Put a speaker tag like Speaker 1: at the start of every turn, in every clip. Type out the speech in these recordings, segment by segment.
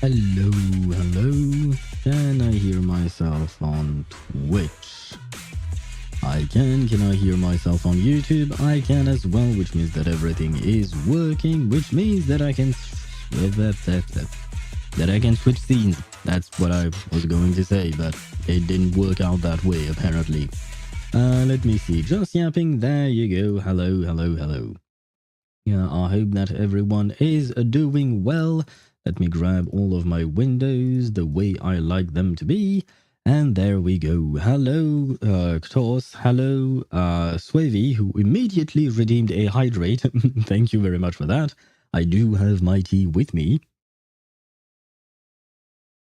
Speaker 1: Hello, hello. Can I hear myself on Twitch? I can. Can I hear myself on YouTube? I can as well, which means that everything is working, which means that I can switch scenes. That's what I was going to say, but it didn't work out that way apparently. Let me see. Just yapping. There you go. Hello, hello, hello. Yeah, I hope that everyone is doing well. Let me grab all of my windows the way I like them to be. And there we go. Hello, Ktos. Hello, Swavy, who immediately redeemed a hydrate. Thank you very much for that. I do have my tea with me.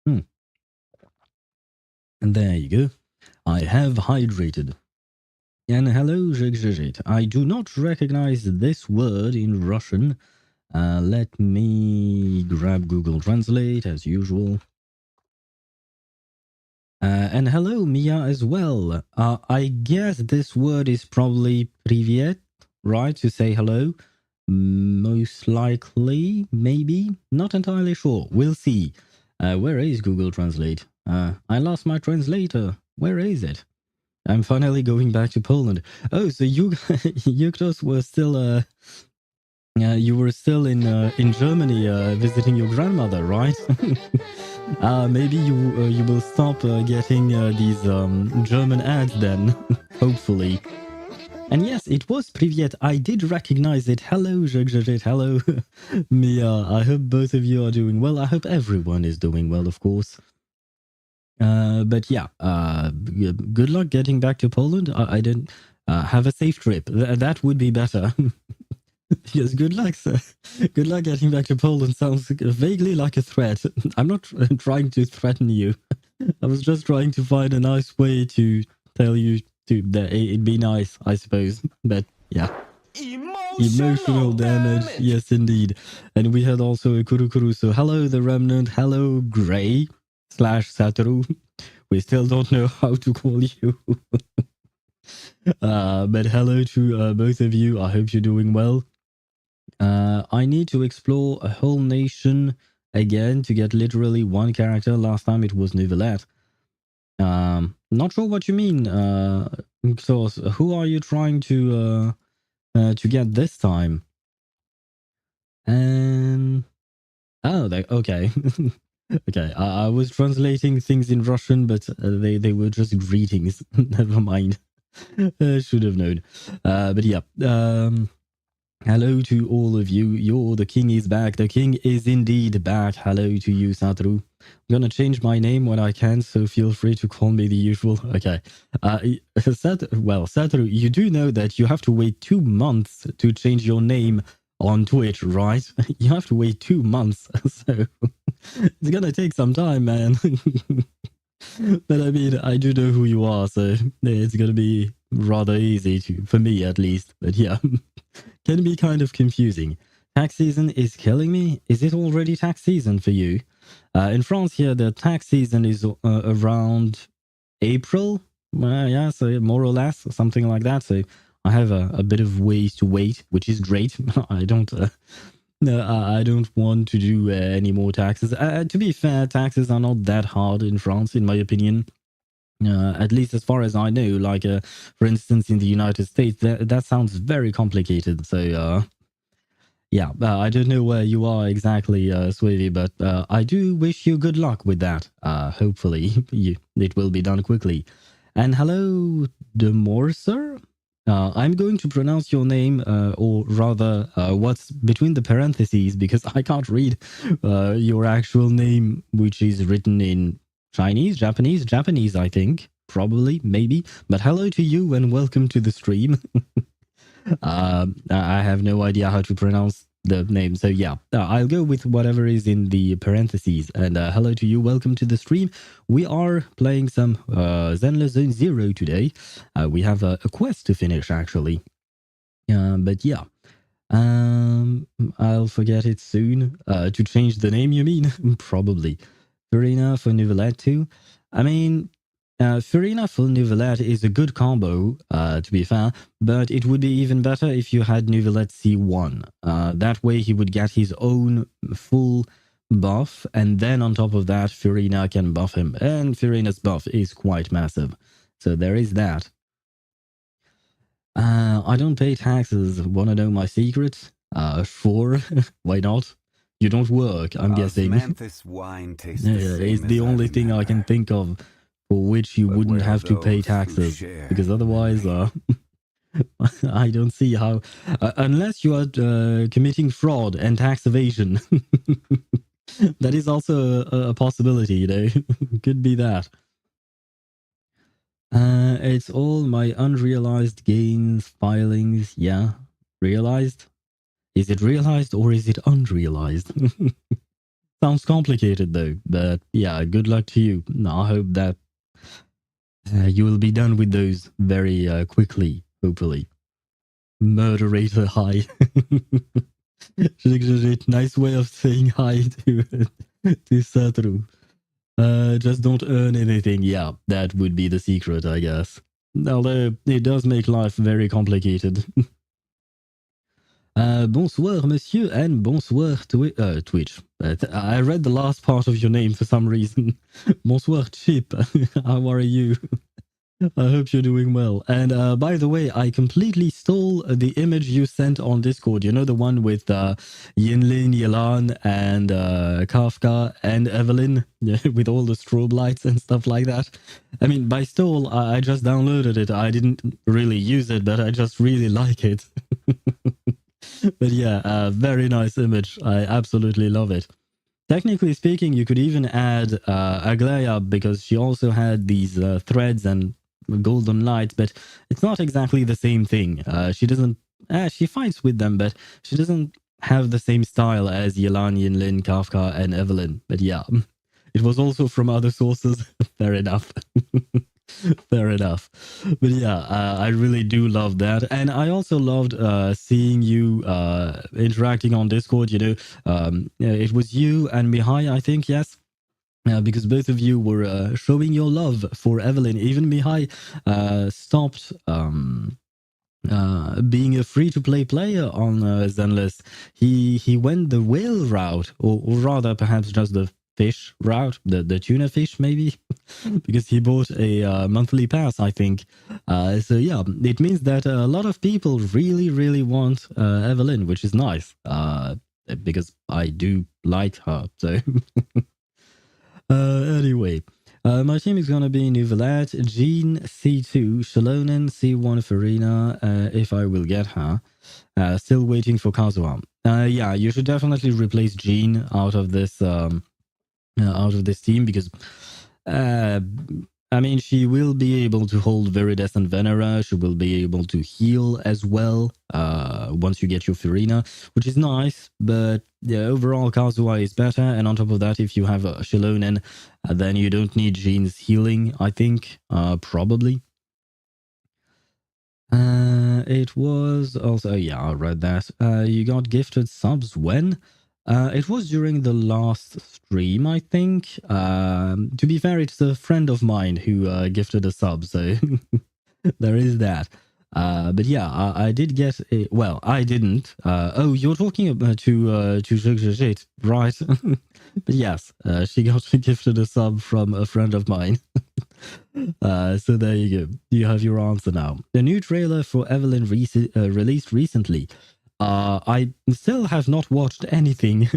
Speaker 1: And there you go. I have hydrated. And hello, Zhigzhigit. I do not recognize this word in Russian. Let me grab Google Translate as usual. And hello, Mia, as well. I guess this word is probably привет, right? To say hello. Most likely, maybe. Not entirely sure. We'll see. Where is Google Translate? I lost my translator. Where is it? I'm finally going back to Poland. Oh, so you, Yuktos were still, you were still in Germany visiting your grandmother, right? Maybe you will stop getting these German ads then, hopefully. And yes, it was Privyet. I did recognize it. Hello, Zhigzhigit. Hello, Mia. I hope both of you are doing well. I hope everyone is doing well, of course. But yeah, good luck getting back to Poland. I don't have a safe trip. That would be better. Yes, good luck, sir. Good luck getting back to Poland. Sounds vaguely like a threat. I'm not trying to threaten you. I was just trying to find a nice way to tell you that it'd be nice, I suppose. But yeah. Emotional damage. Yes, indeed. And we had also a Kurukuru. So hello, the Remnant. Hello, Grey / Satoru. We still don't know how to call you. But hello to both of you. I hope you're doing well. I need to explore a whole nation again to get literally one character. Last time it was Nouvellette. Not sure what you mean. So who are you trying to get this time? And okay. Okay, I was translating things in Russian, but they were just greetings. Never mind. Should have known. But yeah. Hello to all of you. The king is back. The king is indeed back. Hello to you, Satoru. I'm gonna change my name when I can, so feel free to call me the usual. Okay. Satoru, you do know that you have to wait 2 months to change your name on Twitch, right? You have to wait 2 months, so it's gonna take some time, man. But I mean, I do know who you are, so it's gonna be rather easy for me at least. But yeah, can be kind of confusing. Tax season is killing me. Is it already tax season for you? In France here, the tax season is around April. Yeah, so more or less, something like that. So I have a bit of ways to wait, which is great. I don't want to do any more taxes. To be fair, taxes are not that hard in France, in my opinion. At least as far as I know. Like, for instance, in the United States, that sounds very complicated. So, yeah, I don't know where you are exactly, Swavy, but I do wish you good luck with that. Hopefully, it will be done quickly. And hello, Demorser? I'm going to pronounce your name, or rather, what's between the parentheses, because I can't read your actual name, which is written in Chinese, Japanese, I think. Probably, maybe. But hello to you and welcome to the stream. I have no idea how to pronounce the name. So yeah, I'll go with whatever is in the parentheses. And hello to you. Welcome to the stream. We are playing some Zenless Zone Zero today. We have a quest to finish, actually. But yeah, I'll forget it soon. To change the name, you mean? Probably. Farina for Nouvellette too. I mean, Farina for Nouvellette is a good combo, to be fair, but it would be even better if you had Nouvellette C1. That way he would get his own full buff, and then on top of that, Furina can buff him, and Furina's buff is quite massive. So there is that. I don't pay taxes. Wanna know my secret? Sure. Why not? You don't work, I'm guessing.
Speaker 2: Wine tastes
Speaker 1: it's the only thing I can think of for which you wouldn't have to pay taxes. Because otherwise, I don't see how... unless you are committing fraud and tax evasion. That is also a possibility, you know. Could be that. It's all my unrealized gains filings. Yeah, realized? Is it realized or is it unrealized? Sounds complicated though, but yeah, good luck to you. I hope that you will be done with those very quickly, hopefully. Moderator hi. Nice way of saying hi to Satru. Just don't earn anything. Yeah, that would be the secret, I guess. Although it does make life very complicated. Bonsoir, monsieur, and bonsoir, Twitch. I read the last part of your name for some reason. Bonsoir, Chip. How are you? I hope you're doing well. And by the way, I completely stole the image you sent on Discord. You know, the one with Yinlin, Yelan, and Kafka, and Evelyn, with all the strobe lights and stuff like that. I mean, by stole, I just downloaded it. I didn't really use it, but I just really like it. But yeah, very nice image. I absolutely love it. Technically speaking, you could even add Aglaia, because she also had these threads and golden lights, but it's not exactly the same thing. She doesn't... she fights with them, but she doesn't have the same style as Yelan, Yinlin, Kafka, and Evelyn. But yeah, it was also from other sources. Fair enough. Fair enough. But yeah, I really do love that. And I also loved seeing you interacting on Discord. You know, it was you and Mihai, I think, yes? Because both of you were showing your love for Evelyn. Even Mihai stopped being a free-to-play player on Zenless. He went the whale route, or rather perhaps just the fish route, the tuna fish maybe, because he bought a monthly pass, I think. So yeah, it means that a lot of people really, really want Evelyn, which is nice, because I do like her, so... Anyway, my team is gonna be Nouvelette, Jean C2, Shalonen C1 Farina, if I will get her. Still waiting for Kazuha. Yeah, you should definitely replace Jean out of this team, because I mean, she will be able to hold Viridescent Venera. She will be able to heal as well once you get your Farina, which is nice. But yeah, overall, Kazuha is better. And on top of that, if you have a Shilonen, then you don't need Jean's healing, I think, probably. It was also... yeah, I read that. You got gifted subs when? It was during the last stream, I think. To be fair, it's a friend of mine who gifted a sub, so there is that. But yeah, I did get a... well, I didn't. Oh, you're talking about to Zhigzhit, right? But yes, she got gifted a sub from a friend of mine. So there you go. You have your answer now. The new trailer for Evelyn released recently. I still have not watched anything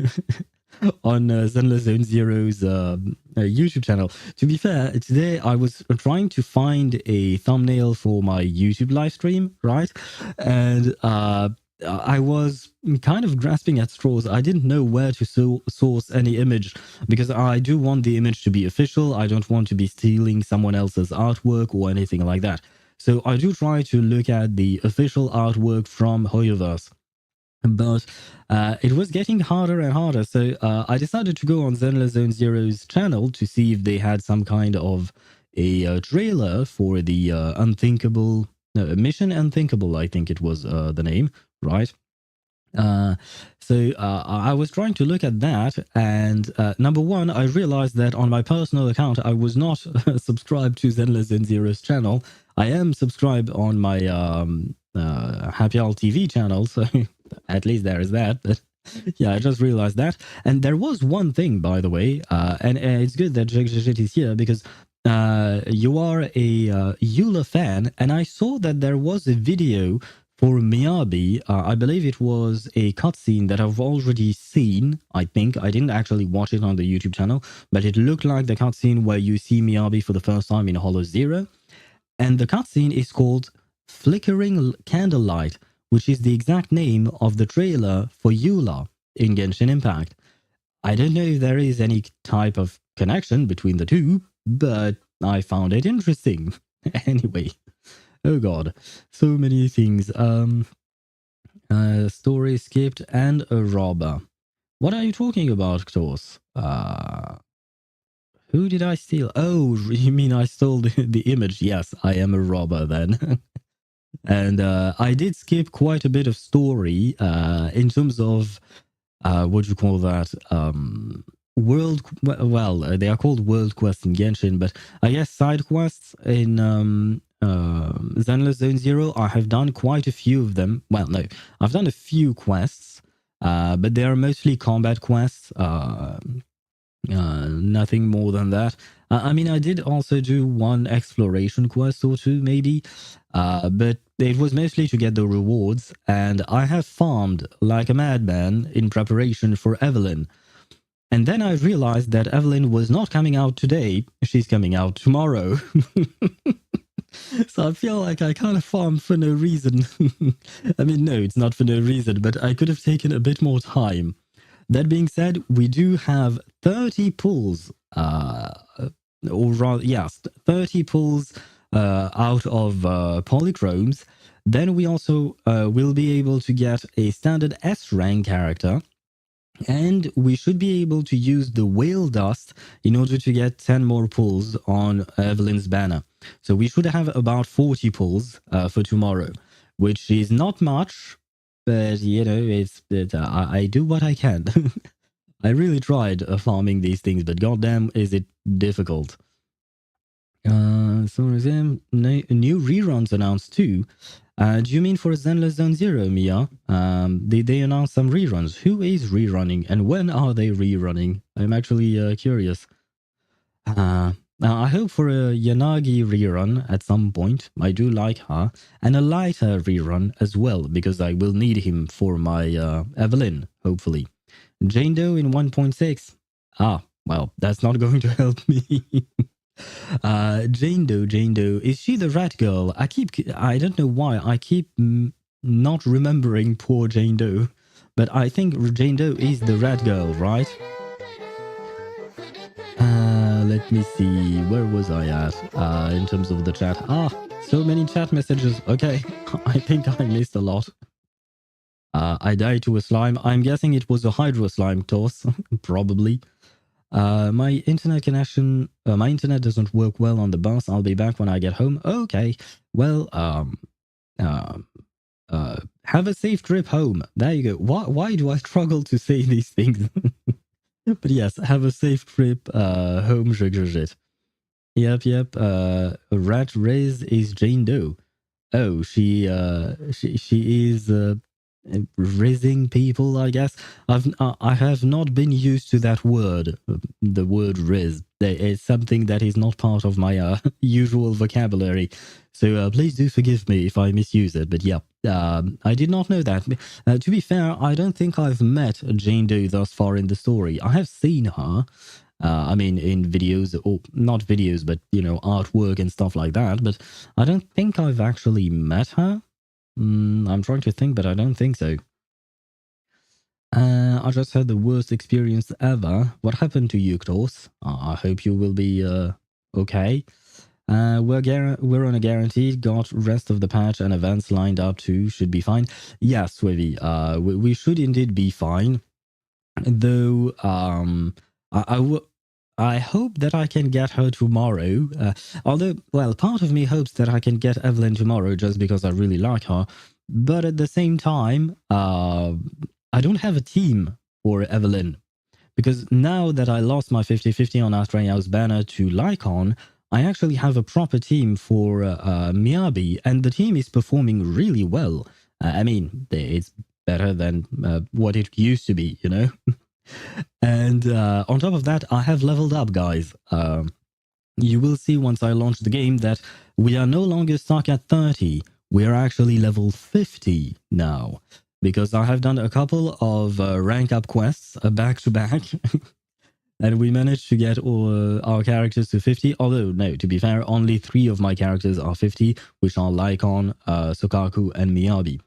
Speaker 1: on Zenless Zone Zero's YouTube channel. To be fair, today I was trying to find a thumbnail for my YouTube live stream, right? And I was kind of grasping at straws. I didn't know where to source any image, because I do want the image to be official. I don't want to be stealing someone else's artwork or anything like that. So I do try to look at the official artwork from HoYoVerse. But it was getting harder and harder, so I decided to go on Zenless Zone Zero's channel to see if they had some kind of a trailer for the Unthinkable... Mission Unthinkable, I think it was the name, right? So I was trying to look at that, and number one, I realized that on my personal account, I was not subscribed to Zenless Zone Zero's channel. I am subscribed on my Happy Hour TV channel, so at least there is that. But Yeah, I just realized that. And there was one thing, by the way, and it's good that Jigjit is here because you are a Eula fan, and I saw that there was a video for Miyabi. I believe it was a cutscene that I've already seen. I think I didn't actually watch it on the YouTube channel, but it looked like the cutscene where you see Miyabi for the first time in Hollow Zero. And the cutscene is called Flickering Candlelight, which is the exact name of the trailer for Eula in Genshin Impact. I don't know if there is any type of connection between the two, but I found it interesting. Anyway, oh god, so many things. Story skipped and a robber. What are you talking about, Ktos? Who did I steal? Oh, you mean I stole the image? Yes, I am a robber then. And I did skip quite a bit of story in terms of what do you call that? World. Well, they are called world quests in Genshin, but I guess side quests in Zenless Zone Zero. I have done quite a few of them. Well, no, I've done a few quests, but they are mostly combat quests. Nothing more than that. I mean, I did also do one exploration quest or two, maybe, but it was mostly to get the rewards, and I have farmed like a madman in preparation for Evelyn. And then I realized that Evelyn was not coming out today, she's coming out tomorrow. So I feel like I kind of farmed for no reason. I mean, no, it's not for no reason, but I could have taken a bit more time. That being said, we do have 30 pulls, or rather, yes, 30 pulls out of polychromes. Then we also will be able to get a standard S rank character. And we should be able to use the whale dust in order to get 10 more pulls on Evelyn's banner. So we should have about 40 pulls for tomorrow, which is not much, but you know, I do what I can. I really tried farming these things, but goddamn, is it difficult. So new reruns announced too. Do you mean for Zenless Zone Zero, Mia? They announced some reruns. Who is rerunning and when are they rerunning? I'm actually curious. I hope for a Yanagi rerun at some point. I do like her. And a lighter rerun as well, because I will need him for my Evelyn, hopefully. Jane Doe in 1.6. Ah, well, that's not going to help me. Jane Doe, is she the rat girl? I don't know why, I keep not remembering poor Jane Doe, but I think Jane Doe is the rat girl, right? Let me see, where was I at in terms of the chat? So many chat messages. Okay, I think I missed a lot. I died to a slime. I'm guessing it was a hydro slime toss, probably. My internet connection, my internet doesn't work well on the bus. I'll be back when I get home. Okay, well, have a safe trip home. There you go. Why do I struggle to say these things? But yes, have a safe trip home, Jigjit. Yep. Rat Riz is Jane Doe. Oh, she is rizzing people, I guess. I have not been used to that word, the word riz. It's something that is not part of my usual vocabulary. So please do forgive me if I misuse it. But yeah, I did not know that. To be fair, I don't think I've met Jane Doe thus far in the story. I have seen her. I mean, in videos, or not videos, but, you know, artwork and stuff like that. But I don't think I've actually met her. I'm trying to think, but I don't think so. I just had the worst experience ever. What happened to you, Ktos? I hope you will be okay. We're on a guaranteed. Got rest of the patch and events lined up too. Should be fine. Yes, Swivy. We should indeed be fine. Though I hope that I can get her tomorrow. Although, well, part of me hopes that I can get Evelyn tomorrow just because I really like her. But at the same time, I don't have a team for Evelyn. Because now that I lost my 50-50 on Astraea's banner to Lycon, I actually have a proper team for Miyabi, and the team is performing really well. I mean, it's better than what it used to be, you know? And on top of that, I have leveled up, guys. You will see once I launch the game that we are no longer stuck at 30. We are actually level 50 now. Because I have done a couple of rank up quests back to back. And we managed to get all our characters to 50. Although, no, to be fair, only 3 of my characters are 50, which are Lycon, Sokaku, and Miyabi.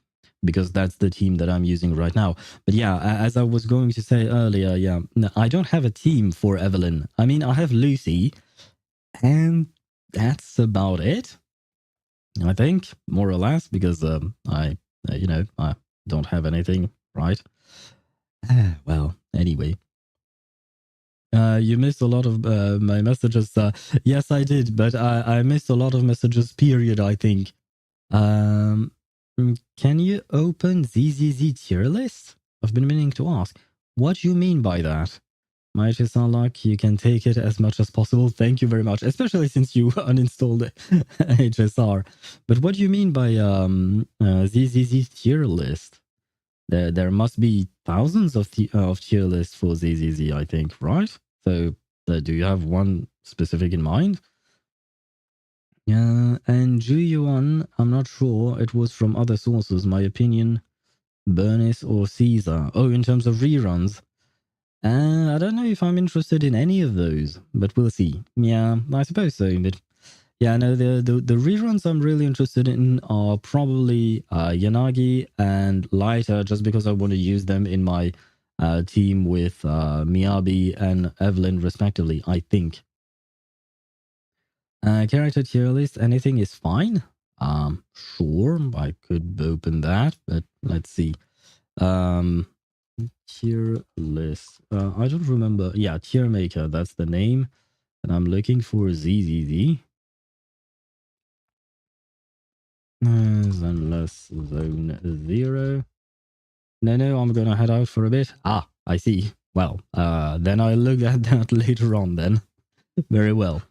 Speaker 1: Because that's the team that I'm using right now. But yeah, as I was going to say earlier, yeah, no, I don't have a team for Evelyn. I mean, I have Lucy, and that's about it. I think, more or less, because I don't have anything, right? Well, anyway. You missed a lot of my messages. Yes, I did, but I missed a lot of messages, period, I think. Can you open ZZZ tier list? I've been meaning to ask. What do you mean by that? Might it sound like you can take it as much as possible? Thank you very much, especially since you uninstalled HSR. But what do you mean by ZZZ tier list? There must be thousands of tier lists for ZZZ, I think, right? So do you have one specific in mind? Yeah, and Juyuan, I'm not sure. It was from other sources. My opinion, Bernice or Caesar. Oh, in terms of reruns. I don't know if I'm interested in any of those, but we'll see. Yeah, I suppose so. But yeah, no, the reruns I'm really interested in are probably Yanagi and Lighter, just because I want to use them in my team with Miyabi and Evelyn, respectively, I think. Character tier list, anything is fine. Sure, I could open that, but let's see. Tier list. I don't remember. Yeah, tier maker, that's the name. And I'm looking for ZZZ. Zenless Zone Zero. No, I'm gonna head out for a bit. Ah, I see. Well, then I'll look at that later on then. Very well.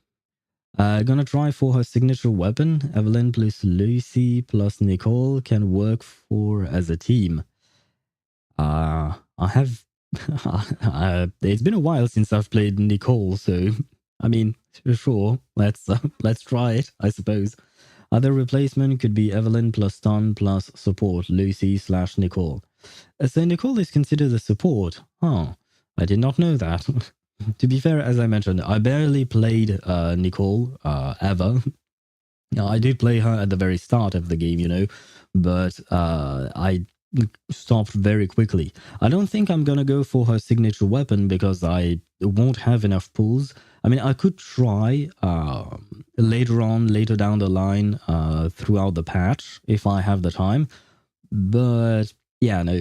Speaker 1: Gonna try for her signature weapon. Evelyn plus Lucy plus Nicole can work for as a team. I have... it's been a while since I've played Nicole, so... I mean, sure, let's try it, I suppose. Other replacement could be Evelyn plus stun plus support Lucy / Nicole. So Nicole is considered a support. Oh, I did not know that. To be fair, as I mentioned, I barely played Nicole ever. Now, I did play her at the very start of the game, you know, but I stopped very quickly. I don't think I'm gonna go for her signature weapon because I won't have enough pulls. I mean, I could try later down the line throughout the patch if I have the time. But yeah, no,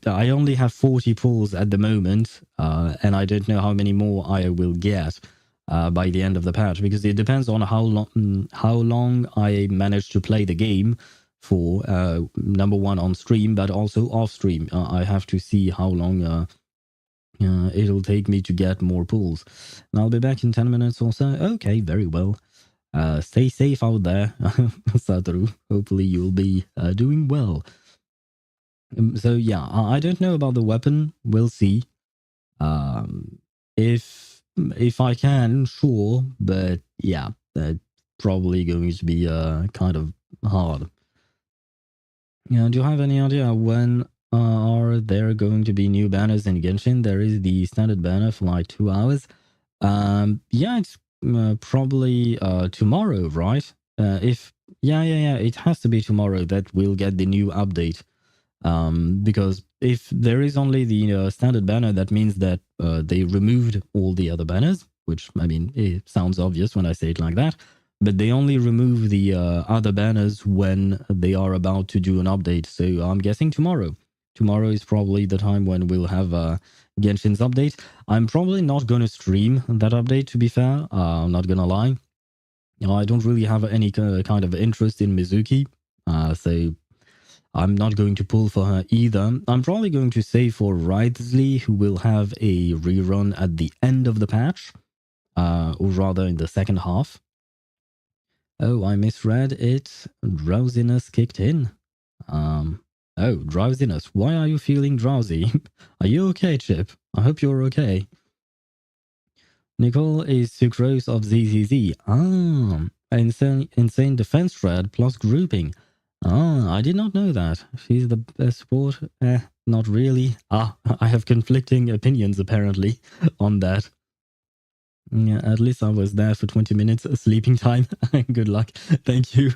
Speaker 1: I only have 40 pulls at the moment, and I don't know how many more I will get by the end of the patch, because it depends on how long I manage to play the game for, number one on stream, but also off stream. I have to see how long it'll take me to get more pulls. And I'll be back in 10 minutes or so. Okay, very well. Stay safe out there, Satoru. Hopefully you'll be doing well. So yeah, I don't know about the weapon. We'll see. If I can, sure, but yeah, that's probably going to be kind of hard. Yeah, do you have any idea when are there going to be new banners in Genshin? There is the standard banner for like 2 hours. Yeah, it's probably tomorrow, right? It has to be tomorrow that we'll get the new update. Because if there is only the standard banner, that means that they removed all the other banners, which, I mean, it sounds obvious when I say it like that, but they only remove the other banners when they are about to do an update. So I'm guessing tomorrow. Tomorrow is probably the time when we'll have Genshin's update. I'm probably not going to stream that update, to be fair. I'm not going to lie. I don't really have any kind of interest in Mizuki. So I'm not going to pull for her either. I'm probably going to save for Wriothesley, who will have a rerun at the end of the patch, or rather in the second half. Oh, I misread it. Drowsiness kicked in. Oh, drowsiness. Why are you feeling drowsy? Are you okay, Chip? I hope you're okay. Nicole is sucrose of ZZZ. Ah, insane defense thread plus grouping. Ah, I did not know that. She's the best sport. Not really. Ah, I have conflicting opinions apparently on that. Yeah, at least I was there for 20 minutes sleeping time. Good luck. Thank you.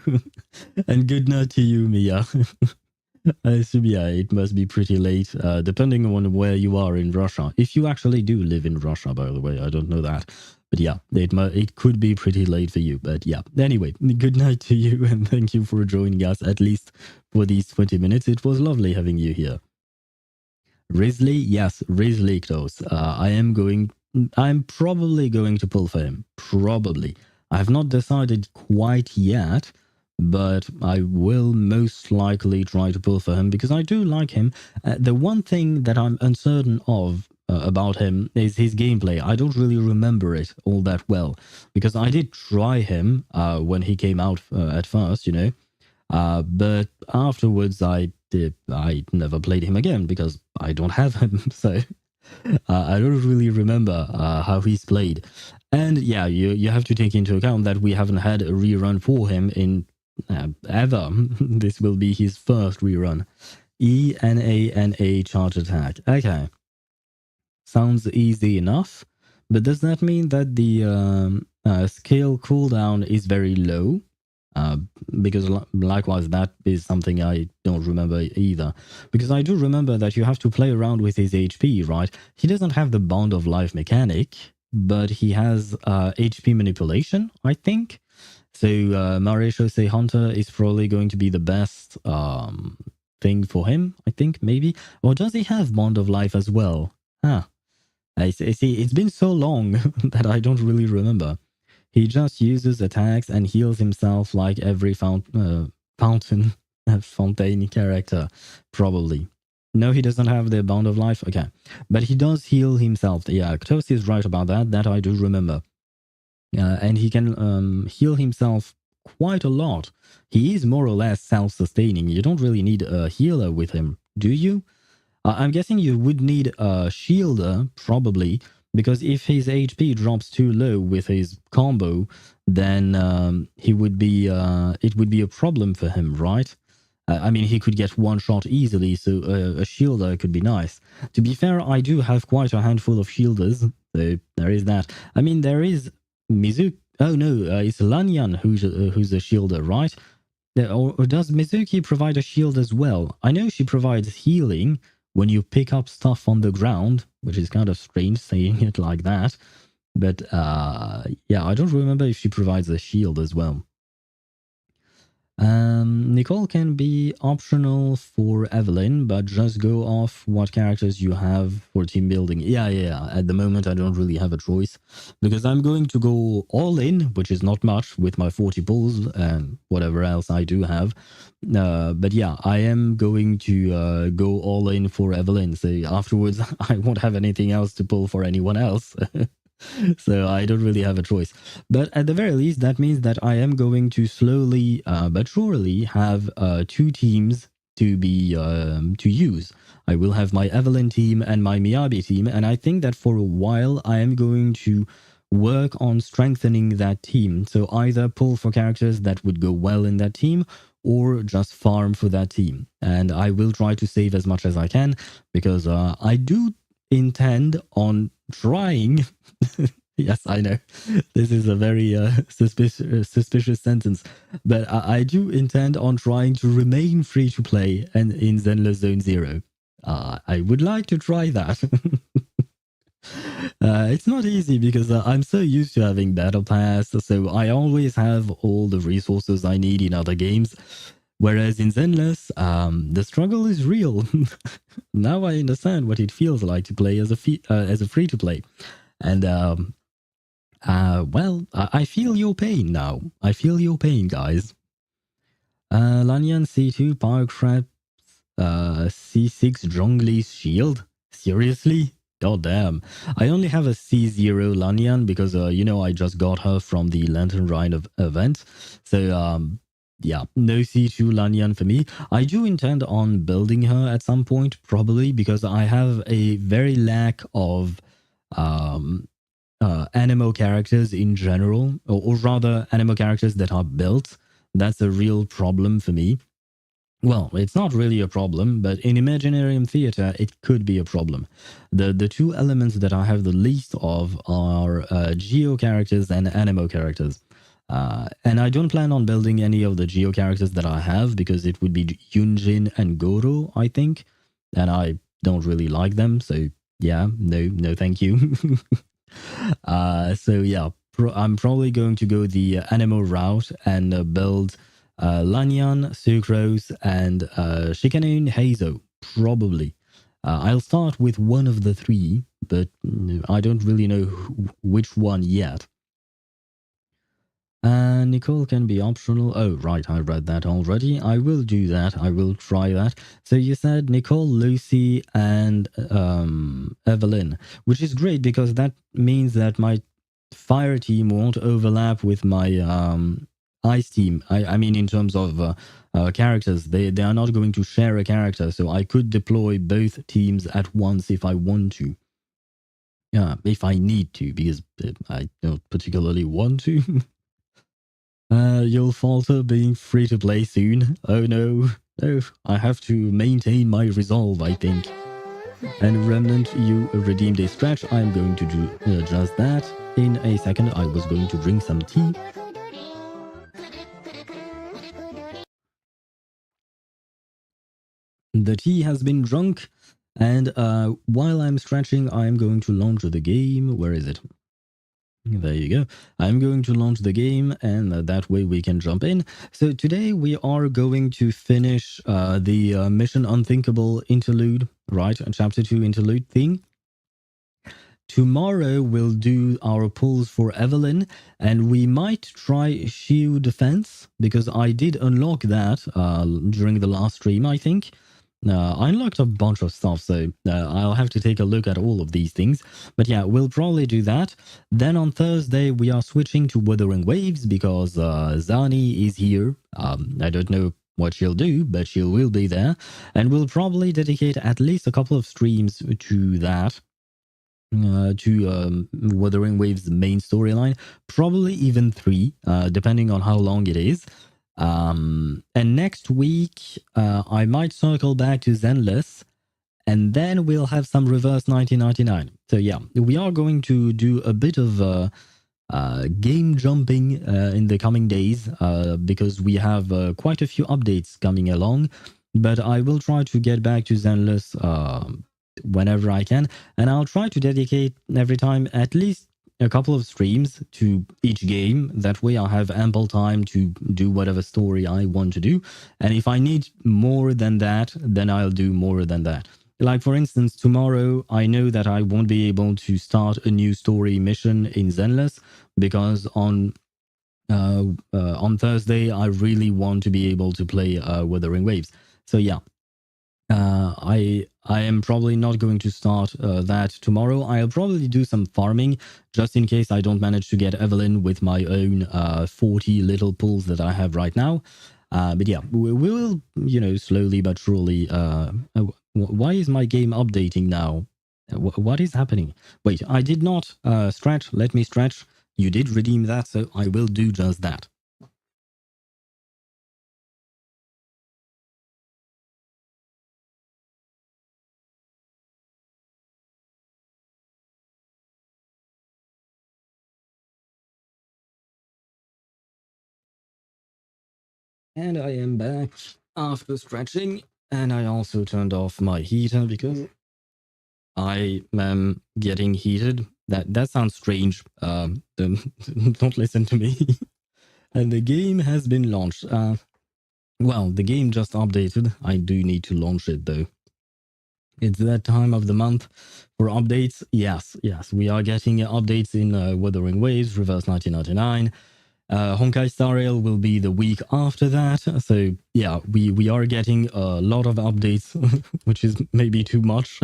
Speaker 1: And good night to you, Mia. I assume, yeah, it must be pretty late, depending on where you are in Russia. If you actually do live in Russia, by the way, I don't know that. But yeah, it could be pretty late for you. But yeah, anyway, good night to you, and thank you for joining us, at least for these 20 minutes. It was lovely having you here. Risley, yes, Risley Ktos. I'm probably going to pull for him. Probably. I have not decided quite yet, but I will most likely try to pull for him because I do like him. The one thing that I'm uncertain of about him is his gameplay. I don't really remember it all that well because I did try him when he came out at first, you know. But afterwards, I never played him again because I don't have him. So I don't really remember how he's played. And yeah, you have to take into account that we haven't had a rerun for him in ever. This will be his first rerun. ENANA charge attack. Okay. Sounds easy enough. But does that mean that the skill cooldown is very low? Uh, because likewise, that is something I don't remember either. Because I do remember that you have to play around with his HP, right? He doesn't have the bond of life mechanic, but he has HP manipulation, I think. So Marisho Say Hunter is probably going to be the best thing for him, I think, maybe. Or does he have bond of life as well? Huh. I see. It's been so long that I don't really remember. He just uses attacks and heals himself like every fountain fontaine character, probably. No, he doesn't have the bound of life. Okay, but he does heal himself. Yeah, Ktos is right about that. That I do remember. And he can heal himself quite a lot. He is more or less self-sustaining. You don't really need a healer with him, do you? I'm guessing you would need a shielder, probably, because if his HP drops too low with his combo, then he would be it would be a problem for him, right? I mean, he could get one shot easily, so a shielder could be nice. To be fair, I do have quite a handful of shielders, so there is that. I mean, there is Mizuki. Oh no, it's Lanyan who's a shielder, right? Or does Mizuki provide a shield as well? I know she provides healing when you pick up stuff on the ground, which is kind of strange saying it like that. But yeah, I don't remember if she provides a shield as well. Nicole can be optional for Evelyn, but just go off what characters you have for team building. Yeah. At the moment, I don't really have a choice because I'm going to go all in, which is not much with my 40 pulls and whatever else I do have. But yeah, I am going to go all in for Evelyn. So afterwards, I won't have anything else to pull for anyone else. So I don't really have a choice. But at the very least, that means that I am going to slowly but surely have two teams to be to use. I will have my Evelyn team and my Miyabi team, and I think that for a while I am going to work on strengthening that team. So either pull for characters that would go well in that team, or just farm for that team. And I will try to save as much as I can because I do intend on trying. Yes, I know. This is a very suspicious sentence. But I do intend on trying to remain free to play and in Zenless Zone Zero. I would like to try that. It's not easy because I'm so used to having Battle Pass, so I always have all the resources I need in other games. Whereas in Zenless, the struggle is real. Now I understand what it feels like to play as a free to play, and well, I feel your pain now. I feel your pain, guys. Lanyan C2 Power Crab C6 Zhongli's Shield. Seriously? God damn. I only have a C0 Lanyan because, you know, I just got her from the Lantern Rhine event. So, yeah, no C2 Lanyan for me. I do intend on building her at some point, probably, because I have a very lack of um, animo characters in general, or rather, animo characters that are built. That's a real problem for me. Well, it's not really a problem, but in Imaginarium Theatre, it could be a problem. The two elements that I have the least of are Geo characters and Animo characters. And I don't plan on building any of the Geo characters that I have because it would be Yunjin and Goro, I think. And I don't really like them, so yeah, no, thank you. So yeah, I'm probably going to go the Animo route and build Lanyan, Sucrose, and Shikanon Hazo, probably. I'll start with one of the three, but I don't really know which one yet. Nicole can be optional. Oh, right, I read that already. I will do that. I will try that. So you said Nicole, Lucy, and Evelyn, which is great because that means that my fire team won't overlap with my ice team. I mean, in terms of characters, they are not going to share a character, so I could deploy both teams at once if I want to. Yeah, if I need to, because I don't particularly want to. You'll falter being free to play soon. Oh no, no, I have to maintain my resolve, I think. And Remnant, you redeemed a stretch. I'm going to do just that. In a second, I was going to drink some tea. The tea has been drunk, and while I'm stretching, I'm going to launch the game. Where is it? There you go. I'm going to launch the game, and that way we can jump in. So today we are going to finish the Mission Unthinkable Interlude, right? Chapter 2 Interlude thing. Tomorrow we'll do our pulls for Evelyn, and we might try Shield Defense, because I did unlock that during the last stream, I think. I unlocked a bunch of stuff, so I'll have to take a look at all of these things. But yeah, we'll probably do that. Then on Thursday, we are switching to Wuthering Waves because Zani is here. I don't know what she'll do, but she will be there. And we'll probably dedicate at least a couple of streams to that. To Wuthering Waves' main storyline, probably even 3, depending on how long it is. And next week, I might circle back to Zenless, and then we'll have some reverse 1999. So yeah, we are going to do a bit of game jumping in the coming days because we have quite a few updates coming along. But I will try to get back to Zenless whenever I can, and I'll try to dedicate every time at least a couple of streams to each game. That way I'll have ample time to do whatever story I want to do. And if I need more than that, then I'll do more than that. Like, for instance, tomorrow, I know that I won't be able to start a new story mission in Zenless because on Thursday, I really want to be able to play Wuthering Waves. So yeah, I am probably not going to start that tomorrow. I'll probably do some farming just in case I don't manage to get Evelyn with my own 40 little pulls that I have right now. But yeah, we will, slowly but surely. Why is my game updating now? What is happening? Wait, I did not stretch. Let me stretch. You did redeem that, so I will do just that. And I am back after stretching, and I also turned off my heater because I am getting heated. That sounds strange. Don't listen to me. And the game has been launched. Well, the game just updated. I do need to launch it though. It's that time of the month for updates. Yes, we are getting updates in Wuthering Waves, Reverse 1999. Honkai Star Rail will be the week after that. So yeah, we are getting a lot of updates, which is maybe too much.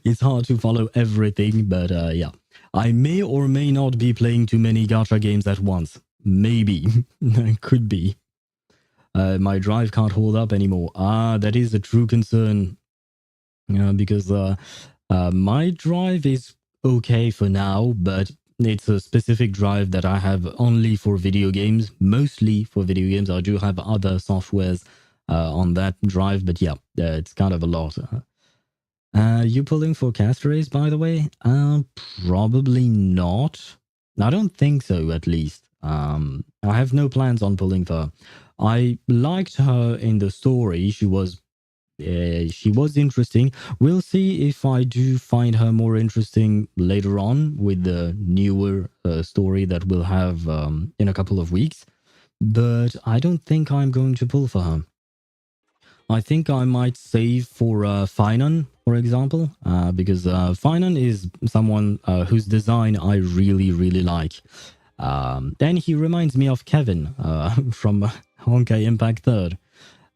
Speaker 1: It's hard to follow everything, but yeah. I may or may not be playing too many gacha games at once. Maybe. Could be. my drive can't hold up anymore. That is a true concern. Because my drive is okay for now, but it's a specific drive that I have only for video games, mostly for video games. I do have other softwares on that drive, but yeah, it's kind of a lot. You pulling for Castrays, by the way? Probably not. I don't think so, at least. I have no plans on pulling for her. I liked her in the story. She was interesting. We'll see if I do find her more interesting later on with the newer story that we'll have in a couple of weeks. But I don't think I'm going to pull for her. I think I might save for Phaethon, for example, because Phaethon is someone whose design I really, really like. Then he reminds me of Kevin from Honkai Impact 3rd.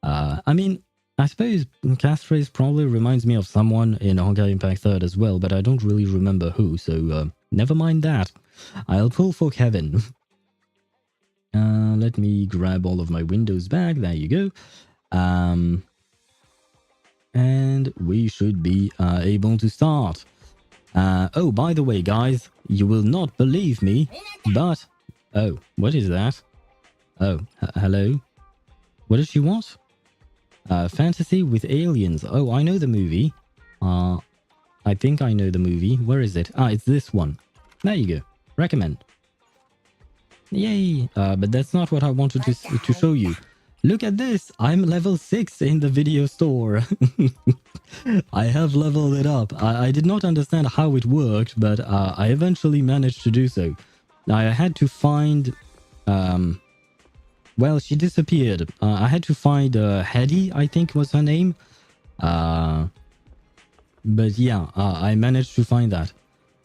Speaker 1: I mean, I suppose Castrace probably reminds me of someone in Honkai Impact 3rd as well, but I don't really remember who, so never mind that. I'll pull for Kevin. Let me grab all of my windows back. There you go. And we should be able to start. Oh, by the way, guys, you will not believe me, but... Oh, what is that? Oh, hello? What does she want? Fantasy with aliens. Oh, I know the movie. I think I know the movie. Where is it? It's this one. There you go. Recommend. Yay! But that's not what I wanted to show you. Look at this! I'm level 6 in the video store. I have leveled it up. I did not understand how it worked, but I eventually managed to do so. I had to find... well, she disappeared. I had to find Hedy, I think was her name. But yeah, I managed to find that.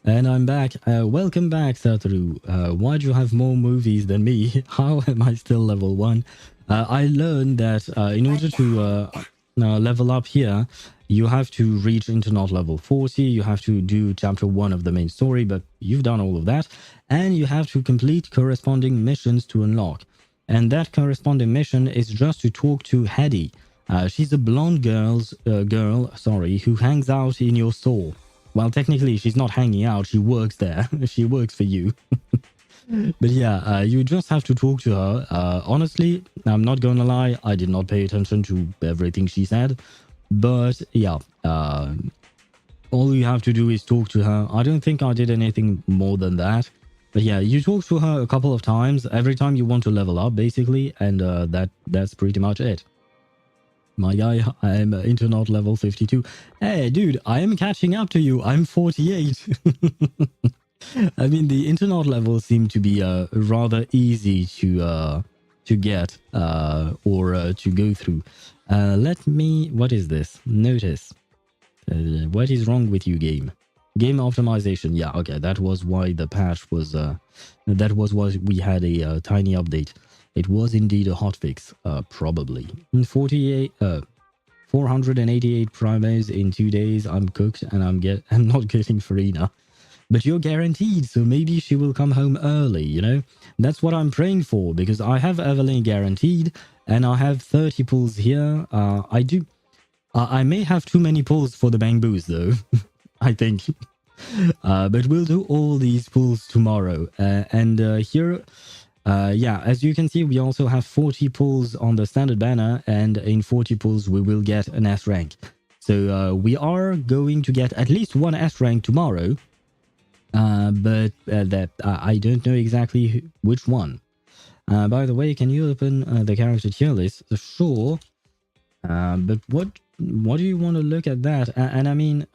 Speaker 1: And I'm back. Welcome back, Satoru. Why do you have more movies than me? How am I still level 1? I learned that in order to level up here, you have to reach Interlude level 40. You have to do chapter 1 of the main story, but you've done all of that. And you have to complete corresponding missions to unlock. And that corresponding mission is just to talk to Hedy. She's a blonde girl, who hangs out in your store. Well, technically, she's not hanging out. She works there. She works for you. But yeah, you just have to talk to her. Honestly, I'm not going to lie. I did not pay attention to everything she said. But yeah, all you have to do is talk to her. I don't think I did anything more than that. But yeah, you talk to her a couple of times. Every time you want to level up, basically. And that's pretty much it. My guy, I'm Interlude level 52. Hey, dude, I am catching up to you. I'm 48. I mean, the Interlude levels seem to be rather easy to get or to go through. Let me... What is this? Notice. What is wrong with you, game? Game optimization. Yeah, okay. That was why the patch was... that was why we had a tiny update. It was indeed a hotfix, probably. 488 primos in 2 days. I'm cooked and I'm not getting Farina. But you're guaranteed, so maybe she will come home early, you know? That's what I'm praying for, because I have Evelyn guaranteed, and I have 30 pulls here. I may have too many pulls for the Bang Boos, though, I think. But we'll do all these pulls tomorrow. And here... yeah, as you can see, we also have 40 pulls on the standard banner, and in 40 pulls, we will get an S rank. So we are going to get at least one S rank tomorrow, but I don't know exactly which one. By the way, can you open the character tier list? Sure, but what do you want to look at that? And I mean,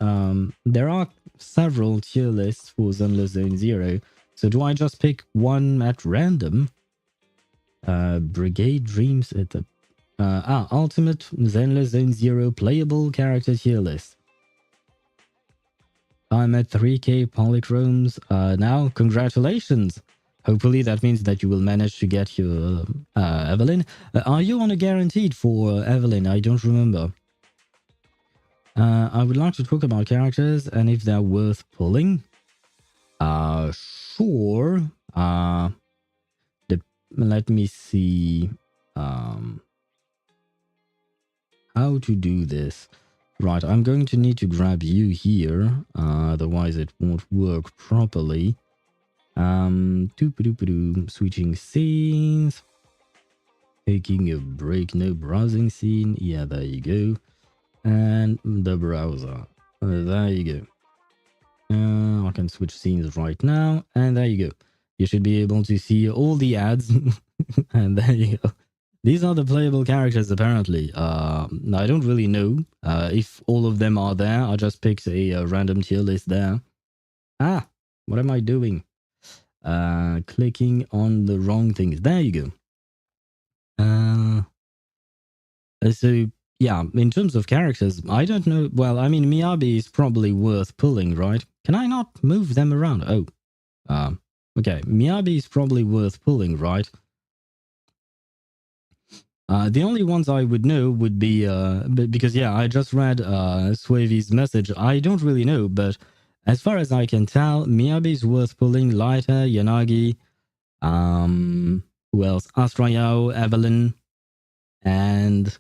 Speaker 1: there are several tier lists for Zenless Zone Zero. So do I just pick one at random? Brigade Dreams at the... Ultimate Zenless Zone Zero playable character tier list. I'm at 3k polychromes now. Congratulations! Hopefully that means that you will manage to get your Evelyn. Are you on a guaranteed for Evelyn? I don't remember. I would like to talk about characters and if they're worth pulling. Sure. Let me see. how to do this. Right, I'm going to need to grab you here, otherwise it won't work properly. Switching scenes. Taking a break, no browsing scene. Yeah, there you go. And the browser. There you go. I can switch scenes right now, and there you go. You should be able to see all the ads, and there you go. These are the playable characters, apparently. I don't really know if all of them are there. I just picked a random tier list there. Ah, what am I doing? Clicking on the wrong things. There you go. So, yeah, in terms of characters, I don't know. Well, I mean, Miyabi is probably worth pulling, right? Can I not move them around? Oh, okay. Miyabi is probably worth pulling, right? The only ones I would know would be, because, yeah, I just read Swavy's message. I don't really know, but as far as I can tell, Miyabi is worth pulling. Lighter, Yanagi, who else? Astrayao, Evelyn, and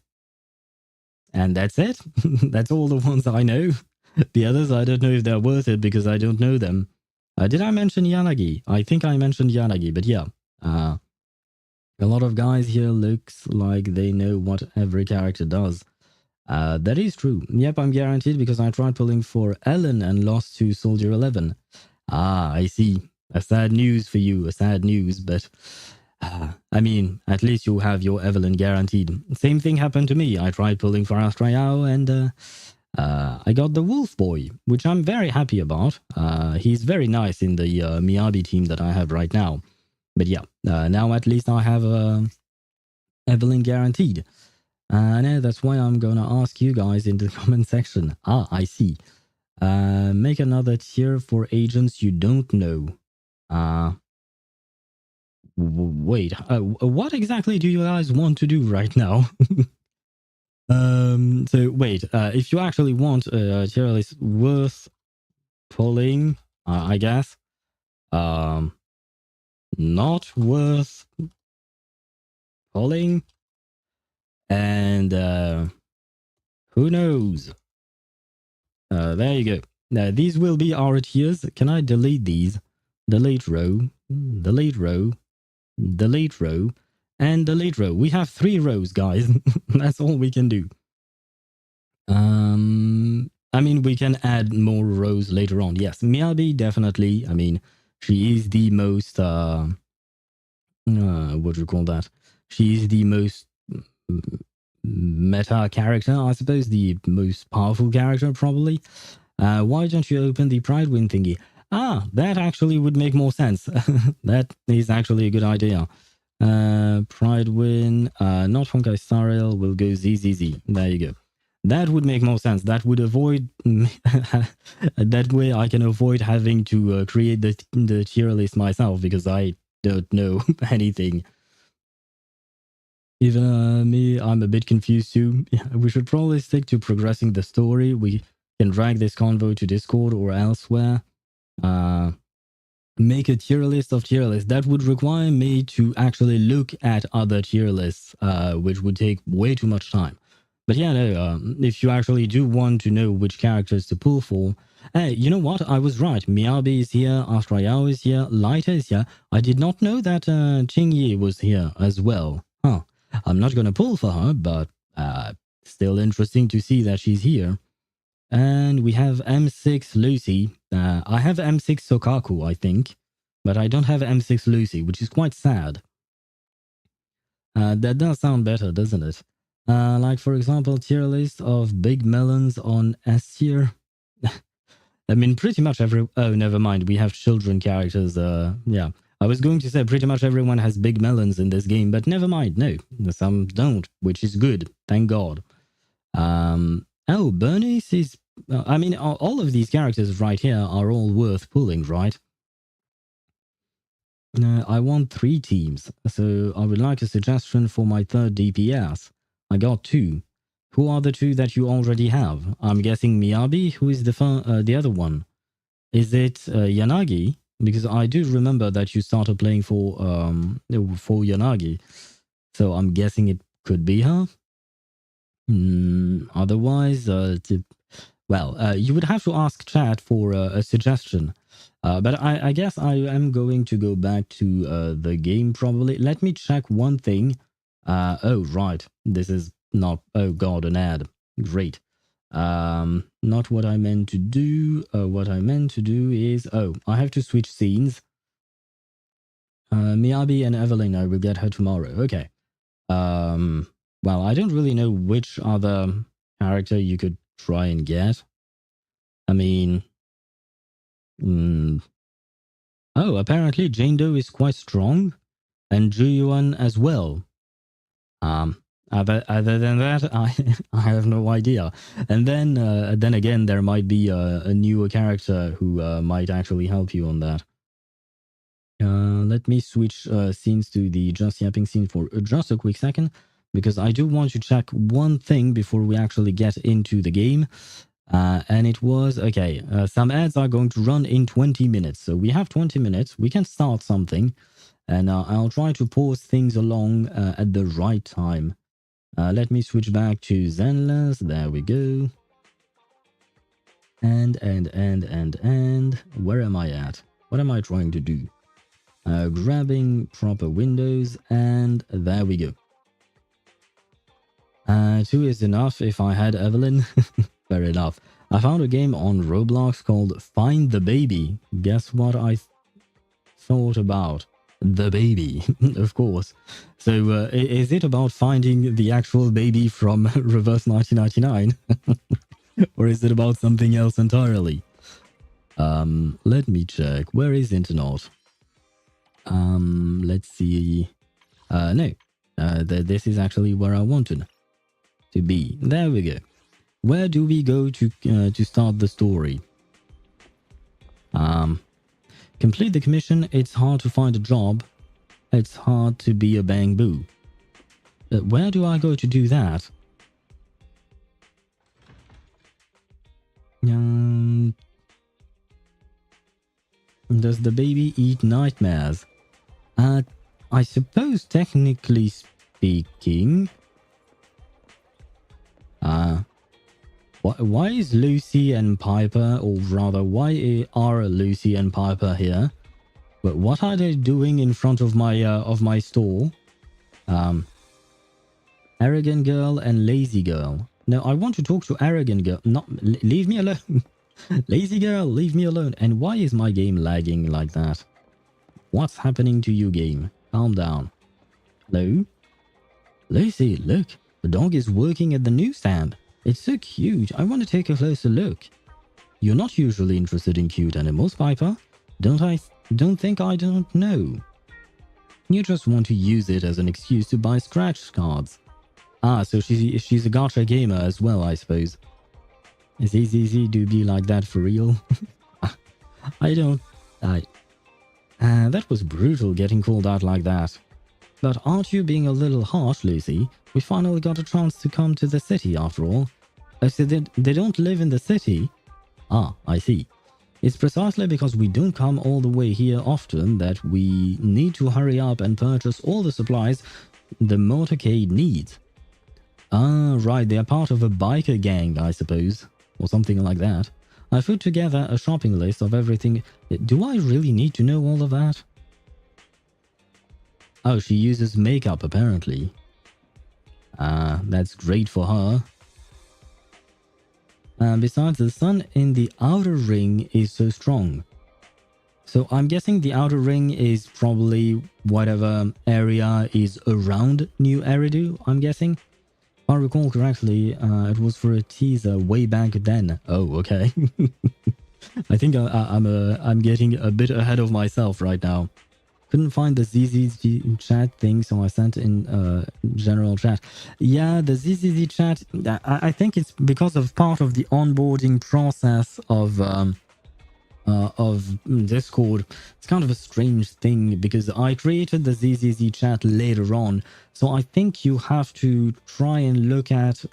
Speaker 1: that's it. That's all the ones I know. The others, I don't know if they're worth it because I don't know them. Did I mention Yanagi? I think I mentioned Yanagi, but yeah. A lot of guys here looks like they know what every character does. That is true. Yep, I'm guaranteed because I tried pulling for Ellen and lost to Soldier 11. Ah, I see. A sad news for you, a sad news, but... I mean, at least you have your Evelyn guaranteed. Same thing happened to me. I tried pulling for Astrayao and I got the Wolf Boy, which I'm very happy about. He's very nice in the Miyabi team that I have right now. But yeah, now at least I have Evelyn guaranteed. And that's why I'm gonna ask you guys in the comment section. Ah, I see. Make another tier for agents you don't know. Wait, what exactly do you guys want to do right now? So wait, if you actually want a tier list worth pulling, I guess, not worth pulling, and who knows? There you go. Now these will be our tiers. Can I delete these? Delete row, delete row, delete row, and delete row. We have 3 rows, guys. That's all we can do. I mean, we can add more rows later on. Yes, Miyabi, definitely. I mean, she is the most, what do you call that? She is the most meta character, I suppose, the most powerful character, probably. Why don't you open the Pride Win thingy? Ah, that actually would make more sense. That is actually a good idea. Pride Win, not Honkai Star will go ZZZ. There you go. That would make more sense. That would avoid... that way I can avoid having to create the tier list myself because I don't know anything. Even me, I'm a bit confused too. We should probably stick to progressing the story. We can drag this convo to Discord or elsewhere. Make a tier list of tier lists. That would require me to actually look at other tier lists, which would take way too much time. But yeah, no, if you actually do want to know which characters to pull for, hey, you know what? I was right. Miyabi is here, Astrayao is here, Lighter is here. I did not know that Qingyi was here as well. Huh. I'm not going to pull for her, but still interesting to see that she's here. And we have M6 Lucy. I have M6 Sokaku, I think, but I don't have M6 Lucy, which is quite sad. That does sound better, doesn't it? Like, for example, tier list of big melons on S tier. I mean, pretty much every... Oh, never mind. We have children characters. Yeah. I was going to say pretty much everyone has big melons in this game, but never mind. No, some don't, which is good. Thank God. Oh, Bernice is... I mean, all of these characters right here are all worth pulling, right? I want 3 teams, so I would like a suggestion for my 3rd DPS. I got 2. Who are the 2 that you already have? I'm guessing Miyabi. Who is the other one? Is it Yanagi? Because I do remember that you started playing for Yanagi, so I'm guessing it could be her. Otherwise, you would have to ask chat for a suggestion. But I guess I am going to go back to the game probably. Let me check one thing. Oh, right. This is not... Oh, God, an ad. Great. Not what I meant to do. What I meant to do is... Oh, I have to switch scenes. Miyabi and Evelyn, I will get her tomorrow. Okay. Well, I don't really know which other character you could try and get. I mean... Oh, apparently Jane Doe is quite strong, and Ju Yuan as well. Other than that, I have no idea. And then again, there might be a newer character who might actually help you on that. Let me switch scenes to the just yapping scene for just a quick second, because I do want to check one thing before we actually get into the game. And it was, okay, some ads are going to run in 20 minutes. So we have 20 minutes. We can start something. And I'll try to pause things along at the right time. Let me switch back to Zenless. There we go. And. Where am I at? What am I trying to do? Grabbing proper windows. And there we go. 2 is enough if I had Evelyn. Fair enough. I found a game on Roblox called Find the Baby. Guess what I thought about? The baby, of course. So is it about finding the actual baby from Reverse 1999? Or is it about something else entirely? Let me check. Where is Interlude? Let's see. No. This is actually where I wanted to be. There we go. Where do we go to start the story? Complete the commission. It's hard to find a job. It's hard to be a bang boo. Where do I go to do that? Does the baby eat nightmares? I suppose technically speaking... Why is Lucy and Piper, or rather, why are Lucy and Piper here? But what are they doing in front of my store? Arrogant girl and lazy girl. No, I want to talk to arrogant girl. Not leave me alone. Lazy girl, leave me alone. And why is my game lagging like that? What's happening to you, game? Calm down. Hello? Lucy, look. The dog is working at the newsstand. It's so cute. I want to take a closer look. You're not usually interested in cute animals, Piper. Don't think I don't know. You just want to use it as an excuse to buy scratch cards. Ah, so she's a gacha gamer as well, I suppose. Is it easy to be like that for real? That was brutal getting called out like that. But aren't you being a little harsh, Lucy? We finally got a chance to come to the city after all. I said they don't live in the city. Ah, I see. It's precisely because we don't come all the way here often that we need to hurry up and purchase all the supplies the motorcade needs. Ah, right, they are part of a biker gang, I suppose. Or something like that. I put together a shopping list of everything. Do I really need to know all of that? Oh, she uses makeup, apparently. That's great for her. Besides, the sun in the outer ring is so strong. So I'm guessing the outer ring is probably whatever area is around New Eridu, I'm guessing. If I recall correctly, it was for a teaser way back then. Oh, okay. I think I'm getting a bit ahead of myself right now. Couldn't find the ZZZ chat thing, so I sent in general chat. Yeah, the ZZZ chat, I think it's because of part of the onboarding process of Discord. It's kind of a strange thing because I created the ZZZ chat later on. So I think you have to try and look at...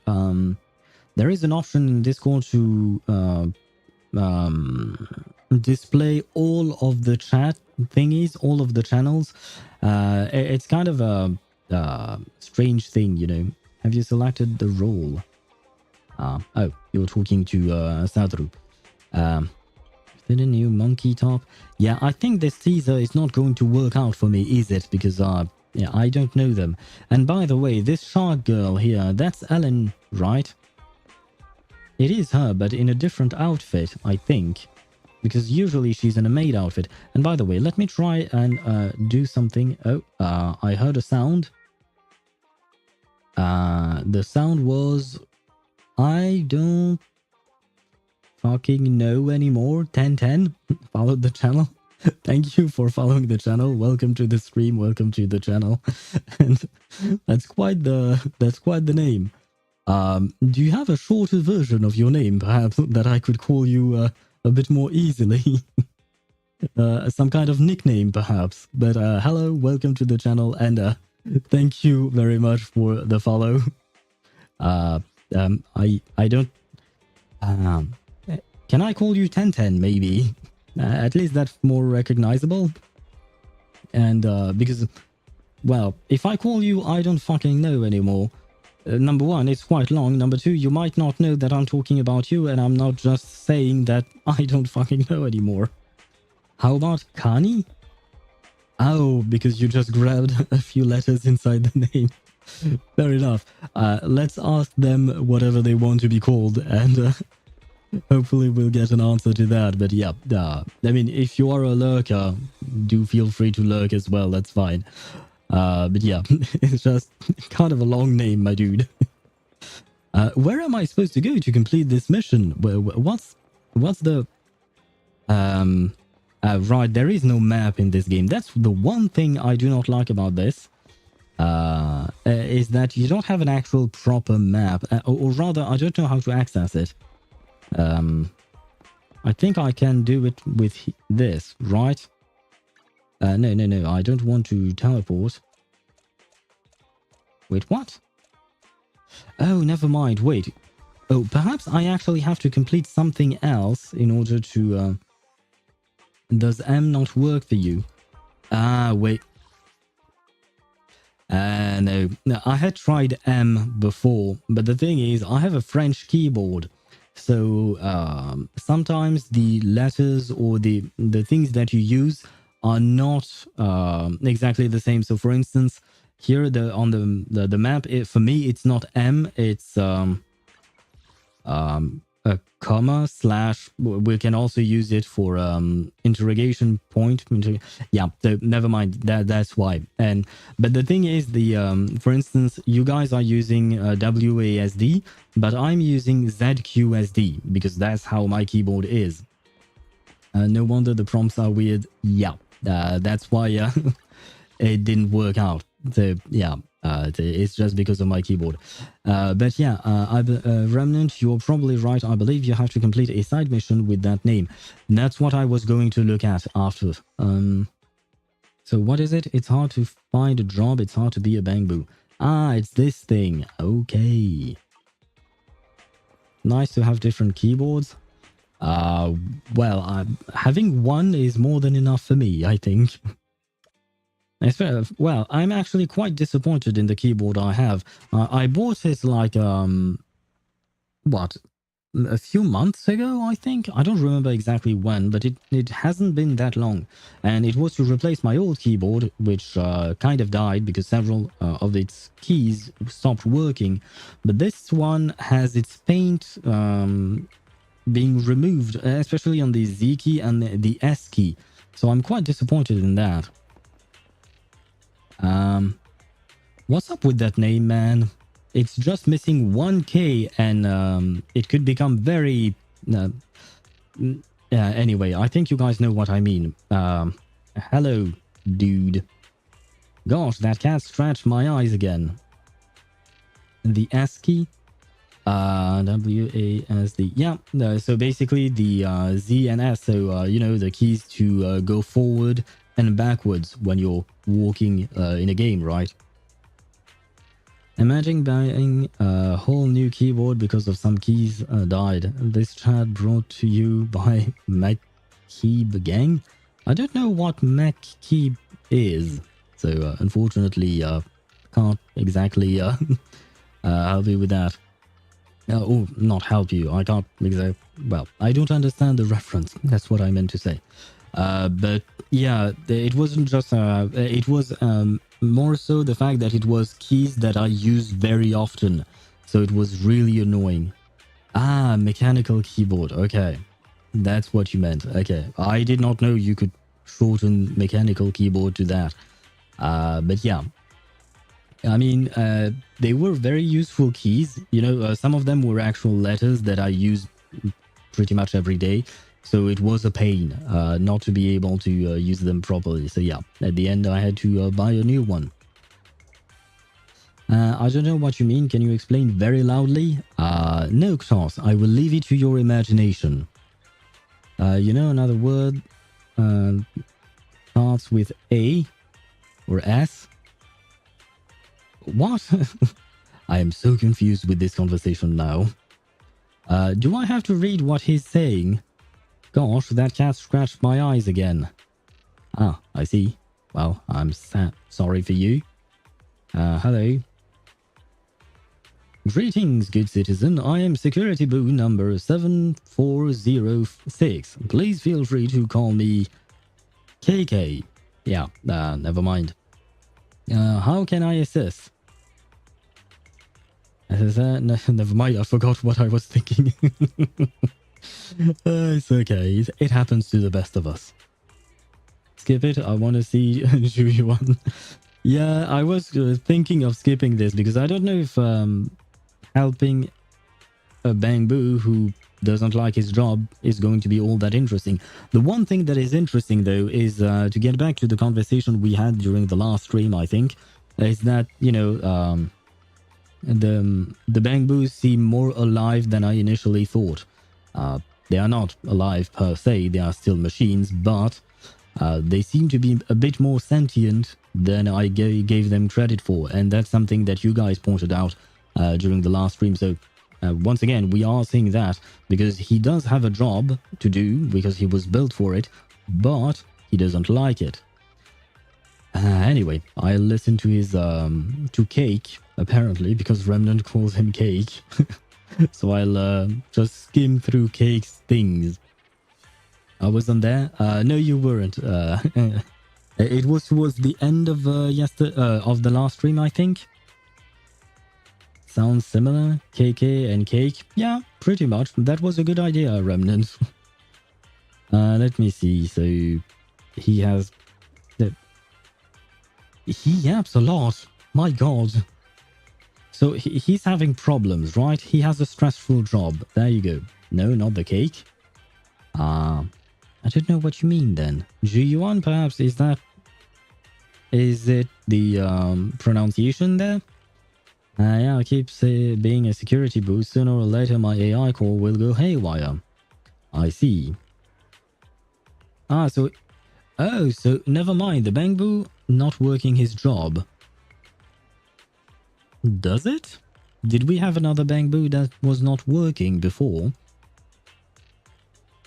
Speaker 1: there is an option in Discord to... display all of the chat thingies, all of the channels. It's kind of a strange thing, you know. Have you selected the role? Oh, you're talking to Sadru. Did a new monkey top? Yeah, I think this teaser is not going to work out for me, is it? Because yeah, I don't know them. And by the way, this shark girl here, that's Ellen, right? It is her, but in a different outfit, I think. Because usually she's in a maid outfit. And by the way, let me try and do something. Oh, I heard a sound. The sound was... I don't fucking know anymore. 1010 followed the channel. Thank you for following the channel. Welcome to the stream. Welcome to the channel. And that's quite the name. Do you have a shorter version of your name, perhaps, that I could call you a bit more easily? Some kind of nickname, perhaps. But hello, welcome to the channel, and thank you very much for the follow. I don't... can I call you 1010, maybe? At least that's more recognizable. And because, well, if I call you I don't fucking know anymore, number one, it's quite long. Number two, you might not know that I'm talking about you, and I'm not just saying that I don't fucking know anymore. How about Kani? Oh, because you just grabbed a few letters inside the name. Fair enough. Let's ask them whatever they want to be called, and hopefully we'll get an answer to that. But yeah, I mean, if you are a lurker, do feel free to lurk as well. That's fine. But yeah, it's just kind of a long name, my dude. Where am I supposed to go to complete this mission? What's the... right, there is no map in this game. That's the one thing I do not like about this. Is that you don't have an actual proper map. Or rather, I don't know how to access it. I think I can do it with this, right? No, I don't want to teleport. Wait, what? Oh, never mind, wait. Oh, perhaps I actually have to complete something else in order to... Does M not work for you? Wait. No, I had tried M before, but the thing is, I have a French keyboard. So sometimes the letters or the things that you use are not exactly the same. So for instance, here on the map, for me it's not M, it's a comma slash. We can also use it for interrogation point. Yeah, so never mind. That's why. But the thing is, for instance, you guys are using WASD, but I'm using ZQSD because that's how my keyboard is. No wonder the prompts are weird. Yeah, that's why it didn't work out. So yeah. It's just because of my keyboard. But yeah, Remnant, you're probably right. I believe you have to complete a side mission with that name. That's what I was going to look at after. So what is it? It's hard to find a job. It's hard to be a bangboo. Ah, it's this thing. Okay. Nice to have different keyboards. Well, having one is more than enough for me, I think. Well, I'm actually quite disappointed in the keyboard I have. I bought it like, what, a few months ago, I think? I don't remember exactly when, but it hasn't been that long. And it was to replace my old keyboard, which kind of died because several of its keys stopped working. But this one has its paint being removed, especially on the Z key and the S key. So I'm quite disappointed in that. What's up with that name, man? It's just missing 1K and it could become very... anyway, I think you guys know what I mean. Hello, dude. Gosh, that cat scratched my eyes again. The S key? WASD. Yeah, so basically the Z and S, so, you know, the keys to go forward and backwards when you're walking in a game, right? Imagine buying a whole new keyboard because of some keys died. This chat brought to you by MacKeeb Gang. I don't know what MacKeeb is, so unfortunately can't exactly help you with that. Oh, not help you. I can't because well, I don't understand the reference. That's what I meant to say. But yeah, it wasn't just. It was more so the fact that it was keys that I use very often, so it was really annoying. Ah, mechanical keyboard. Okay, that's what you meant. Okay, I did not know you could shorten mechanical keyboard to that. But yeah, I mean, they were very useful keys. You know, some of them were actual letters that I use pretty much every day. So it was a pain not to be able to use them properly. So yeah, at the end I had to buy a new one. I don't know what you mean. Can you explain very loudly? No, Klaus. I will leave it to your imagination. You know another word starts with A or S? What? I am so confused with this conversation now. Do I have to read what he's saying? Gosh, that cat scratched my eyes again. Ah, I see. Well, I'm sorry for you. Hello. Greetings, good citizen. I am security boo number 7406. Please feel free to call me KK. Yeah, never mind. How can I assist? Never mind, I forgot what I was thinking. It's okay. It happens to the best of us. Skip it. I want to see Jujuan. Yeah, I was thinking of skipping this because I don't know if helping a bamboo who doesn't like his job is going to be all that interesting. The one thing that is interesting, though, is to get back to the conversation we had during the last stream, I think, is that, you know, the bamboos seem more alive than I initially thought. They are not alive per se, they are still machines, but they seem to be a bit more sentient than I gave them credit for, and that's something that you guys pointed out during the last stream. So once again, we are seeing that because he does have a job to do because he was built for it, but he doesn't like it. Anyway, I listened to his to Cake apparently because Remnant calls him Cake. So I'll just skim through Cake's things. I wasn't there. No, you weren't. It was towards the end of of the last stream, I think. Sounds similar. KK and Cake. Yeah, pretty much. That was a good idea, Remnant. Let me see. So he has. He yaps a lot. My God. So he's having problems, right? He has a stressful job. There you go. No, not the Cake. I don't know what you mean then. Juyuan, perhaps, is it the pronunciation there? Yeah, I keep being a security boost. Sooner or later, my AI core will go haywire. I see. So... Oh, so never mind. The bamboo not working his job. Does it? Did we have another bamboo that was not working before?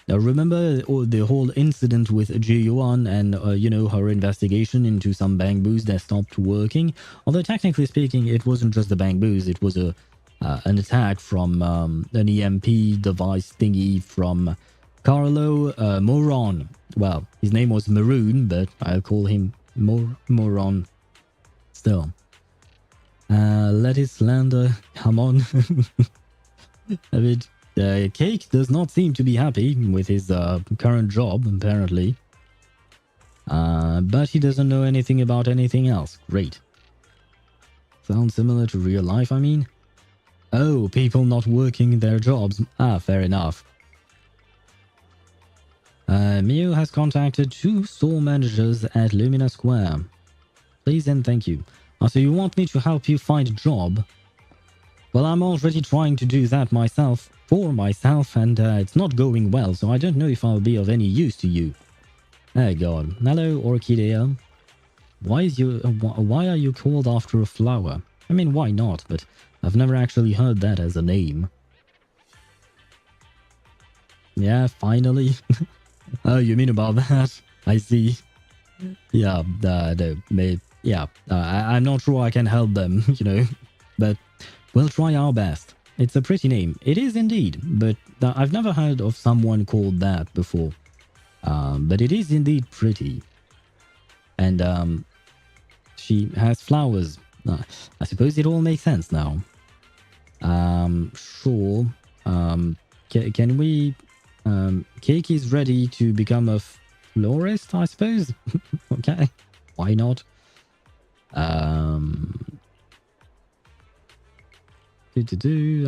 Speaker 1: Now remember the whole incident with Jiyuan and, you know, her investigation into some bamboos that stopped working? Although technically speaking, it wasn't just the bamboos, it was an attack from an EMP device thingy from Carlo Moron. Well, his name was Maroon, but I'll call him Moron still. Let it slander, come on. I mean... Cake does not seem to be happy with his current job, apparently. But he doesn't know anything about anything else. Great. Sounds similar to real life, I mean. Oh, people not working their jobs. Ah, fair enough. Mio has contacted 2 store managers at Lumina Square. Please and thank you. So you want me to help you find a job? Well, I'm already trying to do that myself, for myself, and it's not going well, so I don't know if I'll be of any use to you. Oh god. Hello, Orchidea. Why are you called after a flower? I mean, why not, but I've never actually heard that as a name. Yeah, finally. Oh, you mean about that? I see. Yeah, I'm not sure I can help them, you know, but We'll try our best. It's a pretty name. It is indeed, but I've never heard of someone called that before. But it is indeed pretty. And she has flowers. I suppose it all makes sense now. Sure. Can we... Cake is ready to become a florist, I suppose? Okay. Why not?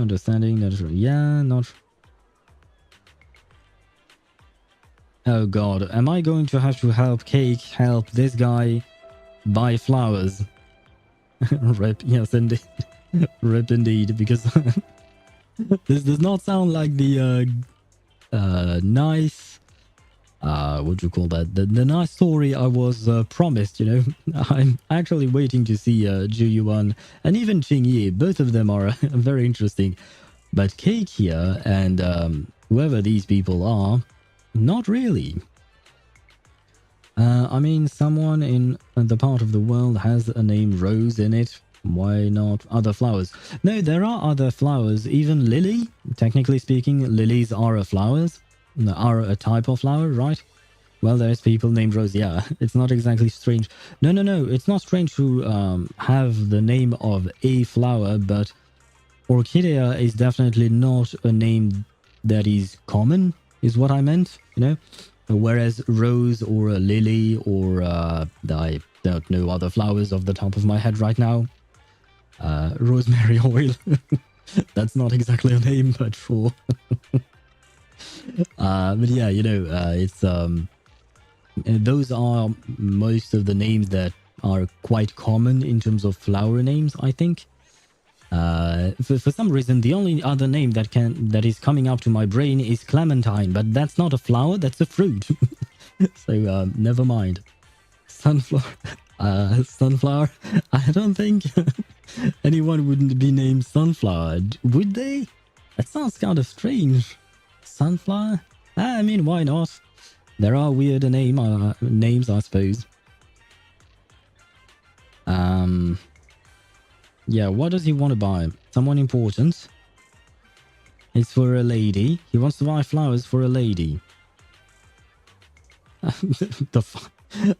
Speaker 1: Understanding that... Yeah, not... Oh god, am I going to have to help Cake help this guy buy flowers? Rip, yes indeed. Rip indeed, because this does not sound like the nice... what do you call that? The nice story I was promised, you know? I'm actually waiting to see Ju Yuan and even Qing Yi. Both of them are very interesting. But Cake here and whoever these people are, not really. I mean, someone in the part of the world has a name Rose in it. Why not other flowers? No, there are other flowers. Even lily, technically speaking, lilies are flowers. Are a type of flower, right? Well, there's people named Rose. Yeah, it's not exactly strange. No. It's not strange to have the name of a flower, but Orchidea is definitely not a name that is common, is what I meant, you know? Whereas Rose or a Lily or I don't know other flowers off the top of my head right now. Rosemary oil. That's not exactly a name, but sure. But yeah, you know, it's those are most of the names that are quite common in terms of flower names, I think. For some reason, the only other name that is coming up to my brain is Clementine, but that's not a flower, that's a fruit. So never mind. Sunflower. Sunflower. I don't think anyone wouldn't be named Sunflower, would they? That sounds kind of strange. Sunflower? I mean, why not? There are weirder names, I suppose. Yeah, what does he want to buy? Someone important. It's for a lady. He wants to buy flowers for a lady.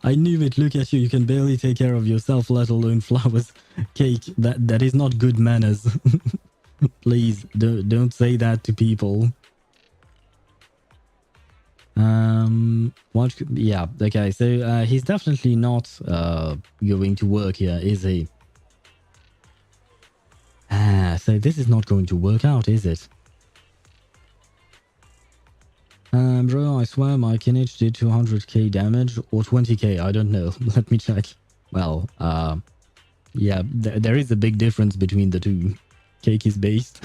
Speaker 1: I knew it. Look at you. You can barely take care of yourself, let alone flowers. Cake. That is not good manners. Please, don't say that to people. Yeah, okay, so he's definitely not going to work here, is he? So this is not going to work out, is it? Bro, I swear my Kinich did 200k damage or 20k, I don't know. Let me check. Well, yeah, there is a big difference between the two. Cake is based.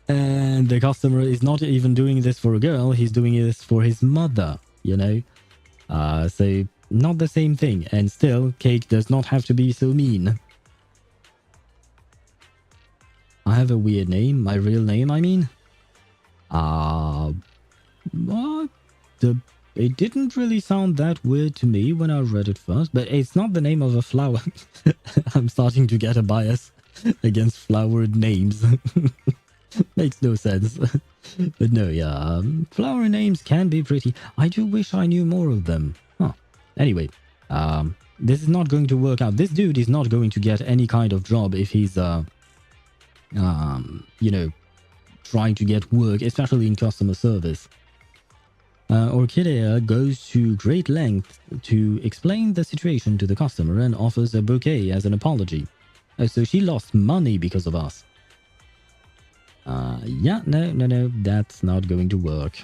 Speaker 1: And the customer is not even doing this for a girl, he's doing this for his mother, you know? So not the same thing. And still, Cake does not have to be so mean. I have a weird name, my real name, I mean. What? It didn't really sound that weird to me when I read it first, but it's not the name of a flower. I'm starting to get a bias against flowered names. Makes no sense. But no, yeah, flower names can be pretty. I do wish I knew more of them. Huh. Anyway, this is not going to work out. This dude is not going to get any kind of job if he's, you know, trying to get work, especially in customer service. Orchidea goes to great length to explain the situation to the customer and offers a bouquet as an apology. So she lost money because of us. Yeah, no, that's not going to work.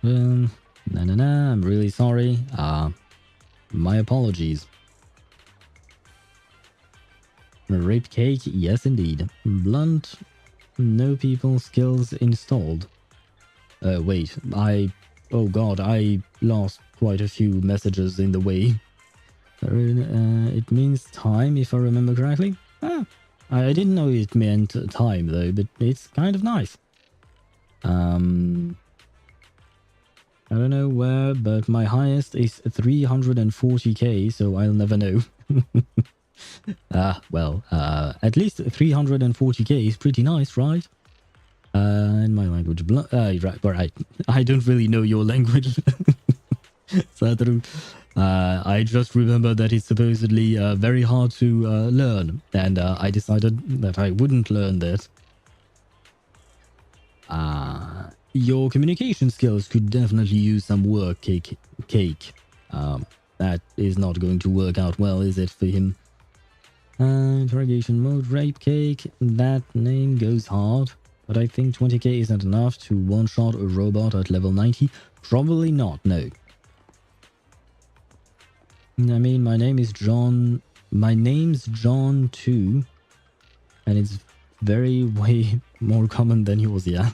Speaker 1: No, I'm really sorry. My apologies. Rape cake, yes indeed. Blunt, no people skills installed. Wait, oh god, I lost quite a few messages in the way. It means time, if I remember correctly. I didn't know it meant time though, but it's kind of nice. I don't know where, but my highest is 340k, so I'll never know. Well, at least 340k is pretty nice, right? In my language, right. I don't really know your language. Sadru. I just remember that it's supposedly very hard to learn, and I decided that I wouldn't learn that. Your communication skills could definitely use some work, Cake. That is not going to work out well, is it, for him? Interrogation mode, Rape Cake. That name goes hard, but I think 20k isn't enough to one-shot a robot at level 90. Probably not, no. I mean, my name is John. My name's John too, and it's way more common than yours, yeah.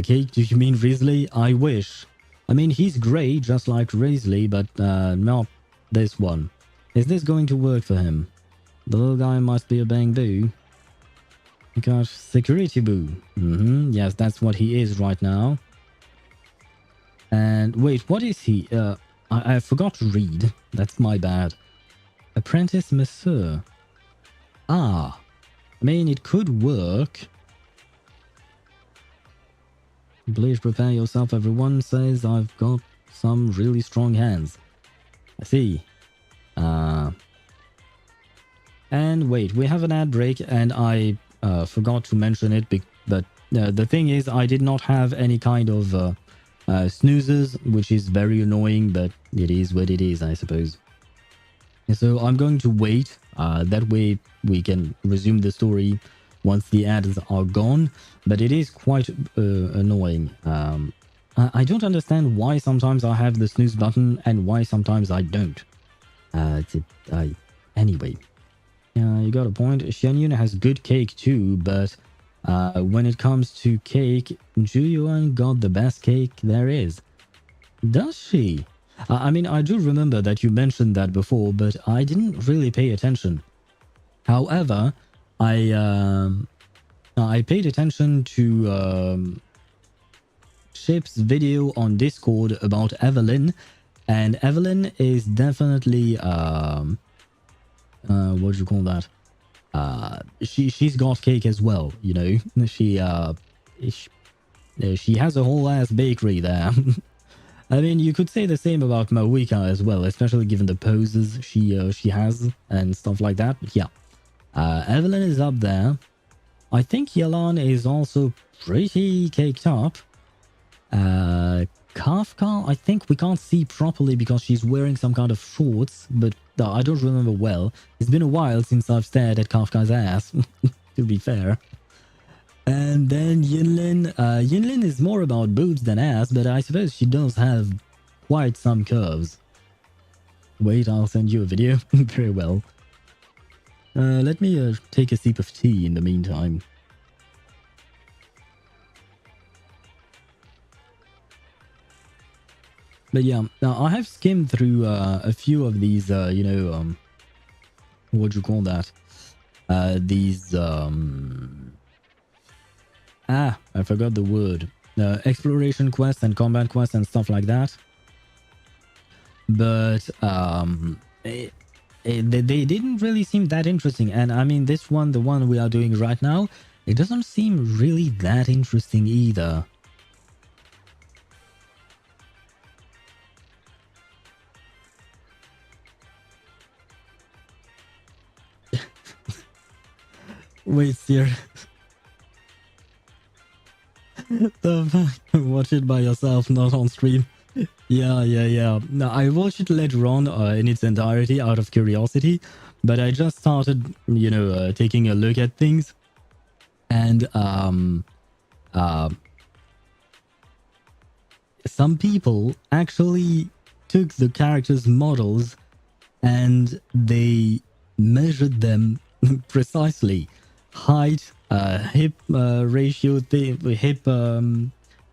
Speaker 1: Cake, do you mean Risley? I wish. I mean, he's great, just like Risley, but not this one. Is this going to work for him? The little guy must be a bang boo. Gosh, security boo. Yes, that's what he is right now. And wait, what is he? I forgot to read. That's my bad. Apprentice Masseur. I mean, it could work. Please prepare yourself. Everyone says I've got some really strong hands. I see. And wait, we have an ad break, and I forgot to mention it, but the thing is, I did not have any kind of snoozes, which is very annoying, but it is what it is, I suppose. So I'm going to wait. That way we can resume the story once the ads are gone, but it is quite annoying. I don't understand why sometimes I have the snooze button and why sometimes I don't. Anyway. You got a point. Xianyun has good cake too, but when it comes to cake, Juyuan got the best cake there is. Does she? I mean, I do remember that you mentioned that before, but I didn't really pay attention. However, I paid attention to Chip's video on Discord about Evelyn, and Evelyn is definitely what do you call that? She's got cake as well, you know. She has a whole ass bakery there. I mean, you could say the same about Mawika as well, especially given the poses she has and stuff like that. But yeah, Evelyn is up there. I think Yelan is also pretty caked up. Kafka, I think we can't see properly because she's wearing some kind of shorts, but I don't remember well. It's been a while since I've stared at Kafka's ass, to be fair. And then Yinlin. Yinlin is more about boobs than ass, but I suppose she does have quite some curves. Wait, I'll send you a video. Very well. Let me take a sip of tea in the meantime. But yeah, now I have skimmed through a few of these, you know, what do you call that? These, I forgot the word. Exploration quests and combat quests and stuff like that. But they didn't really seem that interesting. And I mean, this one, the one we are doing right now, it doesn't seem really that interesting either. Wait, serious? The fuck? Watch it by yourself, not on stream. Yeah. No, I watched it later on in its entirety out of curiosity, but I just started, you know, taking a look at things, and some people actually took the characters' models and they measured them precisely. Height, hip ratio, hip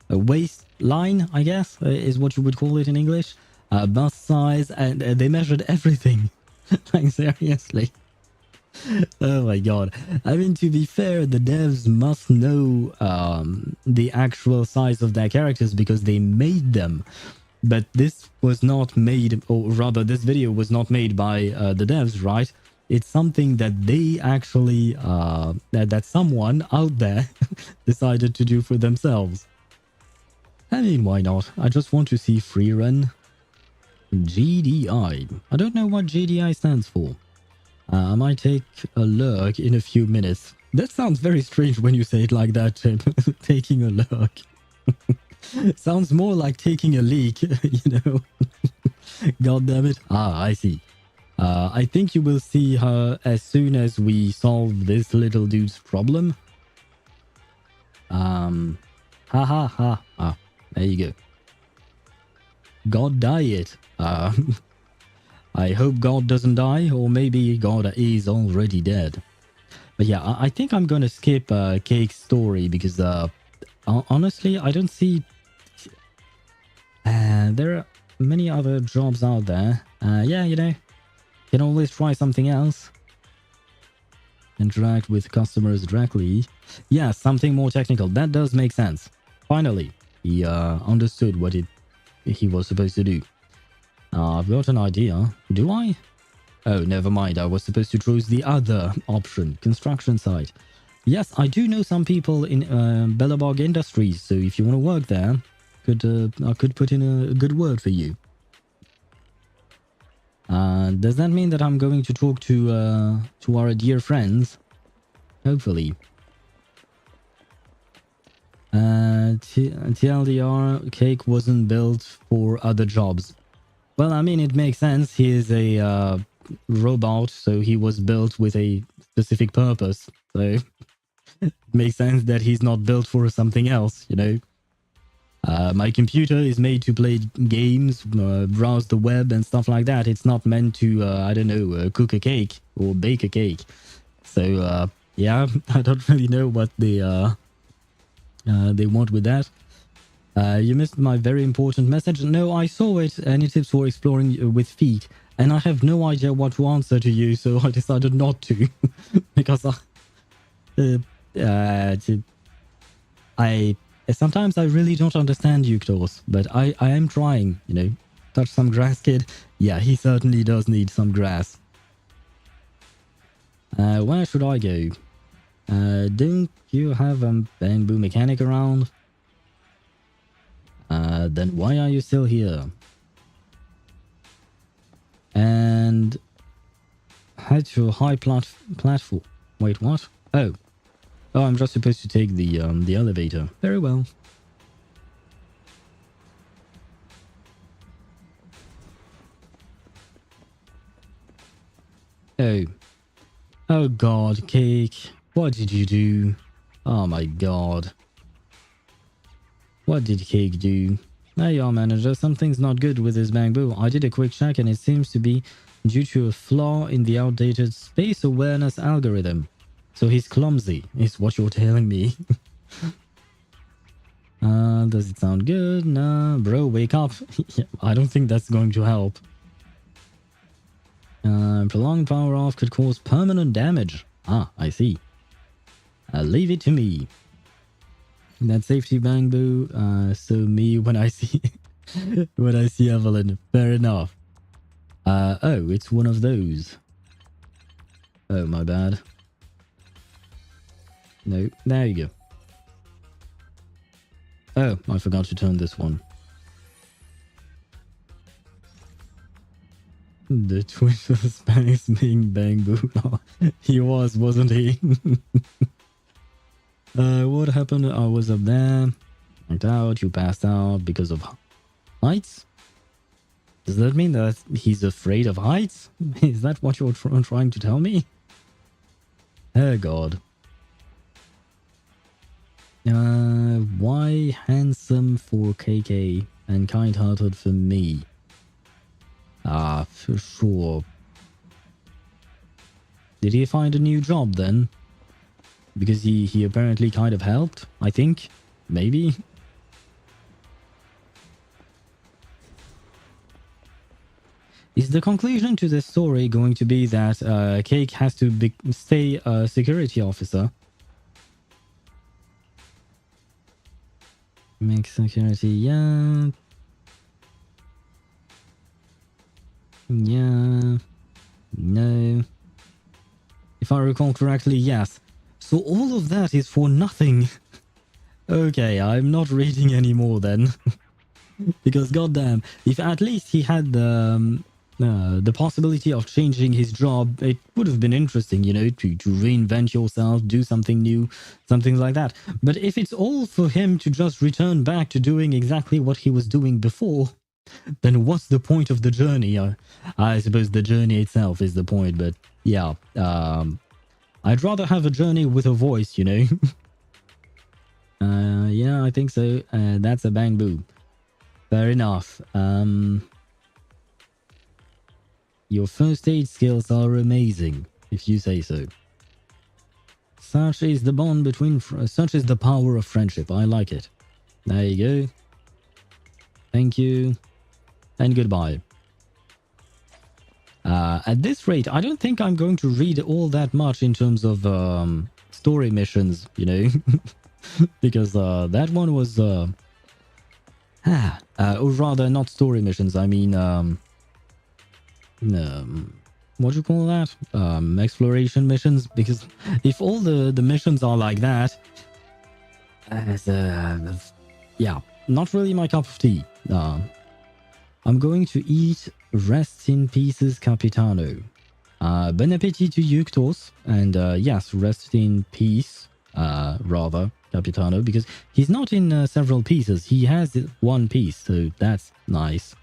Speaker 1: waistline, I guess, is what you would call it in English. Bust size, and they measured everything. Like, seriously. Oh my god. I mean, to be fair, the devs must know the actual size of their characters because they made them. But this was not made, or rather, this video was not made by the devs, right? It's something that they actually, that someone out there decided to do for themselves. I mean, why not? I just want to see free run. GDI. I don't know what GDI stands for. I might take a lurk in a few minutes. That sounds very strange when you say it like that, Chip. Taking a lurk. Sounds more like taking a leak, you know. God damn it. Ah, I see. I think you will see her as soon as we solve this little dude's problem. Ha ha ha. Ah, there you go. God diet. I hope God doesn't die, or maybe God is already dead. But yeah, I think I'm gonna skip Cake's story because honestly, I don't see... there are many other jobs out there. Yeah, you know, can always try something else. Interact with customers directly. Yeah, something more technical. That does make sense. Finally, he understood what he was supposed to do. I've got an idea. Do I? Oh, never mind. I was supposed to choose the other option, construction site. Yes, I do know some people in Bellabog Industries, so if you want to work there, I could put in a good word for you. Does that mean that I'm going to talk to our dear friends? Hopefully. TLDR, Cake wasn't built for other jobs. Well, I mean, it makes sense. He is a robot, so he was built with a specific purpose. So it makes sense that he's not built for something else, you know? My computer is made to play games, browse the web and stuff like that. It's not meant to, I don't know, cook a cake or bake a cake. So, yeah, I don't really know what they want with that. You missed my very important message. No, I saw it. Any tips for exploring with feet? And I have no idea what to answer to you, so I decided not to. Because I sometimes I really don't understand Euctos, but I am trying, you know. Touch some grass, kid. Yeah, he certainly does need some grass. Where should I go? Don't you have a bamboo mechanic around? Then why are you still here? And head to a high platform. Wait, what? Oh, I'm just supposed to take the elevator. Very well. Oh God, Cake. What did you do? Oh my God. What did Cake do? There you are, manager. Something's not good with this bamboo. I did a quick check and it seems to be due to a flaw in the outdated space awareness algorithm. So he's clumsy, is what you're telling me. Does it sound good? Nah, bro, wake up. I don't think that's going to help. Prolonged power off could cause permanent damage. Ah, I see. Leave it to me. That safety bamboo, so me when I see when I see Evelyn. Fair enough. Oh, it's one of those. Oh, my bad. No, there you go. Oh, I forgot to turn this one. The twist of Spanx being bamboo. He was, wasn't he? What happened? I was up there. Went out. You passed out because of heights? Does that mean that he's afraid of heights? Is that what you're trying to tell me? Oh God. Why handsome for KK and kind-hearted for me? Ah, for sure. Did he find a new job then? Because he apparently kind of helped, I think. Maybe? Is the conclusion to this story going to be that Cake has to stay a security officer? Make security, yeah. Yeah. No. If I recall correctly, yes. So all of that is for nothing. Okay, I'm not reading anymore then. Because goddamn, if at least he had the possibility of changing his job, it would have been interesting, you know, to reinvent yourself, do something new, something like that. But if it's all for him to just return back to doing exactly what he was doing before, then what's the point of the journey? I suppose the journey itself is the point, but yeah, I'd rather have a journey with a voice, you know? Yeah, I think so. That's a bang boo. Fair enough. Your first aid skills are amazing, if you say so. Such is the bond between... such is the power of friendship. I like it. There you go. Thank you. And goodbye. At this rate, I don't think I'm going to read all that much in terms of story missions, you know? Because that one was... or rather, not story missions. I mean... what do you call that? Exploration missions. Because if all the missions are like that, yeah, not really my cup of tea. I'm going to eat. Rest in pieces, Capitano. Bon appetit to Yuktos, and yes, rest in peace, rather, Capitano, because he's not in several pieces. He has one piece, so that's nice.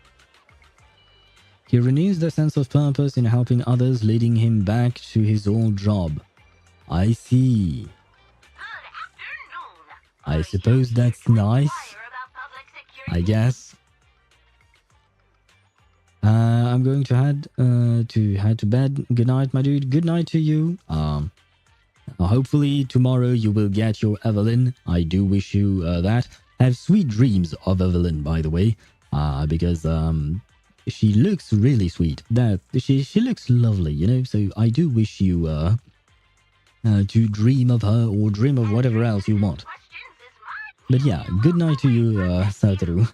Speaker 1: He renews the sense of purpose in helping others, leading him back to his old job. I see. I suppose that's nice. I guess. I'm going to head to bed. Good night, my dude. Good night to you. Hopefully tomorrow you will get your Evelyn. I do wish you that. Have sweet dreams of Evelyn, by the way, because she looks really sweet. That she looks lovely, you know. So I do wish you to dream of her or dream of whatever else you want. But yeah, good night to you, Satoru.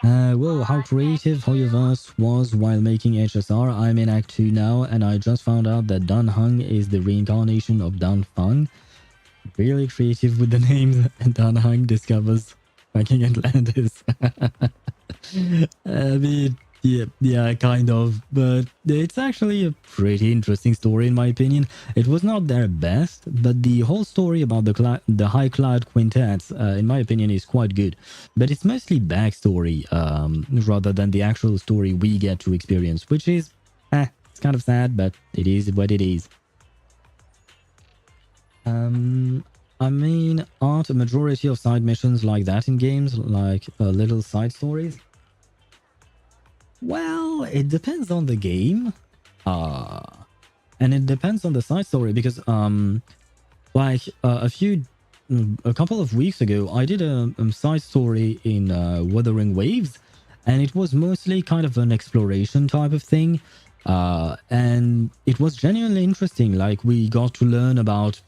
Speaker 1: Whoa, how creative HoYoVerse was while making HSR. I'm in Act 2 now, and I just found out that Dan Heng is the reincarnation of Dan Feng. Really creative with the names. Dan Heng discovers fucking Atlantis. I mean, yeah, kind of. But it's actually a pretty interesting story in my opinion. It was not their best, but the whole story about the High Cloud Quintets, in my opinion, is quite good. But it's mostly backstory, rather than the actual story we get to experience, which is, it's kind of sad, but it is what it is. I mean, aren't a majority of side missions like that in games, like little side stories? Well, it depends on the game. And it depends on the side story because, like a couple of weeks ago, I did a side story in Wuthering Waves, and it was mostly kind of an exploration type of thing. And it was genuinely interesting. Like, we got to learn about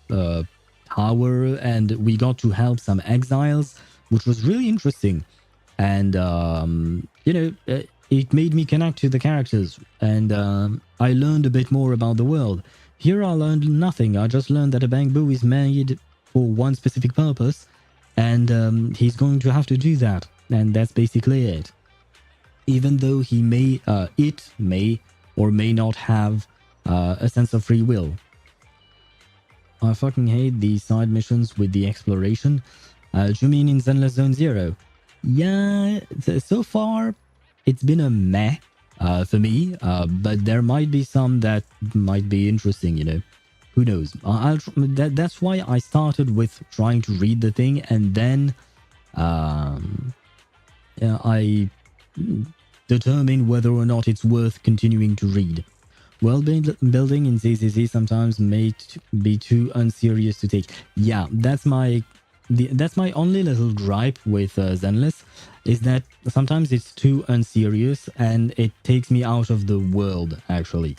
Speaker 1: power, and we got to help some exiles, which was really interesting. And, you know, it made me connect to the characters, and I learned a bit more about the world. Here I learned nothing. I just learned that a bamboo is made for one specific purpose, and he's going to have to do that. And that's basically it. Even though it may or may not have a sense of free will. I fucking hate these side missions with the exploration. Do you mean in Zenless Zone Zero? Yeah, so far it's been a meh for me, but there might be some that might be interesting, you know. Who knows? That's why I started with trying to read the thing, and then I determine whether or not it's worth continuing to read. World building in ZZZ sometimes may be too unserious to take. Yeah, that's my only little gripe with Zenless, is that sometimes it's too unserious and it takes me out of the world, actually.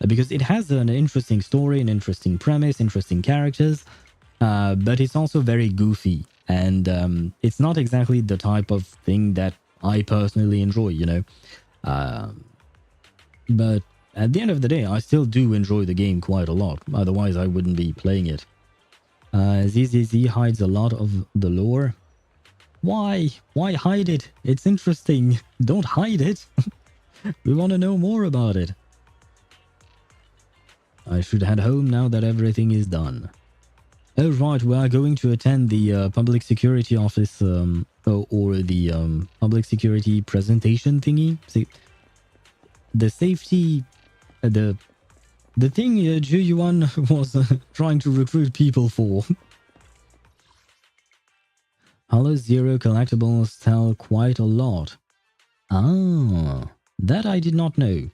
Speaker 1: Because it has an interesting story, an interesting premise, interesting characters, but it's also very goofy. And it's not exactly the type of thing that I personally enjoy, you know. But at the end of the day, I still do enjoy the game quite a lot. Otherwise, I wouldn't be playing it. ZZZ hides a lot of the lore. Why? Why hide it? It's interesting. Don't hide it. We want to know more about it. I should head home now that everything is done. Oh, right. We are going to attend the public security office or the public security presentation thingy. See, the safety... the thing Ju Yuan was trying to recruit people for. Hollow Zero collectibles tell quite a lot. Ah, that I did not know.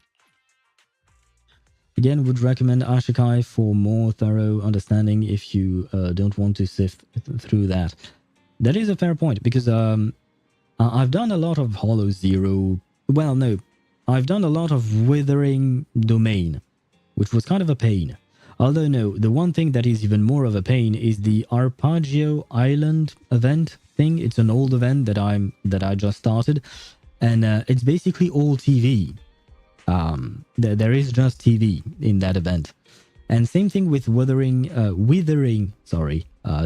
Speaker 1: Again, would recommend Ashikai for more thorough understanding if you don't want to sift through that. That is a fair point, because I've done a lot of Hollow Zero. Well, no, I've done a lot of Withering Domain, which was kind of a pain. Although no, the one thing that is even more of a pain is the Arpeggio Island event thing. It's an old event that I just started, and it's basically all TV. There is just TV in that event, and same thing with Withering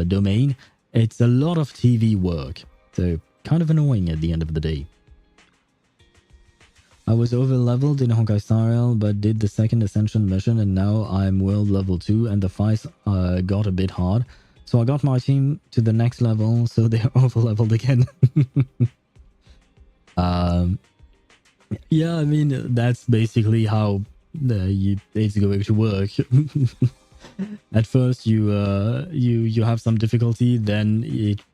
Speaker 1: Domain. It's a lot of TV work, so kind of annoying at the end of the day. I was over leveled in Honkai Star Rail, but did the second Ascension mission, and now I'm world level 2, and the fights got a bit hard. So I got my team to the next level, so they're over leveled again. Yeah, I mean, that's basically how it's going to work. At first, you have some difficulty, then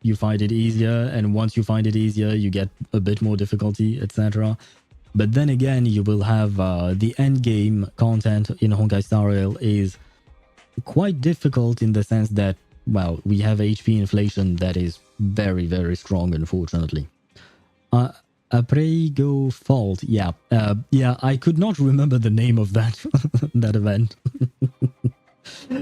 Speaker 1: you find it easier, and once you find it easier, you get a bit more difficulty, etc. But then again, you will have the end game content in Honkai Star Rail is quite difficult in the sense that, well, we have HP inflation that is very, very strong, unfortunately. Aprego Fault, yeah. Yeah, I could not remember the name of that that event.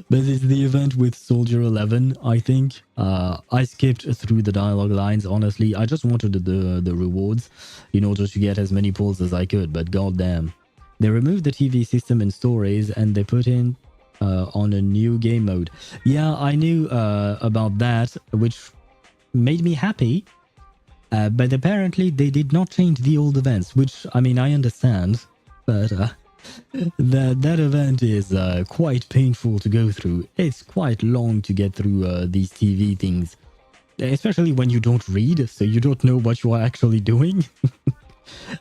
Speaker 1: But it's the event with Soldier 11, I think. I skipped through the dialogue lines, honestly. I just wanted the rewards in order to get as many pulls as I could, but goddamn. They removed the TV system in stories and they put in on a new game mode. Yeah, I knew about that, which made me happy. But apparently they did not change the old events, which, I mean, I understand. But that event is quite painful to go through. It's quite long to get through these TV things. Especially when you don't read, so you don't know what you are actually doing.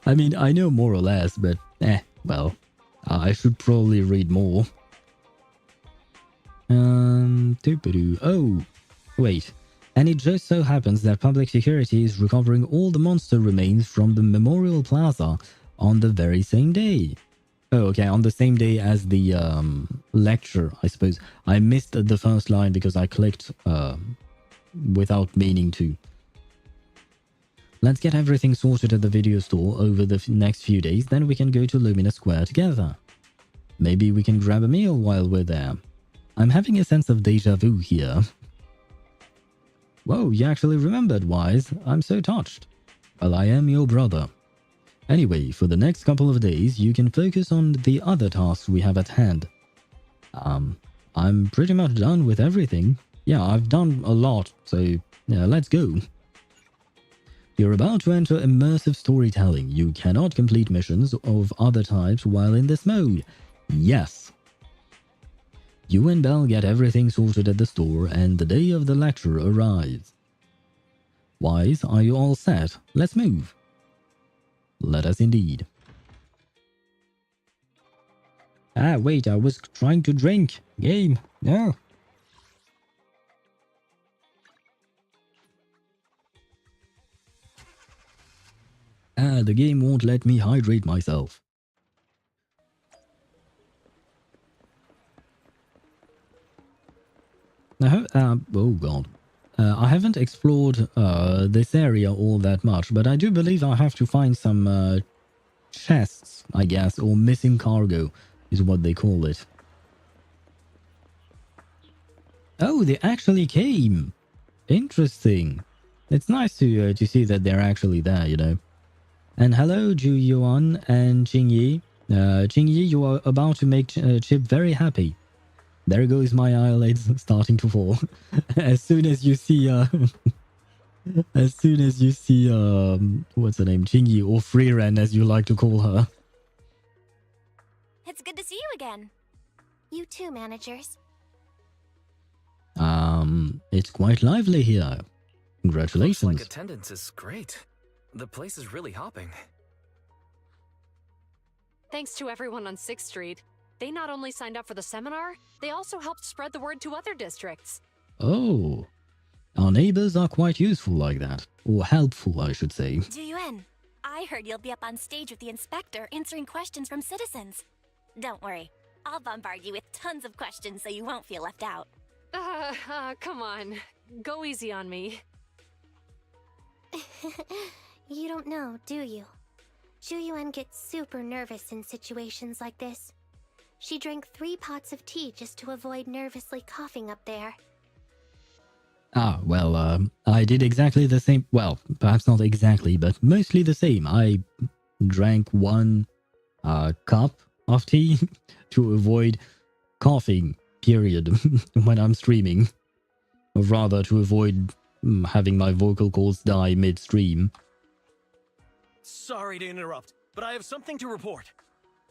Speaker 1: I mean, I know more or less, but well, I should probably read more. Oh, wait. And it just so happens that public security is recovering all the monster remains from the Memorial Plaza on the very same day. Oh, okay, on the same day as the lecture, I suppose. I missed the first line because I clicked without meaning to. Let's get everything sorted at the video store over the next few days, then we can go to Lumina Square together. Maybe we can grab a meal while we're there. I'm having a sense of deja vu here. Whoa, you actually remembered, Wise. I'm so touched. Well, I am your brother. Anyway, for the next couple of days, you can focus on the other tasks we have at hand. I'm pretty much done with everything. Yeah, I've done a lot, so yeah, let's go. You're about to enter immersive storytelling. You cannot complete missions of other types while in this mode. Yes. You and Belle get everything sorted at the store, and the day of the lecture arrives. Wise, are you all set? Let's move. Let us indeed. Ah, wait, I was trying to drink. Game. No. Ah, the game won't let me hydrate myself. Oh god. I haven't explored this area all that much, but I do believe I have to find some chests, I guess, or missing cargo is what they call it. Oh, they actually came! Interesting. It's nice to see that they're actually there, you know. And hello, Ju Yuan and Jingyi. Jingyi, you are about to make Chip very happy. There goes my eyelids starting to fall. As soon as you see, what's her name, Jingyi or Freeran, as you like to call her.
Speaker 2: It's good to see you again. You too, managers.
Speaker 1: It's quite lively here. Congratulations.
Speaker 3: Looks like attendance is great. The place is really hopping.
Speaker 4: Thanks to everyone on 6th Street. They not only signed up for the seminar, they also helped spread the word to other districts.
Speaker 1: Oh. Our neighbors are quite useful like that. Or helpful, I should say.
Speaker 2: Juyuan, I heard you'll be up on stage with the inspector answering questions from citizens. Don't worry, I'll bombard you with tons of questions so you won't feel left out.
Speaker 4: Come on. Go easy on me.
Speaker 2: You don't know, do you? Juyuan gets super nervous in situations like this. She drank 3 pots of tea just to avoid nervously coughing up there.
Speaker 1: Ah, well, I did exactly the same. Well, perhaps not exactly, but mostly the same. I drank 1 cup of tea to avoid coughing, period, when I'm streaming. Or rather, to avoid having my vocal cords die mid-stream.
Speaker 5: Sorry to interrupt, but I have something to report.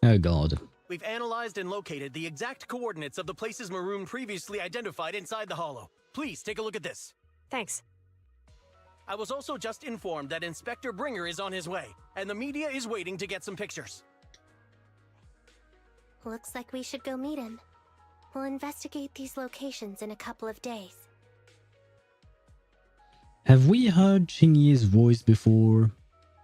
Speaker 1: Oh god.
Speaker 5: We've analyzed and located the exact coordinates of the places Maroon previously identified inside the hollow. Please take a look at this.
Speaker 4: Thanks.
Speaker 5: I was also just informed that Inspector Bringer is on his way, and the media is waiting to get some pictures.
Speaker 2: Looks like we should go meet him. We'll investigate these locations in a couple of days.
Speaker 1: Have we heard Jingyi's voice before?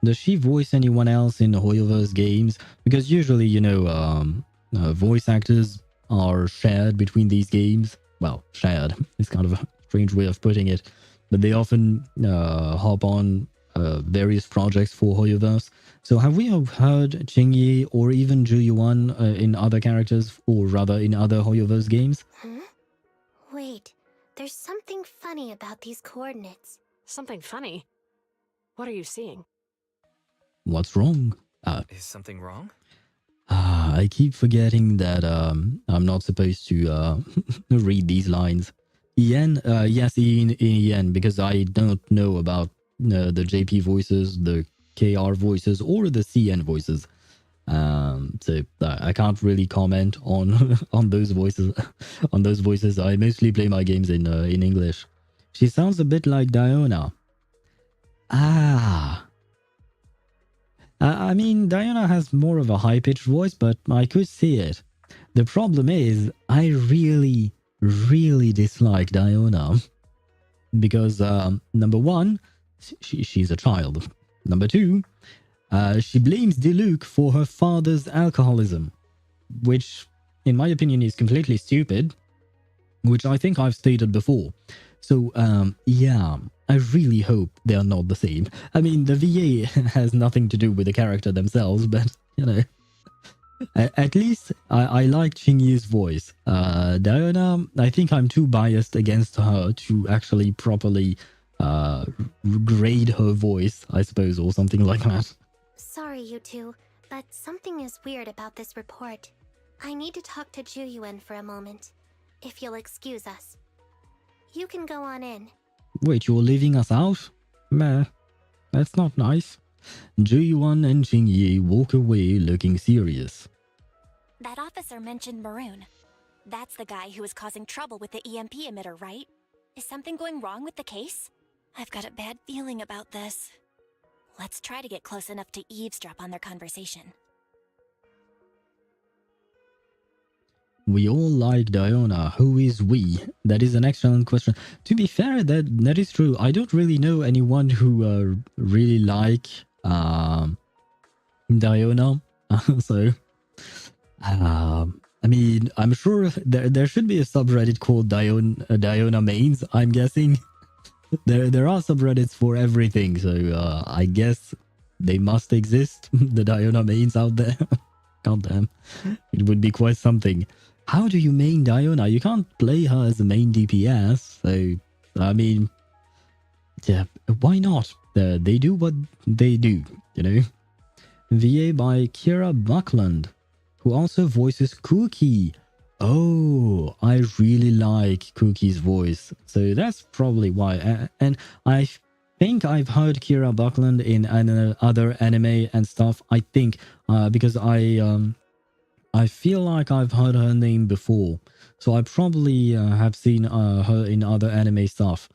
Speaker 1: Does she voice anyone else in HoYoVerse games? Because usually, you know, voice actors are shared between these games. Well, shared is kind of a strange way of putting it. But they often hop on various projects for HoYoVerse. So have we heard Jingyi or even Juyuan in other characters, or rather in other HoYoVerse games?
Speaker 2: Huh? Wait, there's something funny about these coordinates.
Speaker 4: Something funny. What are you seeing?
Speaker 1: What's wrong?
Speaker 3: Is something wrong?
Speaker 1: I keep forgetting that I'm not supposed to read these lines. Ian, yes, Ian, because I don't know about the JP voices, the KR voices, or the CN voices. So I can't really comment on on those voices. On those voices, I mostly play my games in English. She sounds a bit like Diona. Ah. I mean, Diona has more of a high-pitched voice, but I could see it. The problem is, I really, really dislike Diona. Because, number 1, she's a child. Number 2, she blames Diluc for her father's alcoholism. Which, in my opinion, is completely stupid. Which I think I've stated before. So, yeah, I really hope they're not the same. I mean, the VA has nothing to do with the character themselves, but, you know. At least I like Jingyi's voice. Diana, I think I'm too biased against her to actually properly grade her voice, I suppose, or something like that.
Speaker 2: Sorry, you two, but something is weird about this report. I need to talk to Juyuan for a moment, if you'll excuse us. You can go on in.
Speaker 1: Wait, you're leaving us out? Meh, that's not nice. Juyuan and Jingyi walk away looking serious.
Speaker 2: That officer mentioned Maroon. That's the guy who is causing trouble with the EMP emitter, right? Is something going wrong with the case? I've got a bad feeling about this. Let's try to get close enough to eavesdrop on their conversation.
Speaker 1: We all like Diona. Who is we? That is an excellent question. To be fair, that is true. I don't really know anyone who really like Diona. So, I mean, I'm sure there should be a subreddit called Diona Mains. I'm guessing there are subreddits for everything. So I guess they must exist. The Diona Mains out there. God damn, it would be quite something. How do you main Diona? You can't play her as a main DPS, so, I mean, yeah, why not? They do what they do, you know? VA by Kira Buckland, who also voices Cookie. Oh, I really like Cookie's voice, so that's probably why. And I think I've heard Kira Buckland in other anime and stuff. I think because I feel like I've heard her name before, so I probably have seen her in other anime stuff.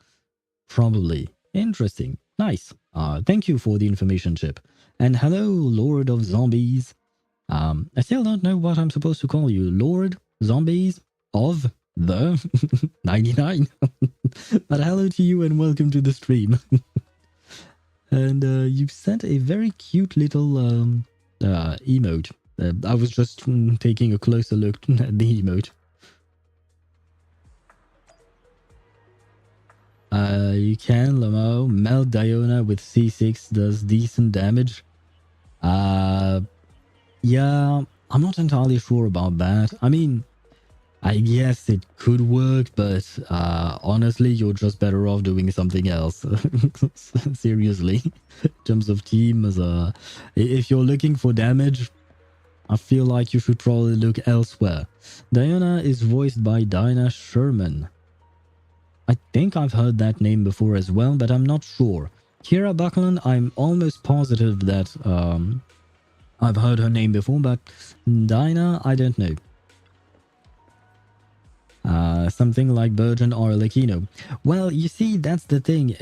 Speaker 1: Probably. Interesting. Nice. Thank you for the information, Chip. And hello, Lord of Zombies. I still don't know what I'm supposed to call you. Lord Zombies of the 99. But hello to you and welcome to the stream. And you sent a very cute little emote. I was just taking a closer look at the emote. You can, Lamo. Melt Diona with C6 does decent damage. Yeah, I'm not entirely sure about that. I mean, I guess it could work, but honestly, you're just better off doing something else. Seriously, in terms of teams, if you're looking for damage, I feel like you should probably look elsewhere. Diana is voiced by Dinah Sherman. I think I've heard that name before as well, but I'm not sure. Kira Buckland, I'm almost positive that I've heard her name before, but Dinah, I don't know. Something like Burgeon or Arlecchino. Well, you see, that's the thing.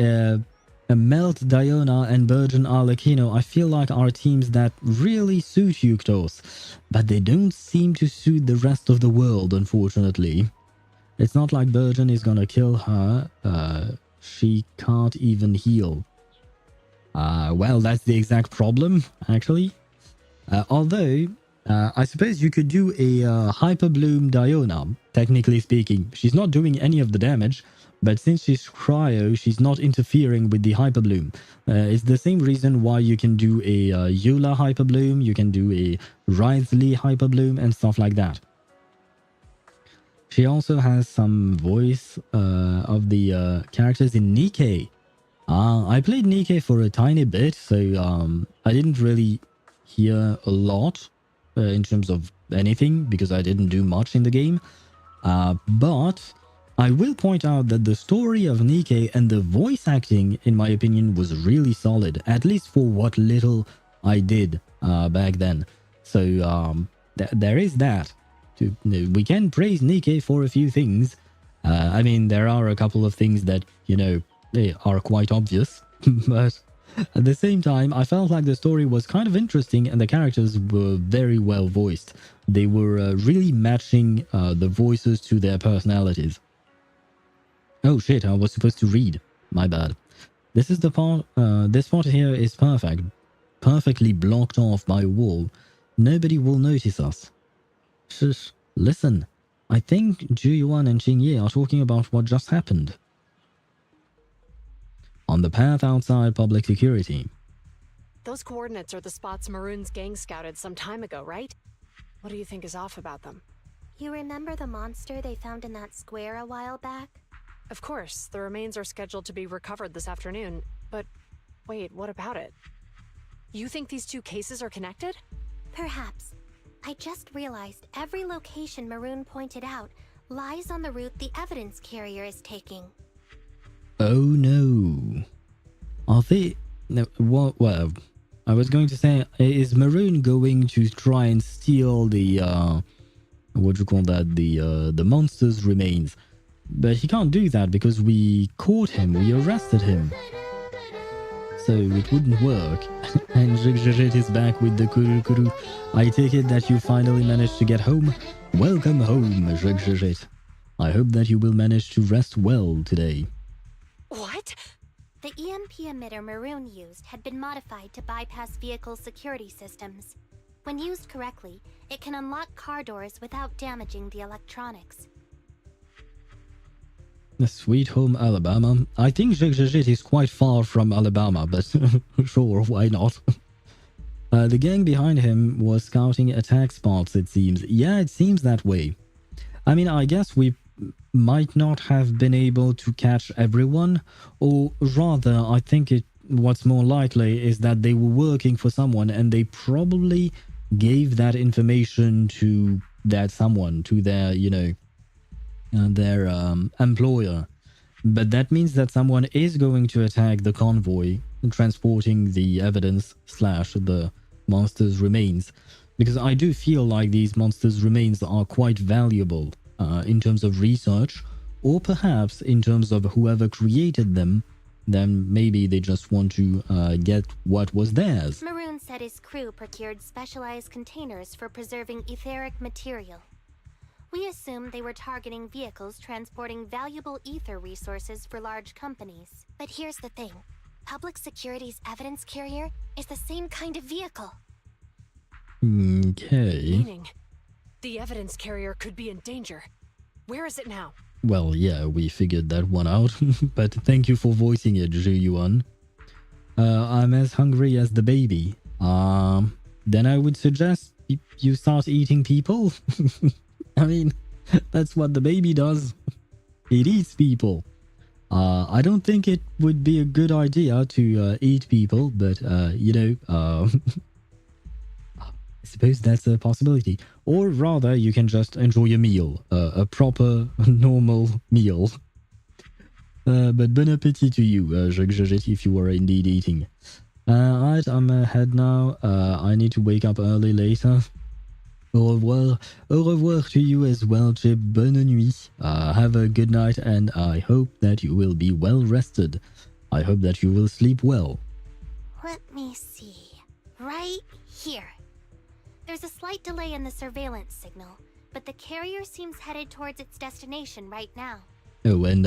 Speaker 1: Melt, Diona, and Burgeon Arlecchino, I feel like are teams that really suit Yuktos, but they don't seem to suit the rest of the world, unfortunately. It's not like Burgeon is gonna kill her. She can't even heal. Well, that's the exact problem, actually. Although, I suppose you could do a Hyper Bloom Diona, technically speaking. She's not doing any of the damage, but since she's cryo, she's not interfering with the Hyper Bloom. It's the same reason why you can do a Eula Hyper Bloom, you can do a Wriothesley Hyper Bloom, and stuff like that. She also has some voice of the characters in Nikke. I played Nikke for a tiny bit, so I didn't really hear a lot in terms of anything because I didn't do much in the game. But I will point out that the story of Nikke and the voice acting, in my opinion, was really solid, at least for what little I did back then. So there is that. We can praise Nikke for a few things. I mean, there are a couple of things that, you know, they are quite obvious. But at the same time, I felt like the story was kind of interesting and the characters were very well voiced. They were really matching the voices to their personalities. Oh shit, I was supposed to read. My bad. This is the part, this part here is perfect. Perfectly blocked off by a wall. Nobody will notice us. Shush, listen. I think Juyuan and Xingye are talking about what just happened. On the path outside public security.
Speaker 4: Those coordinates are the spots Maroon's gang scouted some time ago, right? What do you think is off about them?
Speaker 2: You remember the monster they found in that square a while back?
Speaker 4: Of course, the remains are scheduled to be recovered this afternoon. But wait, what about it? You think these two cases are connected?
Speaker 2: Perhaps. I just realized every location Maroon pointed out lies on the route the evidence carrier is taking.
Speaker 1: Oh no. Are they... No, well, I was going to say, is Maroon going to try and steal the, what do you call that, the monster's remains? But he can't do that because we caught him, we arrested him. So it wouldn't work. And Jigjajet is back with the Kuru. I take it that you finally managed to get home. Welcome home, Jigjajet. I hope that you will manage to rest well today.
Speaker 4: What?
Speaker 2: The EMP emitter Maroon used had been modified to bypass vehicle security systems. When used correctly, it can unlock car doors without damaging the electronics.
Speaker 1: Sweet home Alabama. I think Jigjajet is quite far from Alabama, but sure, why not? The gang behind him was scouting attack spots, it seems. Yeah, it seems that way. I mean, I guess we might not have been able to catch everyone, or rather, I think what's more likely is that they were working for someone and they probably gave that information to that someone, to their, their employer. But that means that someone is going to attack the convoy transporting the evidence / the monster's remains. Because I do feel like these monsters' remains are quite valuable in terms of research, or perhaps in terms of whoever created them, then maybe they just want to get what was theirs.
Speaker 2: Maroon said his crew procured specialized containers for preserving etheric material. We assumed they were targeting vehicles transporting valuable ether resources for large companies. But here's the thing. Public Security's evidence carrier is the same kind of vehicle.
Speaker 1: Okay.
Speaker 4: Meaning, the evidence carrier could be in danger. Where is it now?
Speaker 1: Well, yeah, we figured that one out, but thank you for voicing it, Zhu Yuan. I'm as hungry as the baby. Then I would suggest you start eating people. I mean, that's what the baby does. It eats people. I don't think it would be a good idea to eat people, but, I suppose that's a possibility. Or rather, you can just enjoy a meal, a proper, normal meal. But bon appétit to you, Jogjet, if you are indeed eating. Alright, I'm ahead now. I need to wake up early later. Au revoir. Au revoir to you as well, Chip. Bonne nuit. Have a good night, and I hope that you will be well rested. I hope that you will sleep well.
Speaker 2: Let me see. Right here. There's a slight delay in the surveillance signal, but the carrier seems headed towards its destination right now.
Speaker 1: Oh, and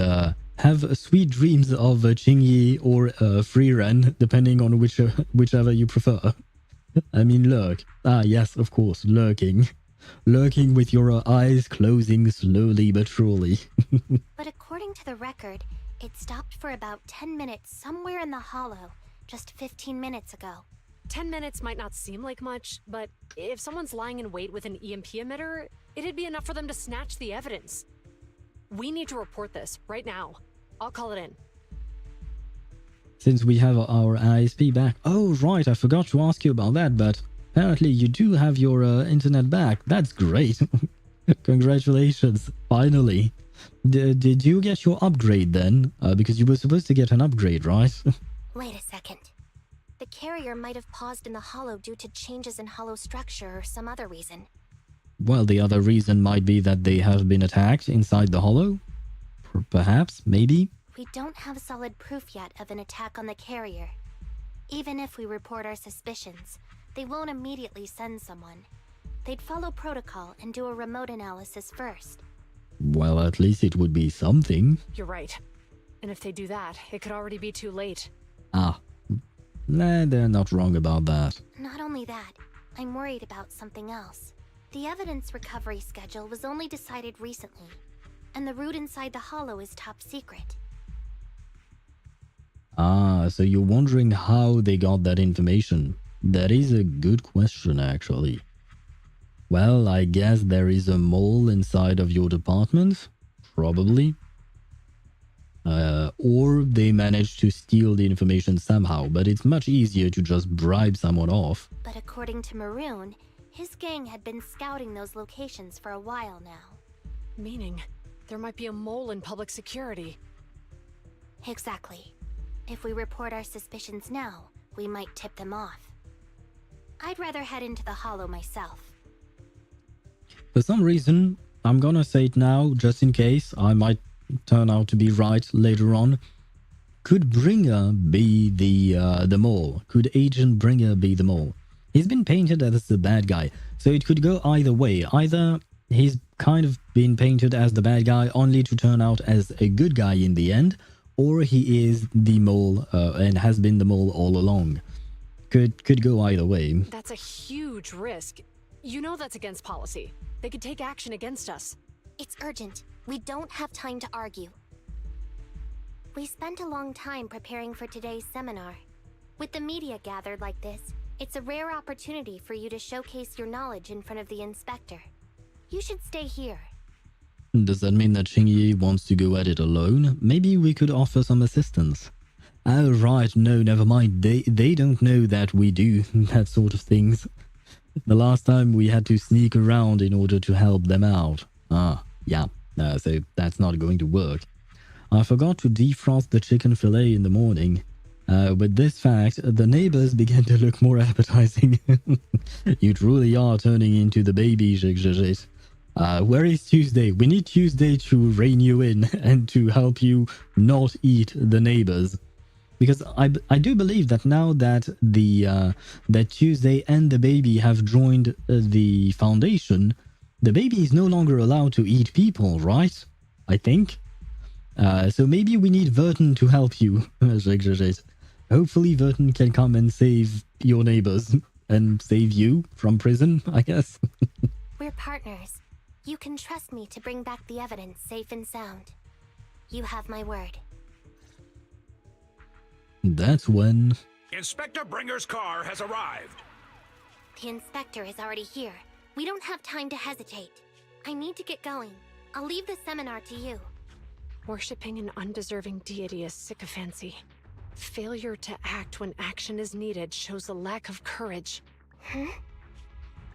Speaker 1: have sweet dreams of Qingyi or Free Ren, depending on whichever you prefer. I mean, lurk. Ah, yes, of course, lurking. Lurking with your eyes closing slowly but surely.
Speaker 2: But according to the record, it stopped for about 10 minutes somewhere in the hollow, just 15 minutes ago.
Speaker 4: 10 minutes might not seem like much, but if someone's lying in wait with an EMP emitter, it'd be enough for them to snatch the evidence. We need to report this right now. I'll call it in.
Speaker 1: Since we have our ISP back. Oh, right, I forgot to ask you about that, but apparently you do have your internet back. That's great. Congratulations, finally. Did you get your upgrade then? Because you were supposed to get an upgrade, right?
Speaker 2: Wait a second. The carrier might have paused in the hollow due to changes in hollow structure or some other reason.
Speaker 1: Well, the other reason might be that they have been attacked inside the hollow. Perhaps, maybe.
Speaker 2: We don't have solid proof yet of an attack on the carrier. Even if we report our suspicions, they won't immediately send someone. They'd follow protocol and do a remote analysis first.
Speaker 1: Well, at least it would be something.
Speaker 4: You're right. And if they do that, it could already be too late.
Speaker 1: Ah. Nah, they're not wrong about that.
Speaker 2: Not only that, I'm worried about something else. The evidence recovery schedule was only decided recently, and the route inside the hollow is top secret.
Speaker 1: Ah, so you're wondering how they got that information. That is a good question, actually. Well, I guess there is a mole inside of your department. Probably. Or they managed to steal the information somehow, but it's much easier to just bribe someone off.
Speaker 2: But according to Maroon, his gang had been scouting those locations for a while now.
Speaker 4: Meaning, there might be a mole in public security.
Speaker 2: Exactly. If we report our suspicions now, we might tip them off. I'd rather head into the hollow myself.
Speaker 1: For some reason, I'm gonna say it now, just in case I might turn out to be right later on. Could Bringer be the mole? Could Agent Bringer be the mole? He's been painted as the bad guy, so it could go either way. Either he's kind of been painted as the bad guy only to turn out as a good guy in the end, or he is the mole and has been the mole all along. Could go either way.
Speaker 4: That's a huge risk. You know that's against policy. They could take action against us.
Speaker 2: It's urgent. We don't have time to argue. We spent a long time preparing for today's seminar. With the media gathered like this, it's a rare opportunity for you to showcase your knowledge in front of the inspector. You should stay here.
Speaker 1: Does that mean that Xingyi wants to go at it alone? Maybe we could offer some assistance. Oh, right. No, never mind. They don't know that we do that sort of things. The last time we had to sneak around in order to help them out. Ah, yeah. So that's not going to work. I forgot to defrost the chicken fillet in the morning. With this fact, the neighbors began to look more appetizing. You truly are turning into the baby, Jigjajit. Where is Tuesday? We need Tuesday to rein you in and to help you not eat the neighbors. Because I do believe that now that that Tuesday and the baby have joined the foundation, the baby is no longer allowed to eat people, right? I think. So maybe we need Verton to help you, Jigjajit. Hopefully Verton can come and save your neighbors and save you from prison, I guess.
Speaker 2: We're partners. You can trust me to bring back the evidence safe and sound. You have my word.
Speaker 1: That's when...
Speaker 6: Inspector Bringer's car has arrived.
Speaker 2: The inspector is already here. We don't have time to hesitate. I need to get going. I'll leave the seminar to you.
Speaker 4: Worshipping an undeserving deity is sycophancy. Failure to act when action is needed shows a lack of courage.
Speaker 2: Huh?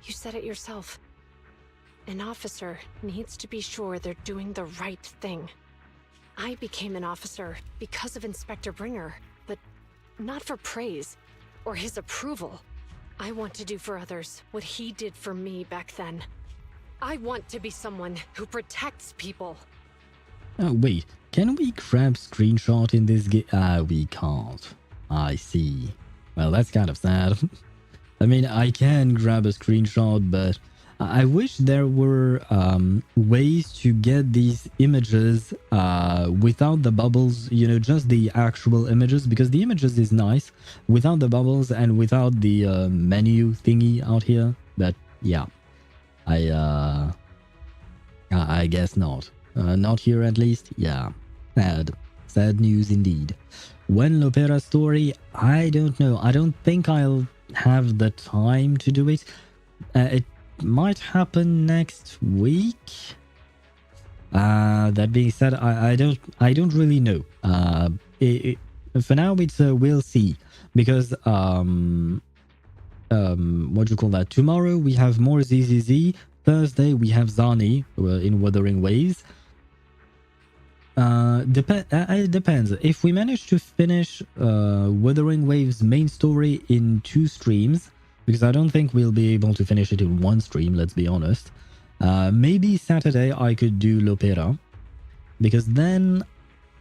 Speaker 4: You said it yourself. An officer needs to be sure they're doing the right thing. I became an officer because of Inspector Bringer, but not for praise or his approval. I want to do for others what he did for me back then. I want to be someone who protects people.
Speaker 1: Oh, wait. Can we grab screenshot in this game? We can't. I see. Well, that's kind of sad. I mean, I can grab a screenshot, but I wish there were ways to get these images without the bubbles, you know, just the actual images, because the images is nice without the bubbles and without the menu thingy out here. But yeah, I guess not. Not here at least. Yeah, sad news indeed. When Lopera's story, I don't know. I don't think I'll have the time to do it. It might happen next week. That being said, I don't really know. For now, it's we'll see, because what do you call that? Tomorrow we have more ZZZ. Thursday we have Zani in Wuthering Waves. It depends. If we manage to finish Wuthering Waves main story in 2 streams, because I don't think we'll be able to finish it in 1 stream, let's be honest. Maybe Saturday I could do Lopera, because then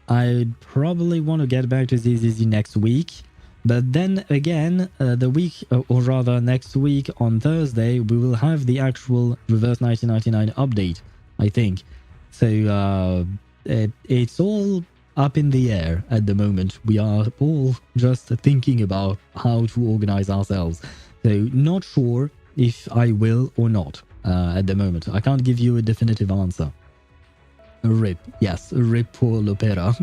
Speaker 1: I'd probably want to get back to ZZZ next week. But then again, the week, or rather next week on Thursday, we will have the actual Reverse 1999 update, I think. So it's all up in the air at the moment. We are all just thinking about how to organize ourselves. So not sure if I will or not at the moment. I can't give you a definitive answer. A rip. Yes, a rip for Lopera.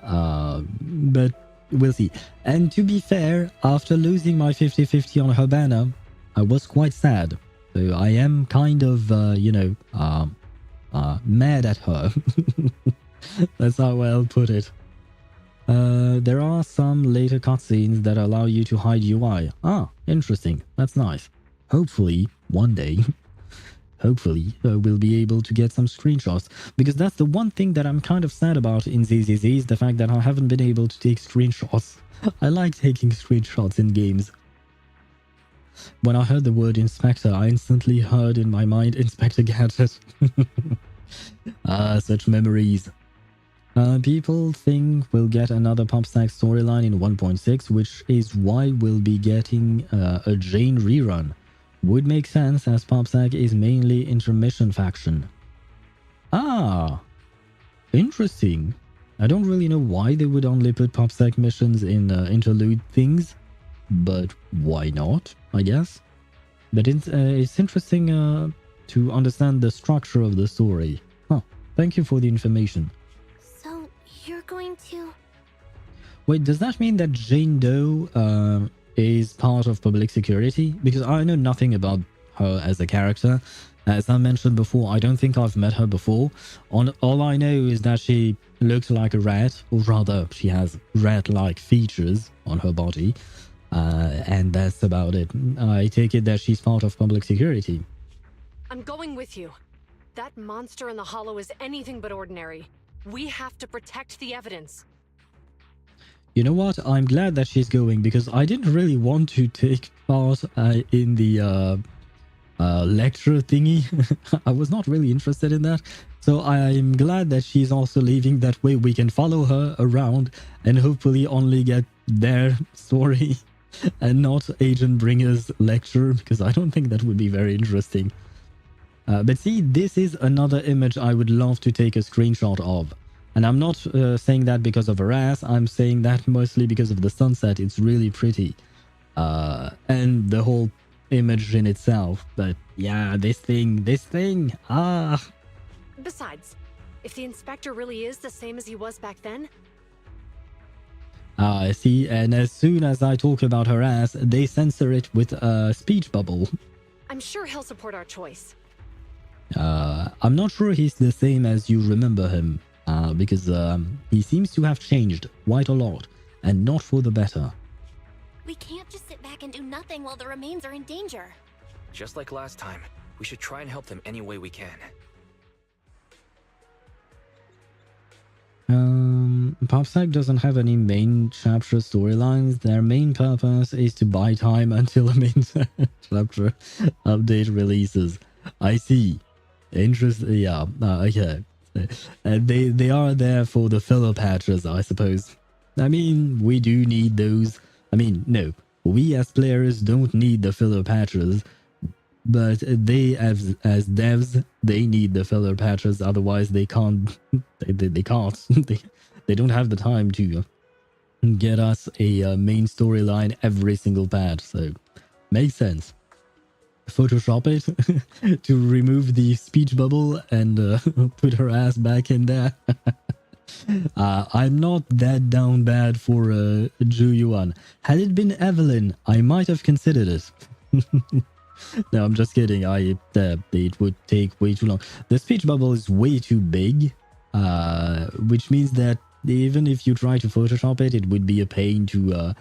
Speaker 1: But we'll see. And to be fair, after losing my 50-50 on Habana, I was quite sad. So I am kind of, mad at her. That's how I'll put it. There are some later cutscenes that allow you to hide UI. Ah, interesting. That's nice. Hopefully, one day, we'll be able to get some screenshots. Because that's the one thing that I'm kind of sad about in ZZZ, is the fact that I haven't been able to take screenshots. I like taking screenshots in games. When I heard the word Inspector, I instantly heard in my mind Inspector Gadget. Such memories. People think we'll get another PopStack storyline in 1.6, which is why we'll be getting a Jane rerun. Would make sense, as PopStack is mainly intermission faction. Ah, interesting. I don't really know why they would only put PopStack missions in interlude things, but why not, I guess. But it's interesting to understand the structure of the story. Huh, thank you for the information.
Speaker 2: So, you're going to...
Speaker 1: Wait, does that mean that Jane Doe is part of public security? Because I know nothing about her as a character. As I mentioned before, I don't think I've met her before. All I know is that she looks like a rat, or rather, she has rat-like features on her body. And that's about it. I take it that she's part of public security.
Speaker 4: I'm going with you. That monster in the hollow is anything but ordinary. We have to protect the evidence.
Speaker 1: You know what? I'm glad that she's going, because I didn't really want to take part in the lecture thingy. I was not really interested in that. So I'm glad that she's also leaving. That way we can follow her around and hopefully only get their story and not Agent Bringer's lecture, because I don't think that would be very interesting. But see, this is another image I would love to take a screenshot of. And I'm not saying that because of her ass, I'm saying that mostly because of the sunset. It's really pretty. And the whole image in itself. But yeah, this thing, ah.
Speaker 4: Besides, if the inspector really is the same as he was back then...
Speaker 1: See, and as soon as I talk about her ass, they censor it with a speech bubble.
Speaker 4: I'm sure he'll support our choice.
Speaker 1: I'm not sure he's the same as you remember him, because he seems to have changed quite a lot, and not for the better.
Speaker 2: We can't just sit back and do nothing while the remains are in danger.
Speaker 3: Just like last time, we should try and help them any way we can.
Speaker 1: PopSec doesn't have any main chapter storylines. Their main purpose is to buy time until a main chapter update releases. I see. Interesting. Yeah. Okay. They are there for the filler patches, I suppose. I mean, we do need those. I mean, no, we as players don't need the filler patches, but they as devs, they need the filler patches. Otherwise, they can't. They can't. They don't have the time to get us a main storyline every single patch. So, makes sense. Photoshop it to remove the speech bubble and put her ass back in there. I'm not that down bad for Ju Yuan. Had it been Evelyn, I might have considered it. No, I'm just kidding. It would take way too long. The speech bubble is way too big, which means that even if you try to Photoshop it, it would be a pain to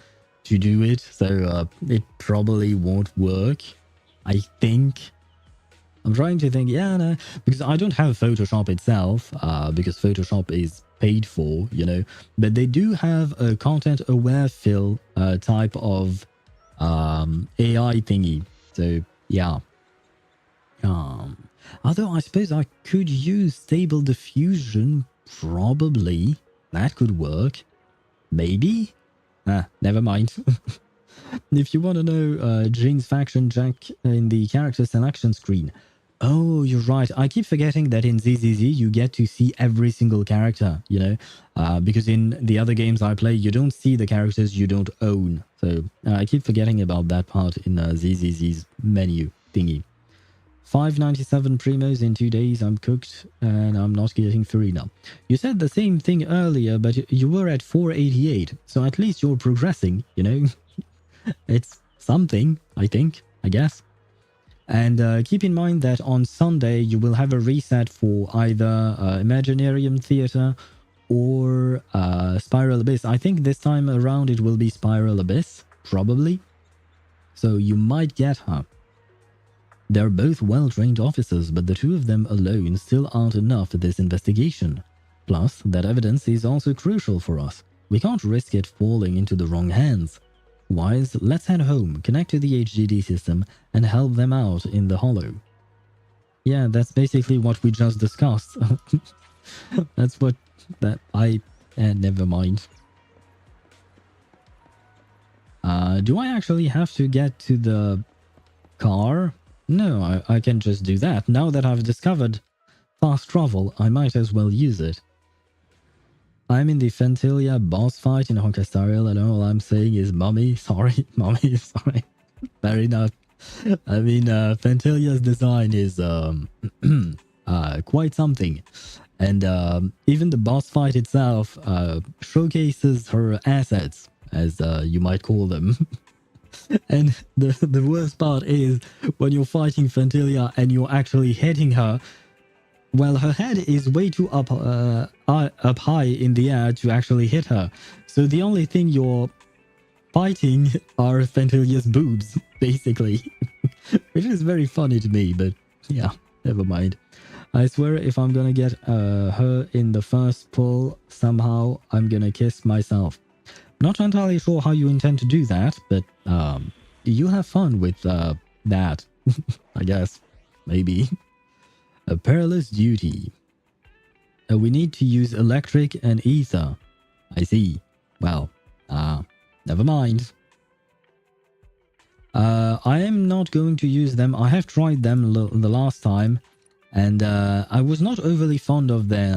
Speaker 1: do it. So it probably won't work. I think. I'm trying to think. Yeah, no, because I don't have Photoshop itself, because Photoshop is paid for, you know. But they do have a content-aware fill type of AI thingy. So yeah. Although I suppose I could use Stable Diffusion. Probably that could work. Maybe. Never mind. If you want to know Jane's faction check in the character selection screen. Oh, you're right. I keep forgetting that in ZZZ you get to see every single character, you know, because in the other games I play, you don't see the characters you don't own. So I keep forgetting about that part in ZZZ's menu thingy. 597 primos in 2 days. I'm cooked and I'm not getting 3 now. You said the same thing earlier, but you were at 488. So at least you're progressing, you know. It's something, I think, I guess. And keep in mind that on Sunday you will have a reset for either Imaginarium Theatre or Spiral Abyss. I think this time around it will be Spiral Abyss, probably. So you might get her. They're both well-trained officers, but the two of them alone still aren't enough for this investigation. Plus, that evidence is also crucial for us. We can't risk it falling into the wrong hands. Wise, let's head home, connect to the HDD system, and help them out in the hollow. Yeah, that's basically what we just discussed. That's what... never mind. Do I actually have to get to the car? No, I can just do that. Now that I've discovered fast travel, I might as well use it. I'm in the Fentilia boss fight in Honkastarial, and all I'm saying is mommy, sorry, mommy, sorry. Fair enough. I mean, Fentilia's design is quite something. And even the boss fight itself showcases her assets, as you might call them. And the worst part is when you're fighting Fantilia and you're actually hitting her. Well, her head is way too up high in the air to actually hit her. So the only thing you're fighting are Fantilia's boobs, basically. Which is very funny to me, but yeah, never mind. I swear if I'm gonna get her in the first pull, somehow I'm gonna kiss myself. Not entirely sure how you intend to do that, but you have fun with that, I guess. Maybe. A perilous duty. We need to use electric and ether. I see. Well, never mind. I am not going to use them. I have tried them the last time, and I was not overly fond of their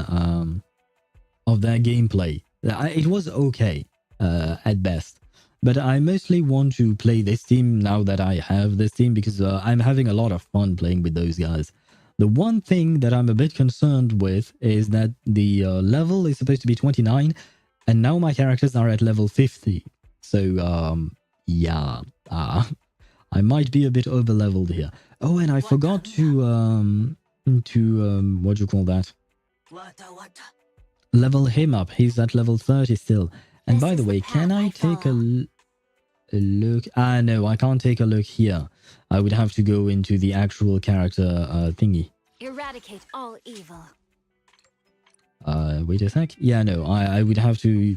Speaker 1: gameplay. It was okay at best, but I mostly want to play this team now that I have this team because I'm having a lot of fun playing with those guys. The one thing that I'm a bit concerned with is that the level is supposed to be 29, and now my characters are at level 50. So, yeah, I might be a bit over-leveled here. Oh, and I forgot to what do you call that? Level him up. He's at level 30 still. And by the way, can I take a look? No, I can't take a look here. I would have to go into the actual character thingy.
Speaker 2: Eradicate all evil.
Speaker 1: Wait a sec. Yeah, no, I would have to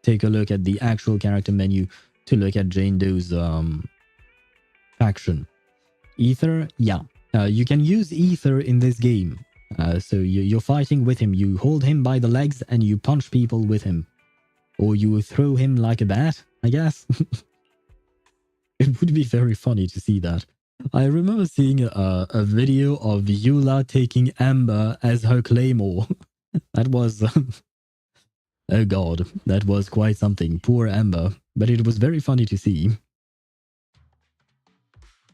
Speaker 1: take a look at the actual character menu to look at Jane Doe's faction. Ether, yeah. You can use Ether in this game. So you're fighting with him. You hold him by the legs and you punch people with him. Or you throw him like a bat, I guess. It would be very funny to see that. I remember seeing a video of Eula taking Amber as her claymore. That was... oh god, that was quite something. Poor Amber. But it was very funny to see.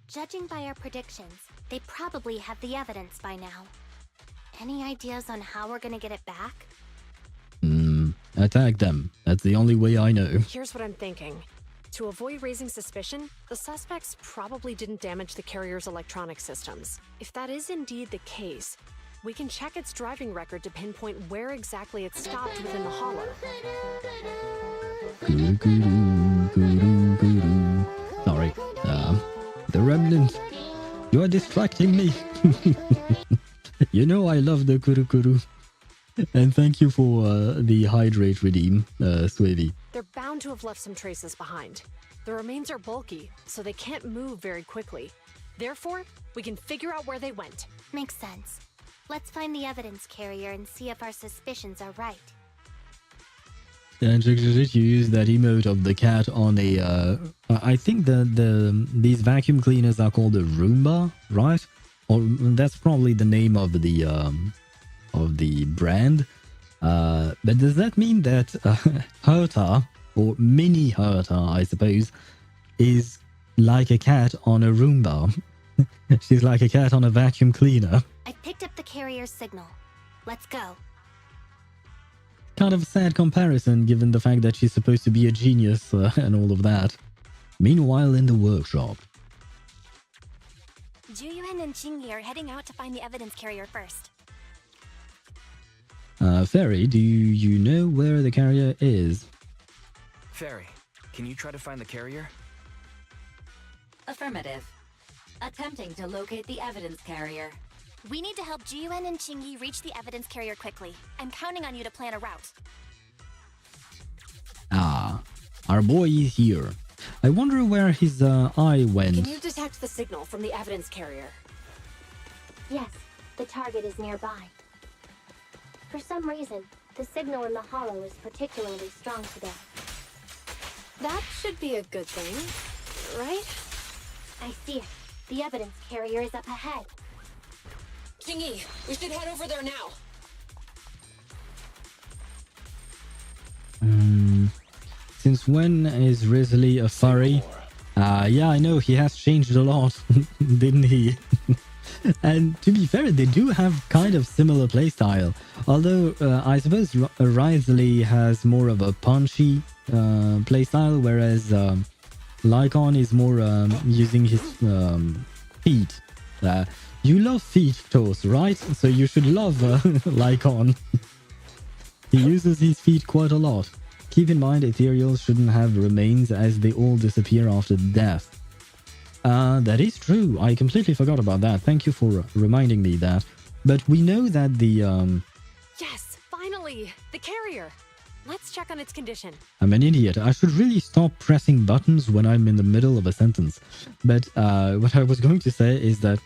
Speaker 2: Judging by our predictions, they probably have the evidence by now. Any ideas on how we're gonna get it back?
Speaker 1: Attack them. That's the only way I know.
Speaker 4: Here's what I'm thinking. To avoid raising suspicion, the suspects probably didn't damage the carrier's electronic systems. If that is indeed the case, we can check its driving record to pinpoint where exactly it stopped within the hollow.
Speaker 1: Sorry. The remnant. You are distracting me. You know I love the kuru. And thank you for the hydrate redeem, Swavy.
Speaker 4: They're bound to have left some traces behind. The remains are bulky, so they can't move very quickly. Therefore, we can figure out where they went.
Speaker 2: Makes sense. Let's find the evidence carrier and see if our suspicions are right.
Speaker 1: And you use that emote of the cat on a... I think these vacuum cleaners are called a Roomba, right? Or that's probably the name of the brand. But does that mean that Herta, or Mini Herta, I suppose, is like a cat on a Roomba? She's like a cat on a vacuum cleaner.
Speaker 2: I picked up the carrier's signal. Let's go.
Speaker 1: Kind of a sad comparison given the fact that she's supposed to be a genius and all of that. Meanwhile, in the workshop.
Speaker 2: Juyuan and Qingyi are heading out to find the evidence carrier first.
Speaker 1: Fairy, do you know where the carrier is?
Speaker 3: Fairy, can you try to find the carrier?
Speaker 7: Affirmative. Attempting to locate the evidence carrier.
Speaker 2: We need to help Juyuan and Qingyi reach the evidence carrier quickly. I'm counting on you to plan a route.
Speaker 1: Our boy is here. I wonder where his eye went.
Speaker 4: Can you detect the signal from the evidence carrier?
Speaker 2: Yes, the target is nearby. For some reason, the signal in the hollow is particularly strong today.
Speaker 4: That should be a good thing, right?
Speaker 2: I see it. The evidence carrier is up ahead.
Speaker 4: Qingyi, we should head over there now.
Speaker 1: Since when is Risley a furry? Yeah, I know, he has changed a lot, didn't he? And to be fair, they do have kind of similar playstyle. Although, I suppose Risley has more of a punchy playstyle, whereas Lycon is more using his feet. You love feet, Toast, right? So you should love Lycon. He uses his feet quite a lot. Keep in mind, Ethereals shouldn't have remains as they all disappear after death. That is true. I completely forgot about that. Thank you for reminding me that. But we know that the...
Speaker 4: Yes, finally! The carrier! Let's check on its condition.
Speaker 1: I'm an idiot. I should really stop pressing buttons when I'm in the middle of a sentence. But what I was going to say is that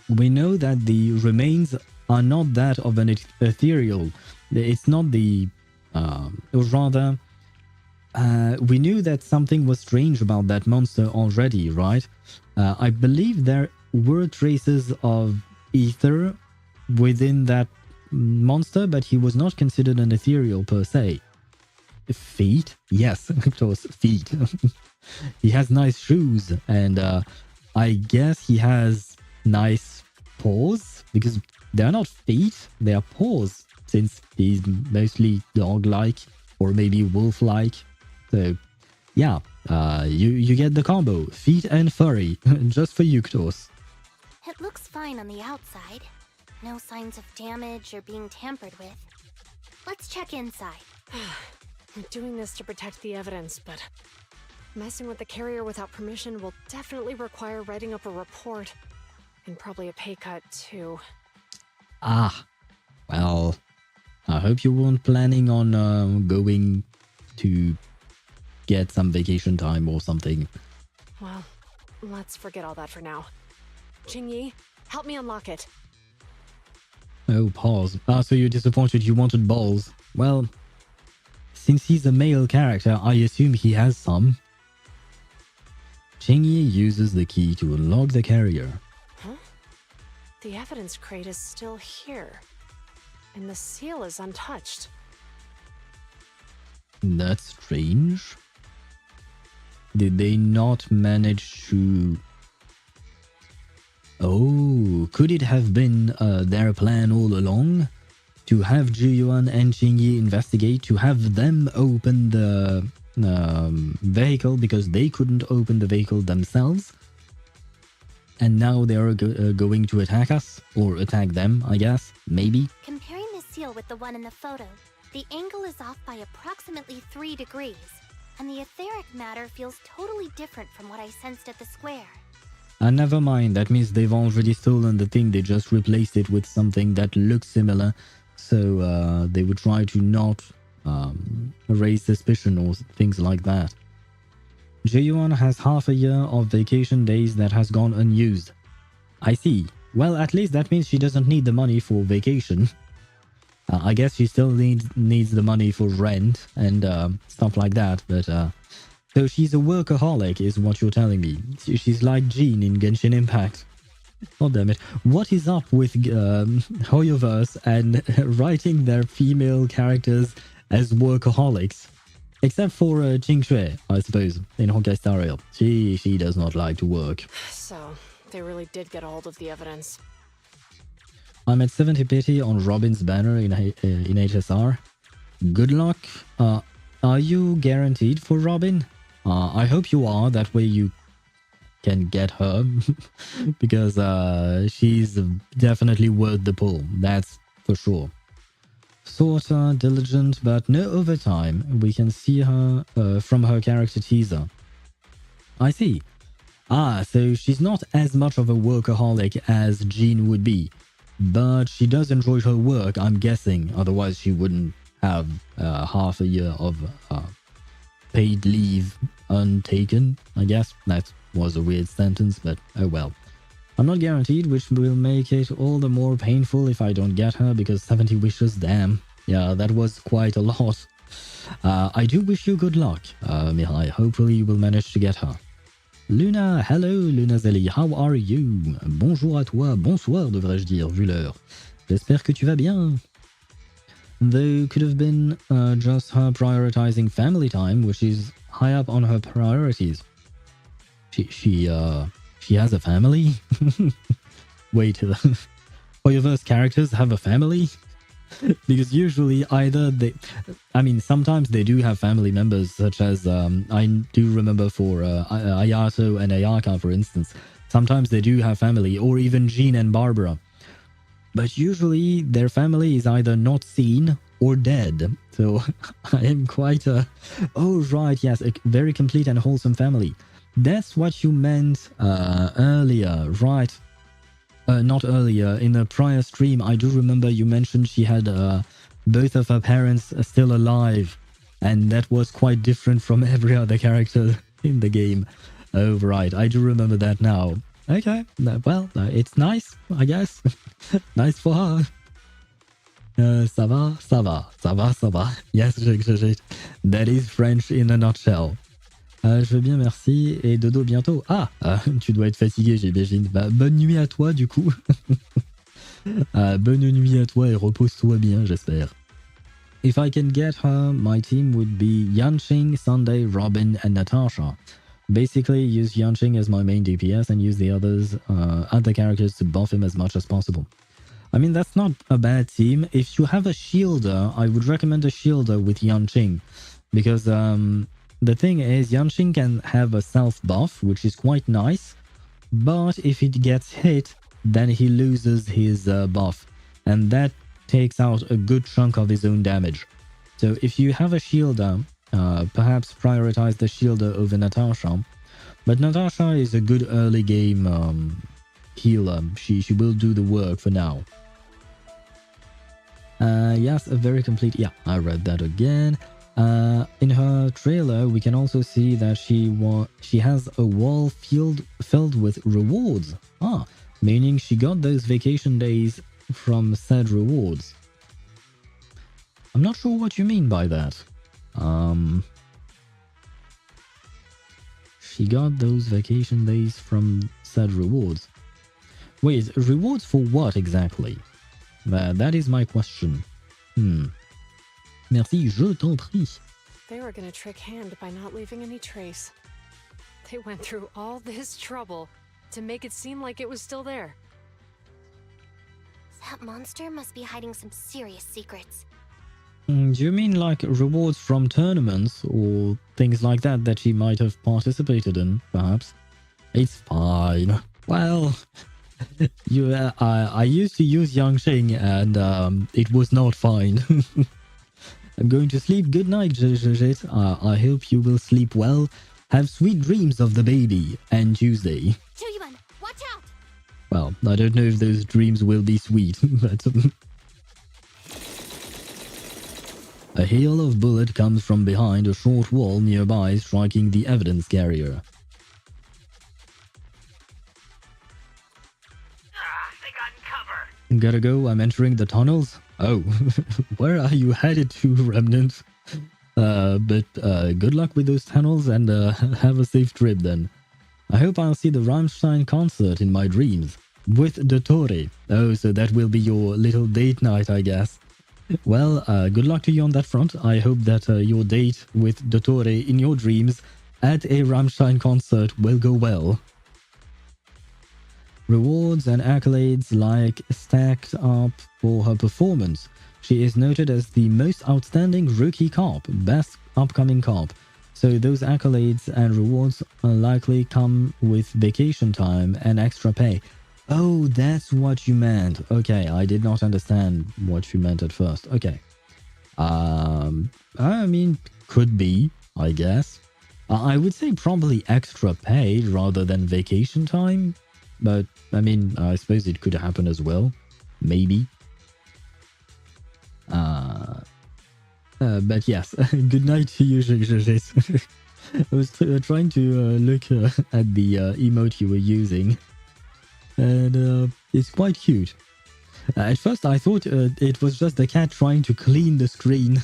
Speaker 1: we know that the remains are not that of an ethereal. It's not the... it was rather... we knew that something was strange about that monster already, right? I believe there were traces of ether within that monster, but he was not considered an ethereal per se. Feet? Yes, of course, feet. He has nice shoes, and I guess he has nice paws, because they're not feet, they are paws, since he's mostly dog-like, or maybe wolf-like. So, yeah, you get the combo, feet and furry, just for you, Ktos.
Speaker 2: It looks fine on the outside. No signs of damage or being tampered with. Let's check inside.
Speaker 4: We're doing this to protect the evidence, but messing with the carrier without permission will definitely require writing up a report. And probably a pay cut, too.
Speaker 1: Ah, well, I hope you weren't planning on going to get some vacation time or something.
Speaker 4: Well, let's forget all that for now. Jingyi, help me unlock it.
Speaker 1: Oh, pause. Ah, so you're disappointed you wanted balls. Well, since he's a male character, I assume he has some. Jingyi uses the key to unlock the carrier.
Speaker 4: Huh? The evidence crate is still here. And the seal is untouched.
Speaker 1: That's strange. Did they not manage to... Oh, could it have been their plan all along? To have Juyuan and Jingyi investigate, to have them open the vehicle because they couldn't open the vehicle themselves? And now they are going to attack us? Or attack them, I guess? Maybe?
Speaker 2: Comparing the seal with the one in the photo, the angle is off by approximately 3 degrees, and the etheric matter feels totally different from what I sensed at the square.
Speaker 1: Never mind, that means they've already stolen the thing, they just replaced it with something that looks similar, so they would try to not raise suspicion or things like that. Jeyuan has half a year of vacation days that has gone unused. I see. Well, at least that means she doesn't need the money for vacation. I guess she still needs the money for rent and stuff like that, but... So she's a workaholic, is what you're telling me. She's like Jean in Genshin Impact. God damn it. What is up with HoYoVerse and writing their female characters as workaholics? Except for Qingxue, I suppose, in Honkai Star Rail. She does not like to work.
Speaker 4: So, they really did get a hold of the evidence.
Speaker 1: I'm at 70 pity on Robin's banner in HSR. Good luck. Are you guaranteed for Robin? I hope you are, that way you can get her, because she's definitely worth the pull, that's for sure. Sorta diligent, but no overtime. We can see her from her character teaser. I see. Ah, so she's not as much of a workaholic as Jean would be, but she does enjoy her work, I'm guessing, otherwise she wouldn't have half a year of... paid leave untaken, I guess. That was a weird sentence, but oh well. I'm not guaranteed, which will make it all the more painful if I don't get her, because 70 wishes, damn. Yeah, that was quite a lot. I do wish you good luck, Mihai. Hopefully you will manage to get her. Luna, hello Luna Zeli, how are you? Bonjour à toi, bonsoir devrais-je dire, vu l'heure. J'espère que tu vas bien. Though could have been just her prioritizing family time, which is high up on her priorities. She has a family? Wait, HoYoVerse characters have a family? Because usually either they, I mean, sometimes they do have family members, such as I do remember for Ayato and Ayaka, for instance. Sometimes they do have family, or even Jean and Barbara. But usually their family is either not seen or dead. So I am quite a... Oh, right, yes, a very complete and wholesome family. That's what you meant earlier, right? Not earlier, in a prior stream, I do remember you mentioned she had both of her parents still alive. And that was quite different from every other character in the game. Oh, right, I do remember that now. Okay, well, it's nice, I guess. Nice for her. Ça va, ça va, ça va, ça va. Yes, that is French in a nutshell. Je veux bien, merci. Et dodo bientôt. Ah, tu dois être fatigué, j'imagine. Bah, bonne nuit à toi, du coup. Bonne nuit à toi et repose-toi bien, j'espère. If I can get her, my team would be Yanqing, Sunday, Robin, and Natasha. Basically, use Yanqing as my main DPS and use the other characters to buff him as much as possible. I mean, that's not a bad team. If you have a shielder, I would recommend a shielder with Yanqing. Because the thing is, Yanqing can have a self buff, which is quite nice. But if it gets hit, then he loses his buff. And that takes out a good chunk of his own damage. So if you have a shielder, perhaps prioritize the shielder over Natasha. But Natasha is a good early game healer. She will do the work for now. Yes, a very complete... Yeah, I read that again. In her trailer, we can also see that she has a wall filled with rewards. Meaning she got those vacation days from said rewards. I'm not sure what you mean by that. She got those vacation days from said rewards. Wait, rewards for what exactly? That is my question. Merci, je t'en prie.
Speaker 4: They were gonna trick Hand by not leaving any trace. They went through all this trouble to make it seem like it was still there.
Speaker 2: That monster must be hiding some serious secrets.
Speaker 1: Do you mean like rewards from tournaments or things like that she might have participated in, perhaps? It's fine. Well, I used to use Yanqing and it was not fine. I'm going to sleep. Good night, I hope you will sleep well. Have sweet dreams of the baby and Tuesday.
Speaker 2: Chuyuan, watch out!
Speaker 1: Well, I don't know if those dreams will be sweet, but... A hail of bullet comes from behind a short wall nearby, striking the evidence carrier.
Speaker 6: They got in cover.
Speaker 1: Gotta go, I'm entering the tunnels. Oh, where are you headed to, Remnant? But good luck with those tunnels and have a safe trip then. I hope I'll see the Rammstein concert in my dreams. With Dottore. Oh, so that will be your little date night, I guess. Well, good luck to you on that front. I hope that your date with Dottore in your dreams at a Rammstein concert will go well. Rewards and accolades like stacked up for her performance. She is noted as the most outstanding rookie cop, best upcoming cop. So those accolades and rewards likely come with vacation time and extra pay. Oh, that's what you meant. Okay, I did not understand what you meant at first. Okay. I mean, could be, I guess. I would say probably extra pay rather than vacation time. But, I mean, I suppose it could happen as well. Maybe. But yes, good night to you, I was trying to look at the emote you were using. And it's quite cute. At first I thought it was just the cat trying to clean the screen.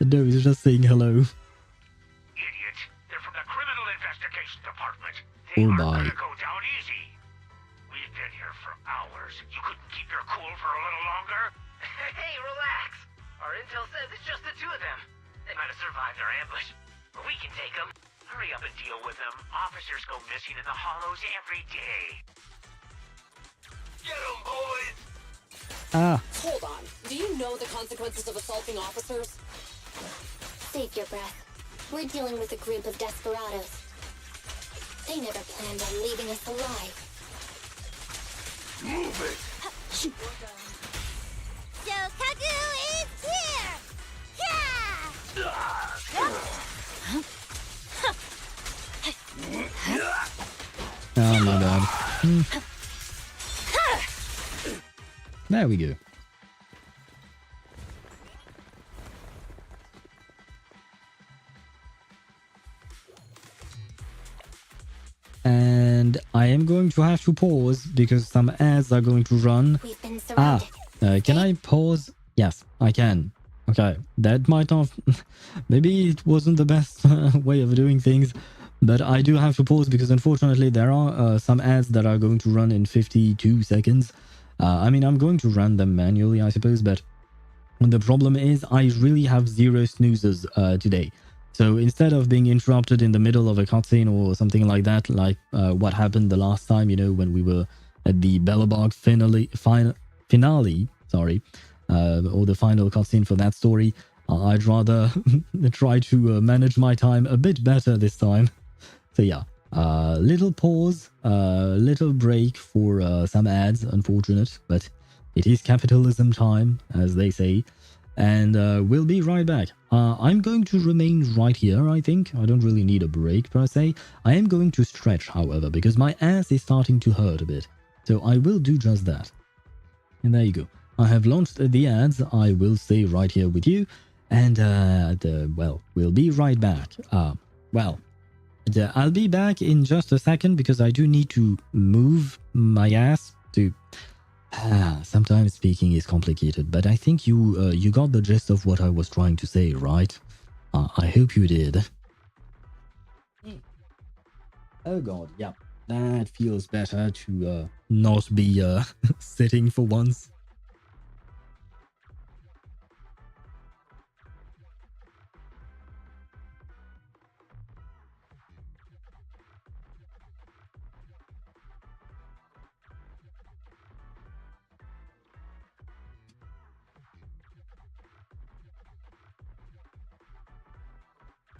Speaker 1: No, it's just saying hello.
Speaker 6: Idiot. They're from the Criminal Investigation Department.
Speaker 1: Oh
Speaker 6: They aren't
Speaker 1: my.
Speaker 6: gonna go down easy. We've been here for hours. You couldn't keep your cool for a little longer?
Speaker 8: Hey, relax. Our intel says it's just the two of them. They might have survived our ambush, but we can take them.
Speaker 6: Hurry up and deal with them. Officers go missing in the hollows every day.
Speaker 8: Get them, boys!
Speaker 1: Ah.
Speaker 9: Hold on. Do you know the consequences of assaulting officers?
Speaker 2: Save your breath. We're dealing with a group of desperados. They never planned on leaving us alive.
Speaker 6: Move it!
Speaker 2: Shokagu is here!
Speaker 1: Oh my god. There we go. And I am going to have to pause because some ads are going to run.
Speaker 2: We've been surrounded.
Speaker 1: Can I pause? Yes, I can. Okay, that might not... Maybe it wasn't the best way of doing things, but I do have to pause because unfortunately there are some ads that are going to run in 52 seconds. I mean, I'm going to run them manually, I suppose, but the problem is I really have zero snoozes today. So instead of being interrupted in the middle of a cutscene or something like that, like what happened the last time, you know, when we were at the Belobog finale, sorry, or the final cutscene for that story, I'd rather try to manage my time a bit better this time. So yeah, little pause, little break for some ads, unfortunate, but it is capitalism time, as they say. And we'll be right back. I'm going to remain right here, I think. I don't really need a break per se. I am going to stretch, however, because my ass is starting to hurt a bit. So I will do just that. And there you go. I have launched the ads. I will stay right here with you. And, well, we'll be right back. I'll be back in just a second because I do need to move my ass to... sometimes speaking is complicated, but I think you got the gist of what I was trying to say, right? I hope you did. Oh god, yeah. That feels better to not be sitting for once.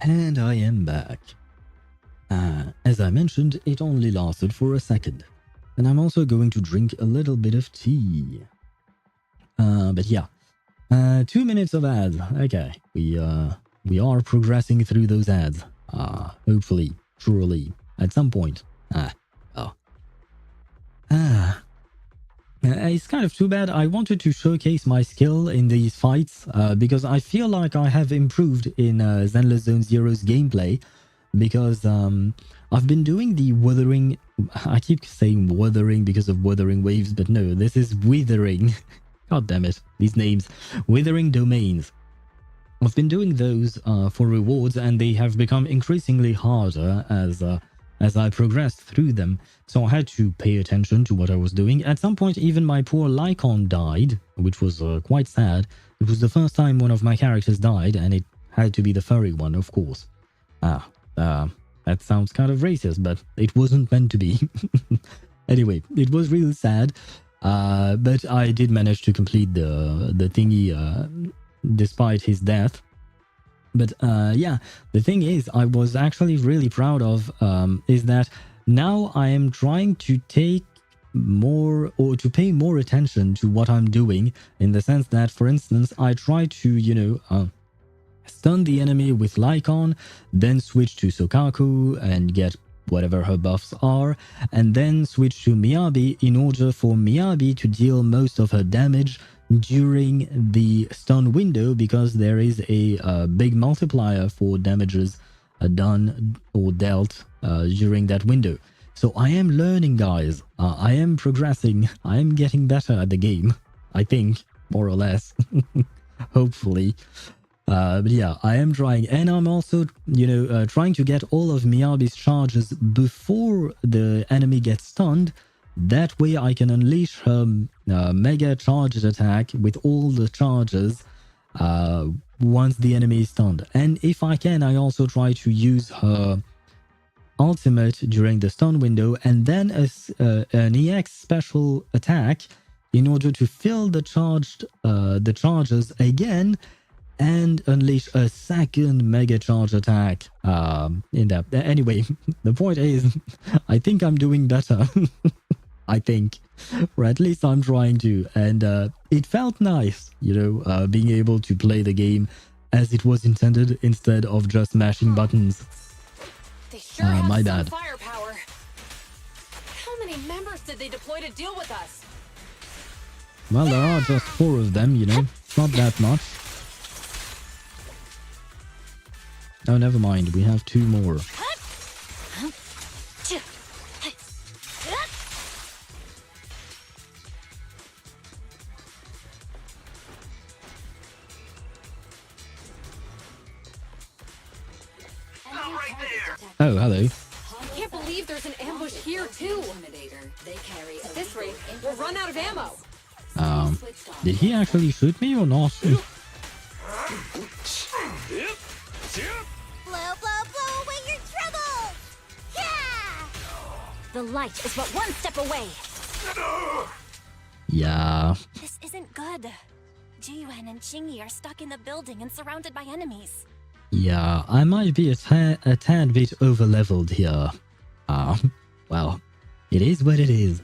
Speaker 1: And I am back. As I mentioned, it only lasted for a second. And I'm also going to drink a little bit of tea. But yeah. 2 minutes of ads. Okay. We are progressing through those ads. Hopefully. Surely. At some point. It's kind of too bad. I wanted to showcase my skill in these fights because I feel like I have improved in Zenless Zone Zero's gameplay because I've been doing the withering... I keep saying wuthering because of wuthering waves, but no, this is withering. God damn it, these names. Withering domains. I've been doing those for rewards and they have become increasingly harder as I progressed through them, so I had to pay attention to what I was doing. At some point, even my poor Lycon died, which was quite sad. It was the first time one of my characters died, and it had to be the furry one, of course. That sounds kind of racist, but it wasn't meant to be. Anyway, it was really sad, but I did manage to complete the thingy despite his death. But yeah, the thing is, I was actually really proud of is that now I am trying to take more or to pay more attention to what I'm doing, in the sense that, for instance, I try to, you know, stun the enemy with Lycon, then switch to Sokaku and get whatever her buffs are, and then switch to Miyabi in order for Miyabi to deal most of her damage during the stun window, because there is a big multiplier for damages done or dealt during that window. So I am learning, guys. I am progressing. I am getting better at the game, I think, more or less. Hopefully. But yeah, I am trying. And I'm also, you know, trying to get all of Miyabi's charges before the enemy gets stunned. That way I can unleash her mega charged attack with all the charges once the enemy is stunned. And if I can, I also try to use her ultimate during the stun window, and then an EX special attack in order to fill the charges again and unleash a second mega charge attack in that. Anyway, the point is, I think I'm doing better. I think, or at least I'm trying to, and it felt nice, you know, being able to play the game as it was intended instead of just mashing buttons.
Speaker 4: They sure have
Speaker 1: my
Speaker 4: some
Speaker 1: bad.
Speaker 4: firepower. How many members did they deploy to deal with us?
Speaker 1: Well, there are just 4 of them, you know, it's not that much. Oh, never mind, we have 2 more. Oh, hello.
Speaker 4: I can't believe there's an ambush here too. At this rate, we'll run out of ammo.
Speaker 1: Did he actually shoot me or not?
Speaker 2: Blow, blow, blow away your troubles! Yeah! The light is but one step away.
Speaker 1: Yeah.
Speaker 2: This isn't good. Jiyuan and Qingyi are stuck in the building and surrounded by enemies.
Speaker 1: Yeah, I might be a tad bit over-leveled here. Well, it is what it is.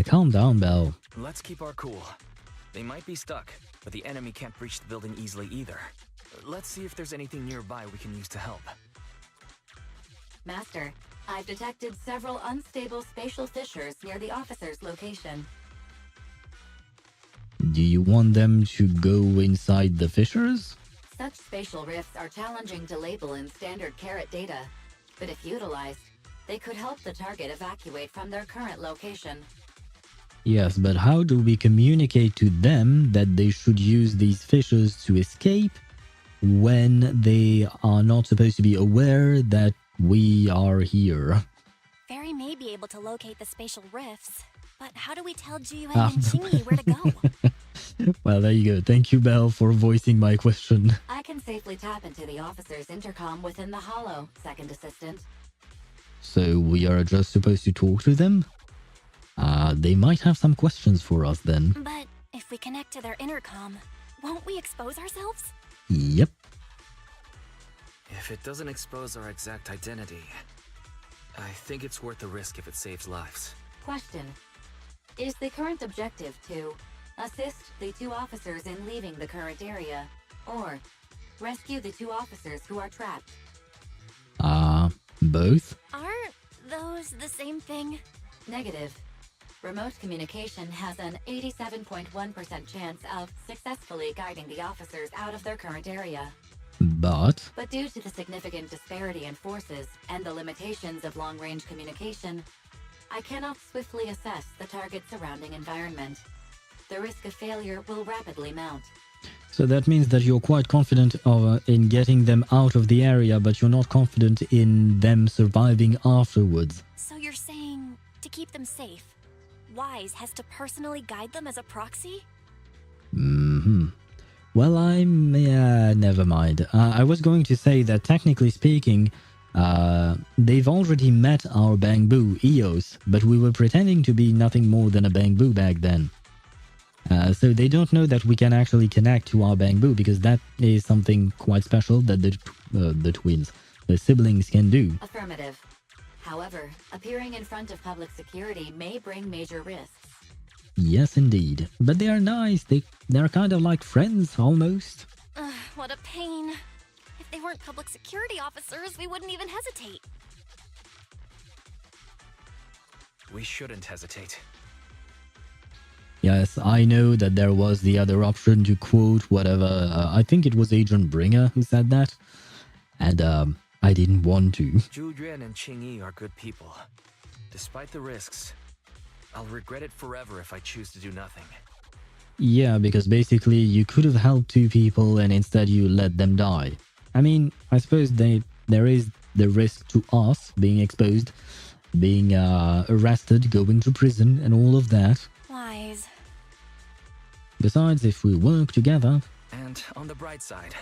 Speaker 1: Calm down, Belle.
Speaker 3: Let's keep our cool. They might be stuck, but the enemy can't breach the building easily either. Let's see if there's anything nearby we can use to help.
Speaker 7: Master, I've detected several unstable spatial fissures near the officer's location.
Speaker 1: Do you want them to go inside the fissures?
Speaker 7: Such spatial rifts are challenging to label in standard carat data, but if utilized, they could help the target evacuate from their current location.
Speaker 1: Yes, but how do we communicate to them that they should use these fissures to escape when they are not supposed to be aware that we are here?
Speaker 2: Fairy may be able to locate the spatial rifts, but how do we tell Jiyuan and Qingyi where to go?
Speaker 1: Well, there you go. Thank you, Belle, for voicing my question.
Speaker 7: I can safely tap into the officer's intercom within the hollow, second assistant.
Speaker 1: So we are just supposed to talk to them? They might have some questions for us then.
Speaker 2: But if we connect to their intercom, won't we expose ourselves?
Speaker 1: Yep.
Speaker 3: If it doesn't expose our exact identity, I think it's worth the risk if it saves lives.
Speaker 7: Question. Is the current objective to assist the 2 officers in leaving the current area, or rescue the 2 officers who are trapped?
Speaker 1: Both?
Speaker 2: Aren't those the same thing?
Speaker 7: Negative. Remote communication has an 87.1% chance of successfully guiding the officers out of their current area.
Speaker 1: But
Speaker 7: due to the significant disparity in forces and the limitations of long-range communication, I cannot swiftly assess the target's surrounding environment. The risk of failure will rapidly mount.
Speaker 1: so that means that you're quite confident in getting them out of the area, but you're not confident in them surviving afterwards.
Speaker 2: So you're saying to keep them safe, Wise has to personally guide them as a proxy?
Speaker 1: Well, never mind. I was going to say that technically speaking, they've already met our Bangbu EOS, but we were pretending to be nothing more than a Bangbu back then. So they don't know that we can actually connect to our Bangbu, because that is something quite special that the twins, the siblings, can do.
Speaker 7: Affirmative. However, appearing in front of public security may bring major risks.
Speaker 1: Yes, indeed. But they are nice. They're kind of like friends, almost.
Speaker 2: What a pain. If they weren't public security officers, we wouldn't even hesitate.
Speaker 3: We shouldn't hesitate.
Speaker 1: Yes, I know that there was the other option to quote whatever. I think it was Agent Bringer who said that. And I didn't want to.
Speaker 3: Zhu Yuan and Qingyi are good people. Despite the risks, I'll regret it forever if I choose to do nothing.
Speaker 1: Yeah, because basically you could have helped 2 people and instead you let them die. I mean, I suppose there is the risk to us being exposed, being arrested, going to prison and all of that.
Speaker 2: Wise.
Speaker 1: Besides, if we work together...
Speaker 3: And on the bright side,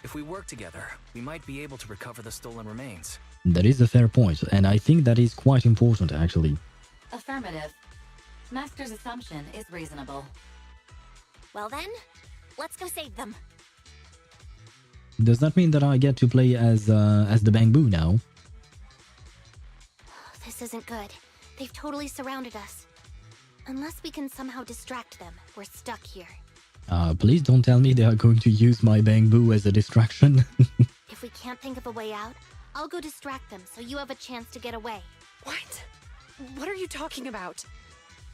Speaker 3: if we work together, we might be able to recover the stolen remains.
Speaker 1: That is a fair point, and I think that is quite important, actually.
Speaker 7: Affirmative. Master's assumption is reasonable.
Speaker 2: Well then, let's go save them.
Speaker 1: Does that mean that I get to play as the Bangbu now?
Speaker 2: This isn't good. They've totally surrounded us. Unless we can somehow distract them, we're stuck here.
Speaker 1: Please don't tell me they are going to use my Bangbu as a distraction.
Speaker 2: If we can't think of a way out, I'll go distract them so you have a chance to get away.
Speaker 4: What? What are you talking about?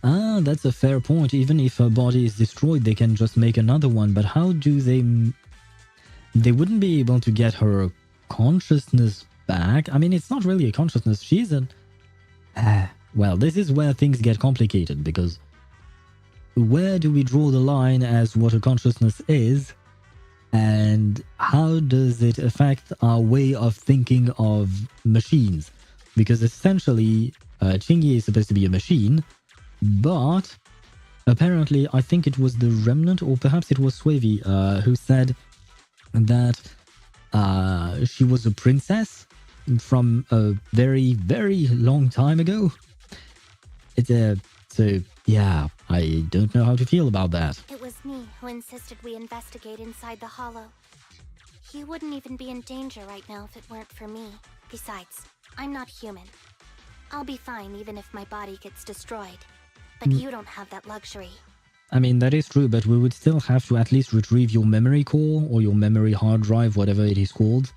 Speaker 1: That's a fair point. Even if her body is destroyed, they can just make another one. But how do they... They wouldn't be able to get her consciousness back. I mean, it's not really a consciousness. She's an... well, this is where things get complicated, because where do we draw the line as what a consciousness is, and how does it affect our way of thinking of machines? Because essentially, Chingy is supposed to be a machine, but apparently I think it was the Remnant, or perhaps it was Swavey, who said that she was a princess from a very, very long time ago. So yeah, I don't know how to feel about that.
Speaker 2: It was me who insisted we investigate inside the Hollow. He wouldn't even be in danger right now if it weren't for me. Besides, I'm not human. I'll be fine even if my body gets destroyed. But you don't have that luxury.
Speaker 1: I mean, that is true, but we would still have to at least retrieve your memory core or your memory hard drive, whatever it is called,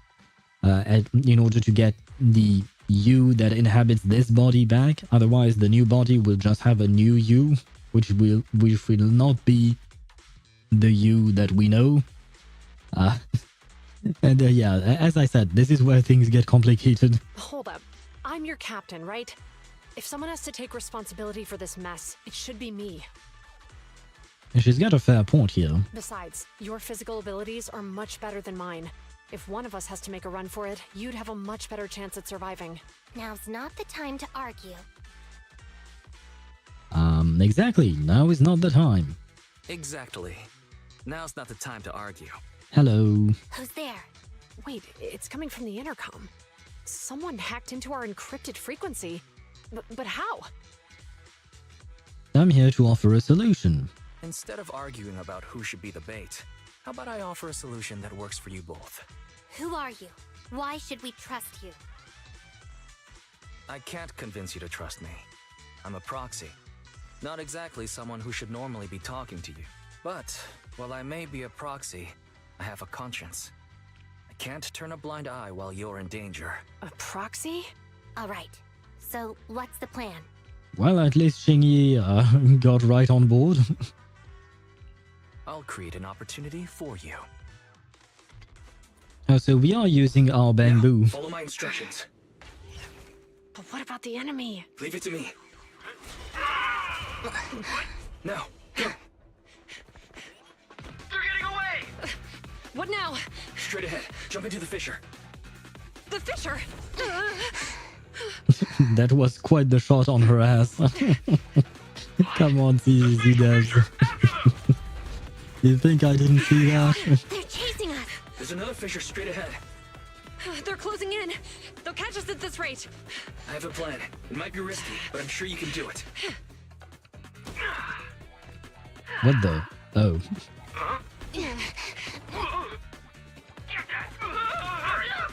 Speaker 1: in order to get the you that inhabits this body back. Otherwise, the new body will just have a new you, which will not be the you that we know. And yeah, as I said, this is where things get complicated.
Speaker 4: Hold up. I'm your captain, right? If someone has to take responsibility for this mess, it should be me.
Speaker 1: She's got a fair point here.
Speaker 4: Besides, your physical abilities are much better than mine. If one of us has to make a run for it, you'd have a much better chance at surviving.
Speaker 2: Now's not the time to argue.
Speaker 1: Exactly. Now is not the time.
Speaker 3: Exactly. Now's not the time to argue.
Speaker 1: Hello.
Speaker 2: Who's there?
Speaker 4: Wait, it's coming from the intercom. Someone hacked into our encrypted frequency. But how?
Speaker 1: I'm here to offer a solution.
Speaker 3: Instead of arguing about who should be the bait, how about I offer a solution that works for you both?
Speaker 2: Who are you? Why should we trust you?
Speaker 3: I can't convince you to trust me. I'm a proxy. Not exactly someone who should normally be talking to you. But, while I may be a proxy, I have a conscience. I can't turn a blind eye while you're in danger.
Speaker 4: A proxy?
Speaker 2: All right. So, what's the plan?
Speaker 1: Well, at least Xingyi got right on board.
Speaker 3: I'll create an opportunity for you.
Speaker 1: Oh, so we are using our Bangbu.
Speaker 3: Now, follow my instructions.
Speaker 4: But what about the enemy?
Speaker 3: Leave it to me. Now, go.
Speaker 8: They're getting away!
Speaker 4: What now?
Speaker 3: Straight ahead. Jump into the fissure.
Speaker 4: The fissure!
Speaker 1: That was quite the shot on her ass. Come on, CZ devs. You think I didn't see that?
Speaker 2: They're chasing us!
Speaker 3: There's another fissure straight ahead.
Speaker 4: They're closing in. They'll catch us at this rate.
Speaker 3: I have a plan. It might be risky, but I'm sure you can do it.
Speaker 1: What the? Oh.
Speaker 8: Hurry up!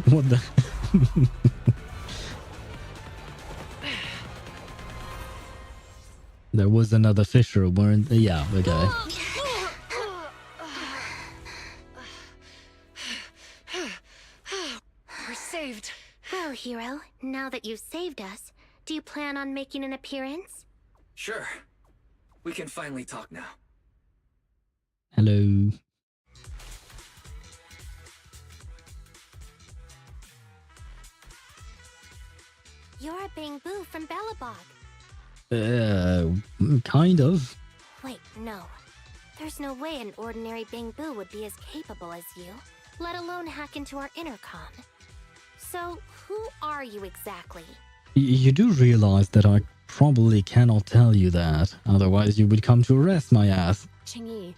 Speaker 1: What the? There was another fissure, weren't there? Yeah, okay.
Speaker 4: We're saved.
Speaker 2: Well, hero, now that you've saved us, do you plan on making an appearance?
Speaker 3: Sure. We can finally talk now.
Speaker 1: Hello.
Speaker 2: You're a Bangbu from Bellabog.
Speaker 1: Kind of.
Speaker 2: Wait, no. There's no way an ordinary Bangbu would be as capable as you, let alone hack into our intercom. So, who are you exactly?
Speaker 1: You do realize that I probably cannot tell you that, otherwise you would come to arrest my ass.
Speaker 4: Qingyi,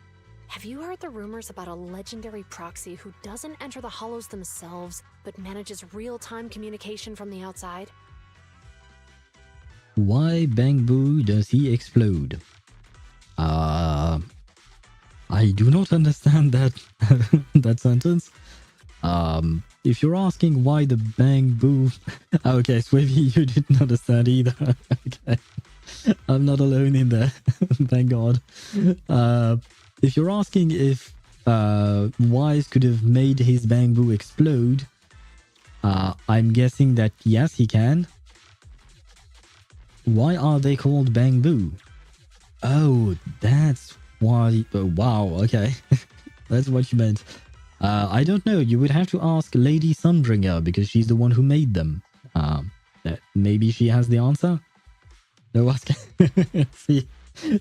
Speaker 4: have you heard the rumors about a legendary proxy who doesn't enter the hollows themselves, but manages real-time communication from the outside?
Speaker 1: Why Bang Boo does he explode? I do not understand that that sentence. If you're asking why the Bang Boo... Okay, Swivy, you didn't understand either. Okay. I'm not alone in there. Thank God. If you're asking if Wise could have made his Bang Boo explode, I'm guessing that yes, he can. Why are they called Bang Boo? Oh, that's why... Oh, wow, okay. That's what you meant. I don't know. You would have to ask Lady Sunbringer because she's the one who made them. Maybe she has the answer? No, ask. See,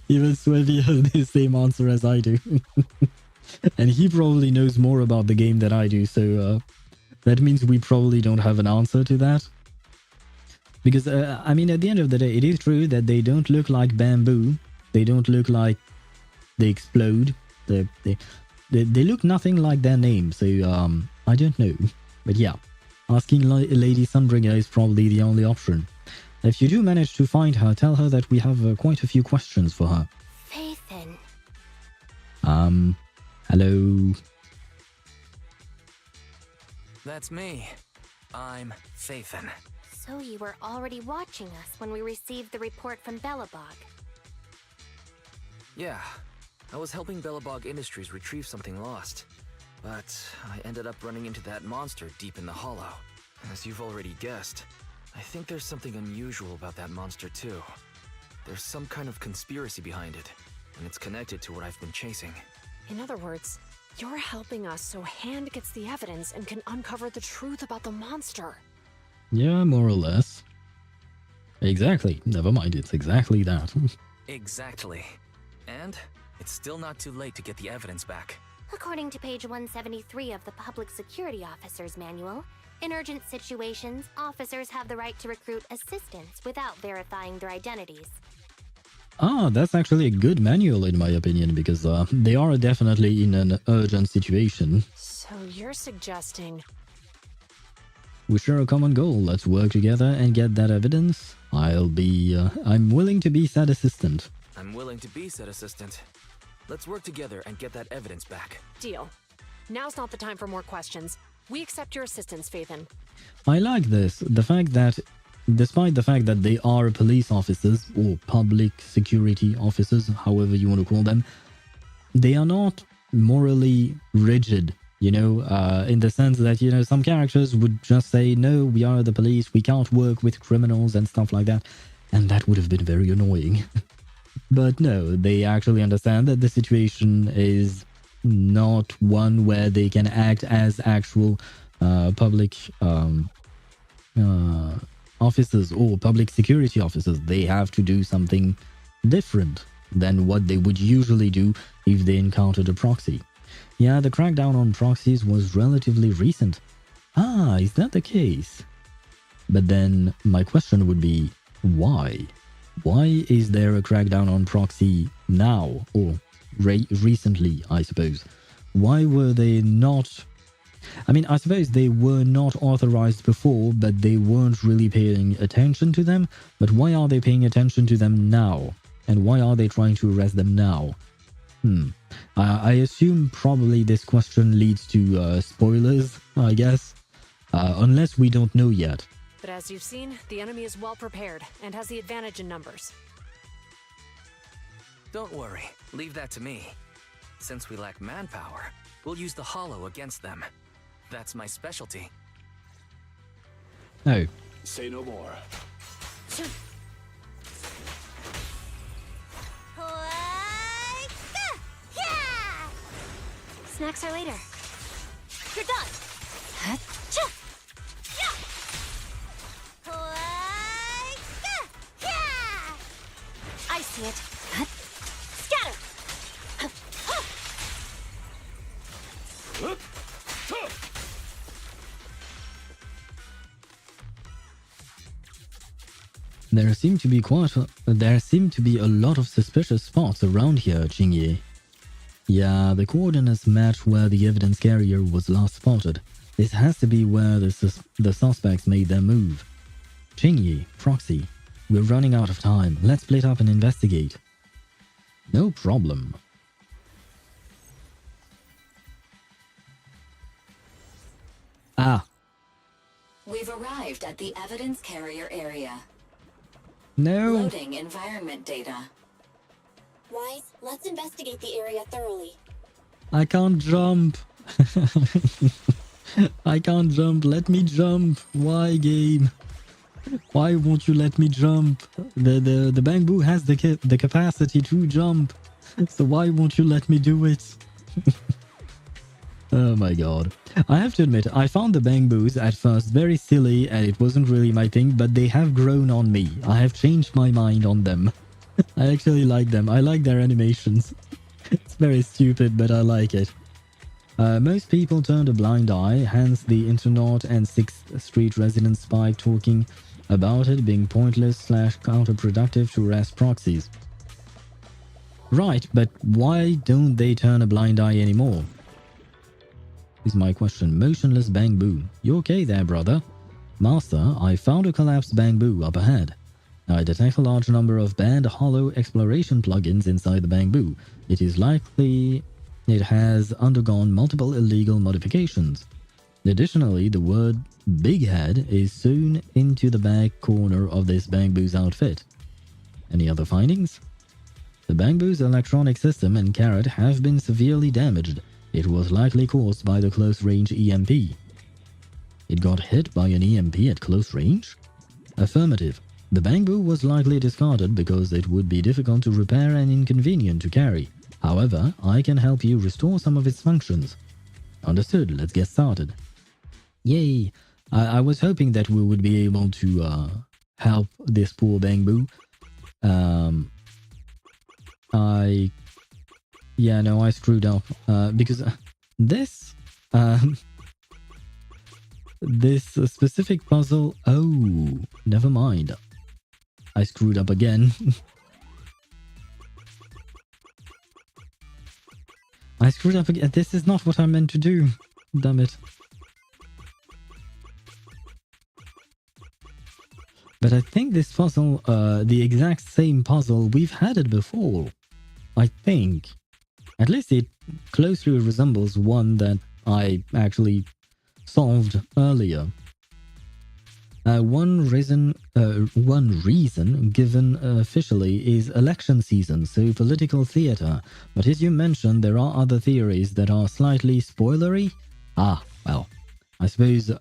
Speaker 1: even Swivy has the same answer as I do. And he probably knows more about the game than I do, so that means we probably don't have an answer to that. Because, I mean, at the end of the day, it is true that they don't look like bamboo. They don't look like they explode. They look nothing like their name, so I don't know. But yeah, asking Lady Sunbringer is probably the only option. If you do manage to find her, tell her that we have quite a few questions for her.
Speaker 2: Phaethon.
Speaker 1: Hello?
Speaker 3: That's me. I'm Phaethon.
Speaker 2: So you were already watching us when we received the report from Belobog.
Speaker 3: Yeah, I was helping Belobog Industries retrieve something lost. But I ended up running into that monster deep in the hollow. As you've already guessed, I think there's something unusual about that monster too. There's some kind of conspiracy behind it, and it's connected to what I've been chasing.
Speaker 4: In other words, you're helping us so Hand gets the evidence and can uncover the truth about the monster.
Speaker 1: Yeah, more or less. Exactly. Never mind, it's exactly that.
Speaker 3: Exactly. And it's still not too late to get the evidence back.
Speaker 2: According to page 173 of the Public Security Officer's Manual, in urgent situations, officers have the right to recruit assistants without verifying their identities.
Speaker 1: Ah, that's actually a good manual in my opinion, because they are definitely in an urgent situation.
Speaker 4: So you're suggesting...
Speaker 1: We share a common goal. Let's work together and get that evidence. I'm willing to be said assistant.
Speaker 3: I'm willing to be said assistant. Let's work together and get that evidence back.
Speaker 4: Deal. Now's not the time for more questions. We accept your assistance, Phaethon.
Speaker 1: I like this. The fact that, despite the fact that they are police officers, or public security officers, however you want to call them, they are not morally rigid, you know, in the sense that, you know, some characters would just say, no, we are the police, we can't work with criminals and stuff like that. And that would have been very annoying. But no, they actually understand that the situation is not one where they can act as actual public officers or public security officers. They have to do something different than what they would usually do if they encountered a proxy. Yeah, the crackdown on proxies was relatively recent. Ah, is that the case? But then my question would be, why? Why is there a crackdown on proxy now, or recently, I suppose? Why were they not... I mean, I suppose they were not authorized before, but they weren't really paying attention to them. But why are they paying attention to them now? And why are they trying to arrest them now? I assume probably this question leads to spoilers, I guess. Unless we don't know yet.
Speaker 4: But as you've seen, the enemy is well prepared and has the advantage in numbers.
Speaker 3: Don't worry, leave that to me. Since we lack manpower, we'll use the hollow against them. That's my specialty.
Speaker 1: Oh.
Speaker 6: Say no more.
Speaker 2: Snacks are later. You're done. I see it. Scatter.
Speaker 1: There seem to be a lot of suspicious spots around here, Qingye. Yeah, the coordinates match where the evidence carrier was last spotted. This has to be where the suspects made their move. Qingye, Proxy, we're running out of time. Let's split up and investigate. No problem. Ah.
Speaker 7: We've arrived at the evidence carrier area.
Speaker 1: No.
Speaker 7: Loading environment data.
Speaker 2: Wise, let's investigate the area thoroughly.
Speaker 1: I can't jump. I can't jump. Let me jump. Why, game? Why won't you let me jump? The bamboo has the capacity to jump. So why won't you let me do it? Oh my god. I have to admit, I found the bamboos at first very silly and it wasn't really my thing, but they have grown on me. I have changed my mind on them. I actually like them. I like their animations. It's very stupid, but I like it. Most people turned a blind eye, hence the Interlude and 6th Street residents spike talking about it being pointless / counterproductive to arrest proxies. Right, but why don't they turn a blind eye anymore? Is my question. Motionless bamboo. You okay there, brother? Master, I found a collapsed bamboo up ahead. I detect a large number of banned hollow exploration plugins inside the bamboo. It is likely it has undergone multiple illegal modifications. Additionally, the word Big Head is sewn into the back corner of this bamboo's outfit. Any other findings? The bamboo's electronic system and carrot have been severely damaged. It was likely caused by the close-range EMP. It got hit by an EMP at close range? Affirmative. The bamboo was likely discarded because it would be difficult to repair and inconvenient to carry. However, I can help you restore some of its functions. Understood, let's get started. Yay! I was hoping that we would be able to help this poor bamboo. Yeah, no, I screwed up. Because this specific puzzle... Oh, never mind. I screwed up again. I screwed up again. This is not what I meant to do. Damn it. But I think this puzzle, the exact same puzzle, we've had it before. I think. At least it closely resembles one that I actually solved earlier. One reason given officially is election season, so political theater. But as you mentioned, there are other theories that are slightly spoilery. Ah, well, I suppose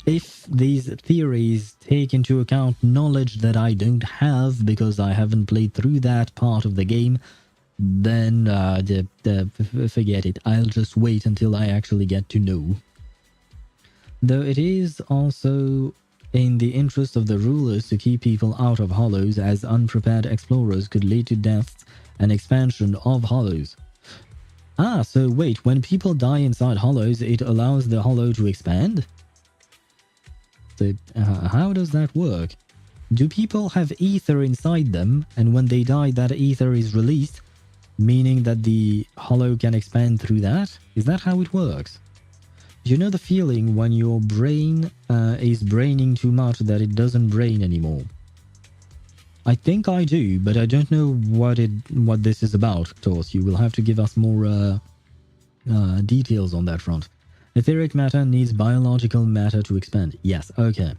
Speaker 1: if these theories take into account knowledge that I don't have because I haven't played through that part of the game, then forget it. I'll just wait until I actually get to know. Though it is also in the interest of the rulers to keep people out of hollows, as unprepared explorers could lead to deaths and expansion of hollows. Ah, so wait, when people die inside hollows, it allows the hollow to expand? So, how does that work? Do people have ether inside them, and when they die that ether is released, meaning that the hollow can expand through that? Is that how it works? You know the feeling when your brain is braining too much that it doesn't brain anymore? I think I do, but I don't know what this is about, Tos. You will have to give us more details on that front. Etheric matter needs biological matter to expand. Yes, okay.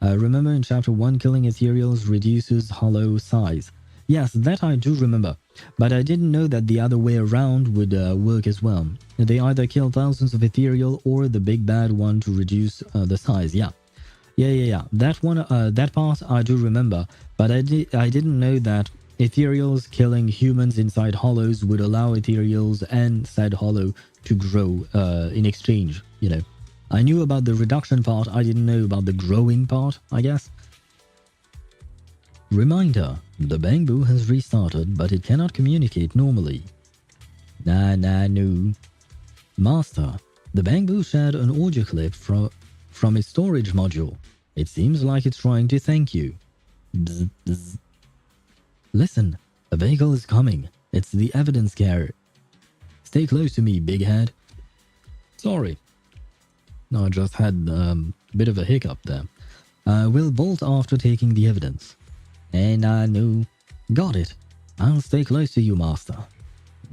Speaker 1: Remember in Chapter 1, killing Ethereals reduces hollow size. Yes, that I do remember, but I didn't know that the other way around would work as well. They either kill thousands of Ethereal or the big bad one to reduce the size, yeah. Yeah. That one, that part I do remember, but I didn't know that Ethereals killing humans inside hollows would allow Ethereals and said hollow to grow in exchange, you know. I knew about the reduction part, I didn't know about the growing part, I guess. Reminder, the bamboo has restarted, but it cannot communicate normally. No. Master, the bamboo shared an audio clip from its storage module. It seems like it's trying to thank you. Bzz, bzz. Listen, a vehicle is coming. It's the evidence carrier. Stay close to me, big head. Sorry. No, I just had a bit of a hiccup there. We'll bolt after taking the evidence. And I know. Got it. I'll stay close to you, Master.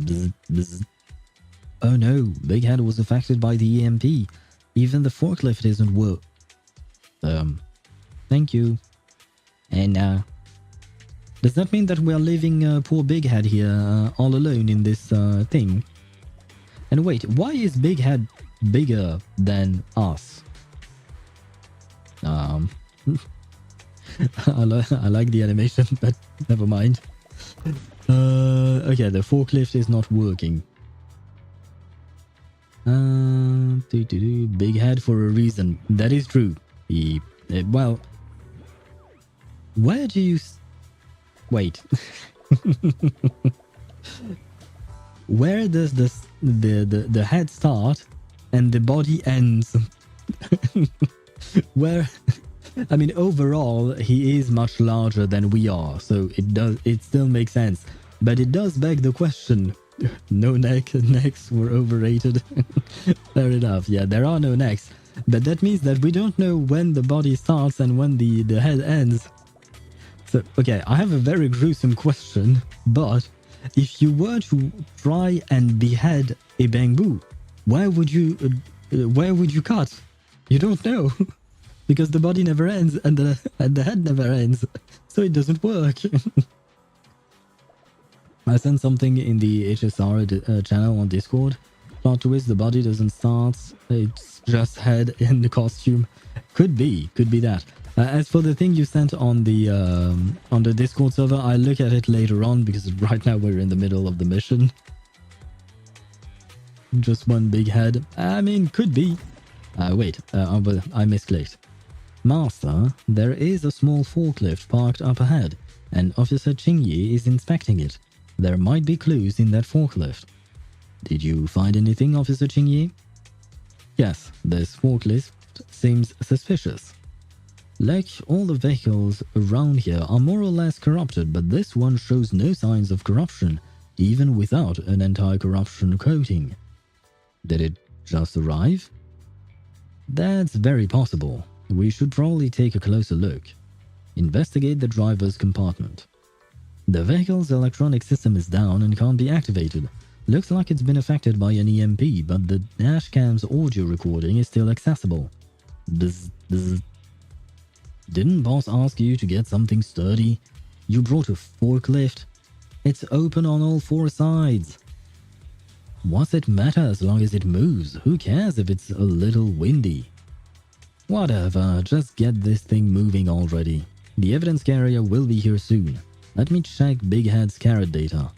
Speaker 1: Bzz, bzz. Oh no, Big Head was affected by the EMP. Even the forklift isn't work. Thank you. And does that mean that we are leaving poor Big Head here all alone in this thing? And wait, why is Big Head bigger than us? I like the animation, but never mind. Okay, the forklift is not working. Big Head for a reason. That is true. Well, where do you... Wait. Where does the head start and the body ends? Where... I mean, overall, he is much larger than we are, so it still makes sense. But it does beg the question. No necks were overrated. Fair enough, yeah, there are no necks. But that means that we don't know when the body starts and when the head ends. So, okay, I have a very gruesome question, but if you were to try and behead a bamboo, where would you cut? You don't know. Because the body never ends and the head never ends. So it doesn't work. I sent something in the HSR channel on Discord. Plot twist, the body doesn't start. It's just head in the costume. Could be that. As for the thing you sent on the Discord server, I'll look at it later on because right now we're in the middle of the mission. Just one big head. I mean, could be. Wait, I misclicked. Master, there is a small forklift parked up ahead, and Officer Qingyi is inspecting it. There might be clues in that forklift. Did you find anything, Officer Qingyi? Yes, this forklift seems suspicious. Like all the vehicles around here are more or less corrupted, but this one shows no signs of corruption, even without an anti-corruption coating. Did it just arrive? That's very possible. We should probably take a closer look. Investigate the driver's compartment. The vehicle's electronic system is down and can't be activated. Looks like it's been affected by an EMP, but the dashcam's audio recording is still accessible. Bzz, bzz. Didn't boss ask you to get something sturdy? You brought a forklift? It's open on all four sides. What's it matter as long as it moves? Who cares if it's a little windy? Whatever, just get this thing moving already. The evidence carrier will be here soon. Let me check Big Head's carrot data.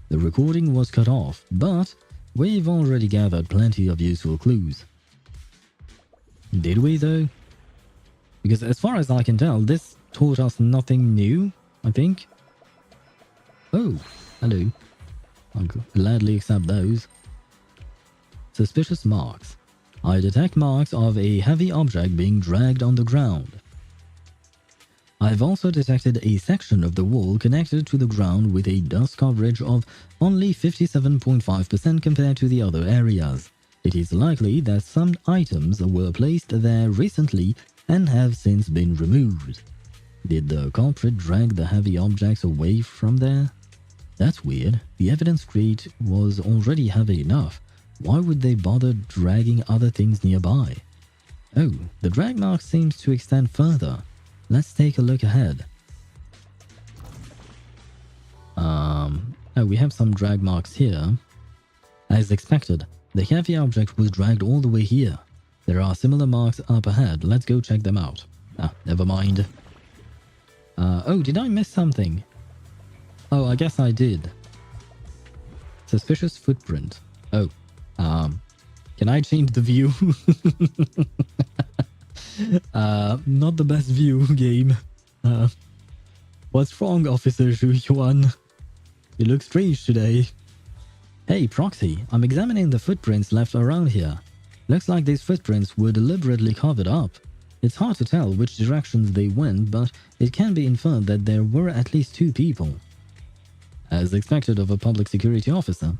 Speaker 1: The recording was cut off, but we've already gathered plenty of useful clues. Did we though? Because as far as I can tell, this taught us nothing new, I think. Oh, hello. I'll gladly accept those. Suspicious marks. I detect marks of a heavy object being dragged on the ground. I've also detected a section of the wall connected to the ground with a dust coverage of only 57.5% compared to the other areas. It is likely that some items were placed there recently and have since been removed. Did the culprit drag the heavy objects away from there? That's weird. The evidence crate was already heavy enough. Why would they bother dragging other things nearby? Oh, the drag mark seems to extend further. Let's take a look ahead. Oh, we have some drag marks here. As expected, the heavy object was dragged all the way here. There are similar marks up ahead. Let's go check them out. Ah, never mind. Oh, did I miss something? Oh, I guess I did. Suspicious footprint. Oh, can I change the view? Not the best view, game. What's wrong, Officer Zhu Yuan? You look strange today. Hey, Proxy, I'm examining the footprints left around here. Looks like these footprints were deliberately covered up. It's hard to tell which directions they went, but it can be inferred that there were at least 2 people. As expected of a public security officer.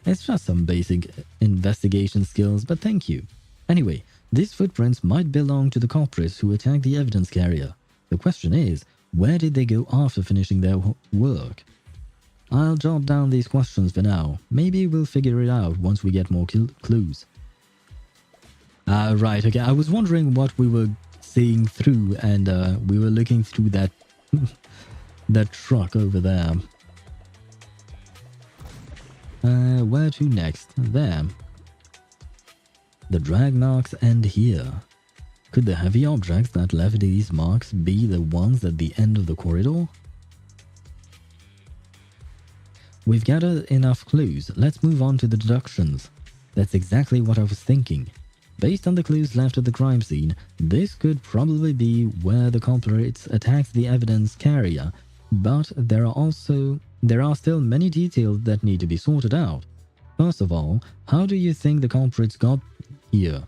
Speaker 1: It's just some basic investigation skills, but thank you. Anyway, these footprints might belong to the culprits who attacked the evidence carrier. The question is, where did they go after finishing their work? I'll jot down these questions for now. Maybe we'll figure it out once we get more clues. Right, okay. I was wondering what we were seeing through, and we were looking through that that truck over there. Where to next? There. The drag marks end here. Could the heavy objects that left these marks be the ones at the end of the corridor? We've gathered enough clues. Let's move on to the deductions. That's exactly what I was thinking. Based on the clues left at the crime scene, this could probably be where the culprits attacked the evidence carrier, but there are still many details that need to be sorted out. First of all, how do you think the culprits got here?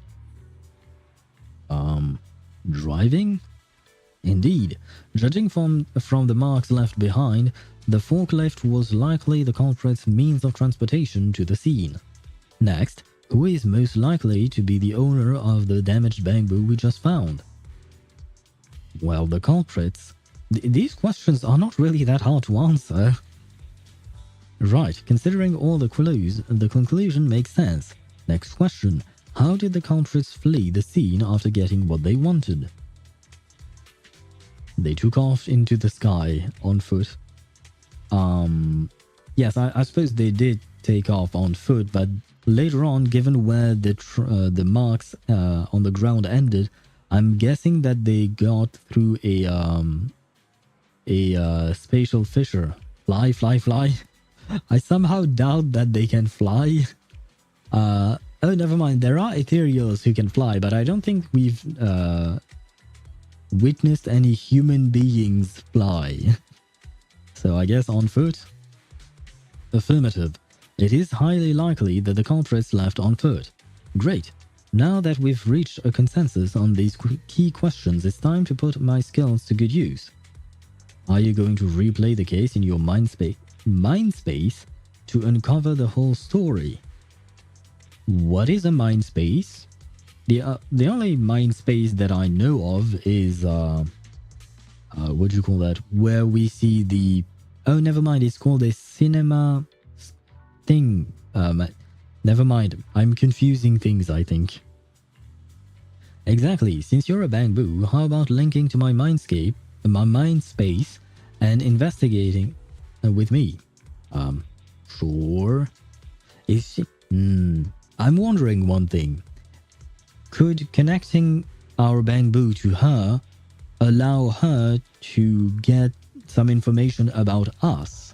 Speaker 1: Driving? Indeed. Judging from the marks left behind, the forklift was likely the culprit's means of transportation to the scene. Next, who is most likely to be the owner of the damaged bamboo we just found? Well, the culprits... These questions are not really that hard to answer. Right, considering all the clues, the conclusion makes sense. Next question. How did the culprits flee the scene after getting what they wanted? They took off into the sky on foot. Yes, I suppose they did take off on foot, but later on, given where the marks on the ground ended, I'm guessing that they got through a spatial fissure. Fly. I somehow doubt that they can fly. Oh, never mind. There are Ethereals who can fly, but I don't think we've witnessed any human beings fly. So I guess on foot? Affirmative. It is highly likely that the culprits left on foot. Great. Now that we've reached a consensus on these key questions, it's time to put my skills to good use. Are you going to replay the case in your mind space to uncover the whole story? What is a mind space? The only mind space that I know of is what do you call that? Where we see the... Oh, never mind. It's called a cinema thing. Never mind. I'm confusing things, I think. Exactly. Since you're a bamboo, how about linking to my mind space, and investigating with me? Sure. Is she... I'm wondering one thing. Could connecting our bamboo to her allow her to get some information about us?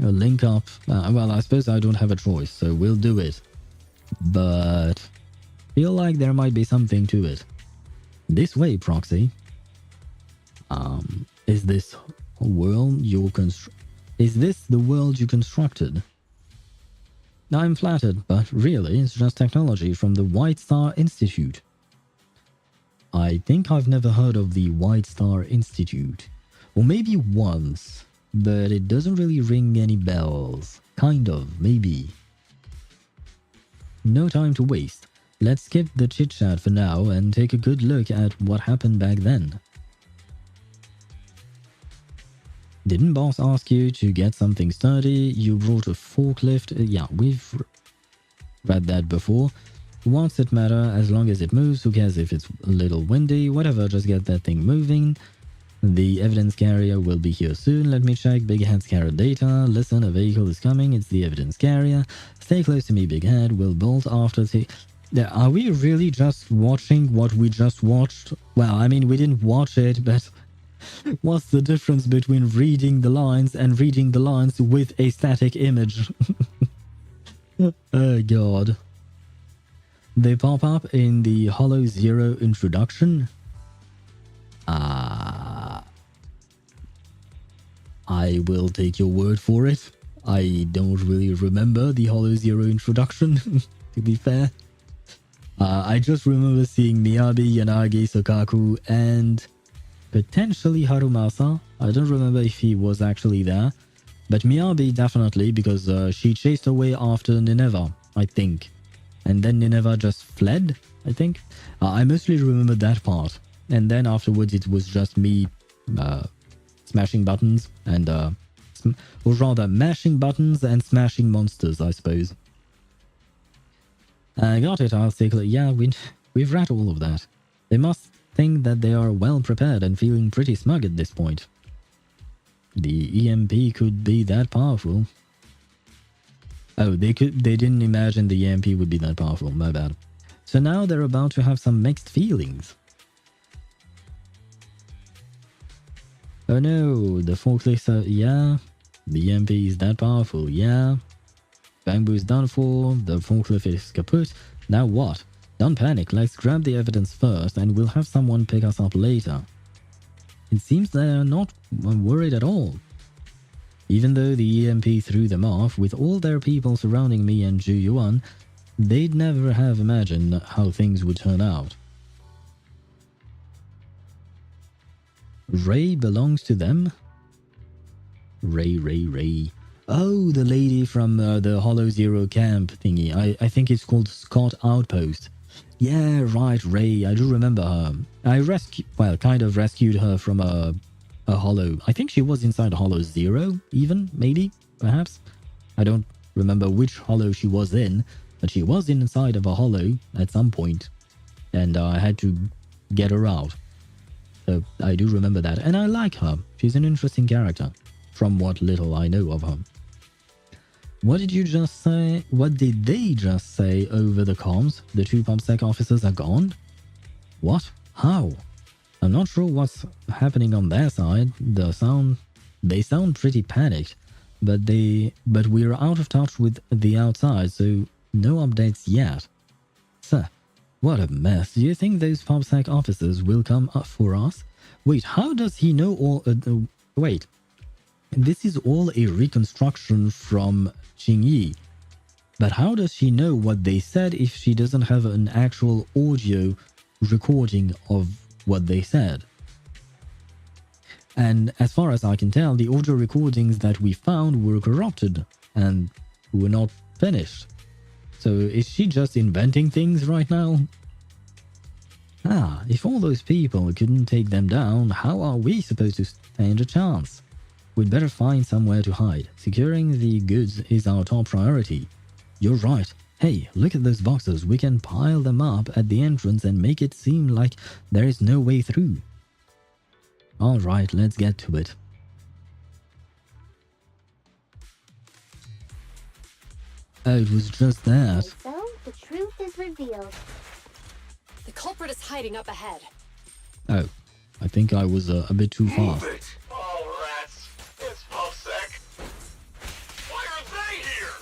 Speaker 1: A link up. Well, I suppose I don't have a choice, so we'll do it. But feel like there might be something to it. This way, Proxy. Is this world Is this the world you constructed? I'm flattered, but really, it's just technology from the White Star Institute. I think I've never heard of the White Star Institute. Or maybe once, but it doesn't really ring any bells. Kind of, maybe. No time to waste. Let's skip the chit-chat for now and take a good look at what happened back then. Didn't boss ask you to get something sturdy? You brought a forklift? Yeah, we've read that before. What's it matter? As long as it moves, who cares if it's a little windy? Whatever, just get that thing moving. The evidence carrier will be here soon. Let me check. Big Head's carrier data. Listen, a vehicle is coming. It's the evidence carrier. Stay close to me, Big Head. We'll bolt after the... Are we really just watching what we just watched? Well, I mean, we didn't watch it, but... What's the difference between reading the lines and reading the lines with a static image? Oh god. They pop up in the Hollow Zero introduction. I will take your word for it. I don't really remember the Hollow Zero introduction, to be fair. I just remember seeing Miyabi, Yanagi, Sokaku, and potentially Harumasa. I don't remember if he was actually there. But Miyabi definitely, because she chased away after Nineveh, I think. And then Nineveh just fled, I think. I mostly remember that part. And then afterwards it was just me smashing buttons and... or rather, mashing buttons and smashing monsters, I suppose. Got it, Article. Yeah, we've read all of that. They must think that they are well prepared and feeling pretty smug at this point. The EMP could be that powerful. Oh, they didn't imagine the EMP would be that powerful, my bad. So now they're about to have some mixed feelings. Oh no, the forklifts are... yeah. The EMP is that powerful, yeah. Bamboo is done for, the forklift is kaput. Now what? Don't panic, let's grab the evidence first and we'll have someone pick us up later. It seems they're not worried at all. Even though the EMP threw them off, with all their people surrounding me and Zhu Yuan, they'd never have imagined how things would turn out. Ray belongs to them? Ray. Oh, the lady from the Hollow Zero camp thingy. I think it's called Scott Outpost. Yeah, right, Ray. I do remember her. I kind of rescued her from a Hollow. I think she was inside Hollow Zero, even, maybe, perhaps. I don't remember which Hollow she was in, but she was inside of a Hollow at some point, and I had to get her out. So I do remember that, and I like her. She's an interesting character, from what little I know of her. What did you just say? What did they just say over the comms? The two PopSec officers are gone? What? How? I'm not sure what's happening on their side. They sound pretty panicked, but we're out of touch with the outside, so no updates yet. Sir, what a mess. Do you think those PopSec officers will come up for us? Wait, how does he know all... wait. This is all a reconstruction from Qingyi. But how does she know what they said if she doesn't have an actual audio recording of what they said? And as far as I can tell, the audio recordings that we found were corrupted and were not finished. So is she just inventing things right now? If all those people couldn't take them down, how are we supposed to stand a chance? We'd better find somewhere to hide. Securing the goods is our top priority. You're right. Hey, look at those boxes. We can pile them up at the entrance and make it seem like there is no way through. Alright, let's get to it. Oh, it was just that.
Speaker 10: So, the truth is revealed.
Speaker 9: The culprit is hiding up ahead.
Speaker 1: Oh, I think I was a bit too fast.
Speaker 6: Move it! All rats! It's PopSec! Why are they here?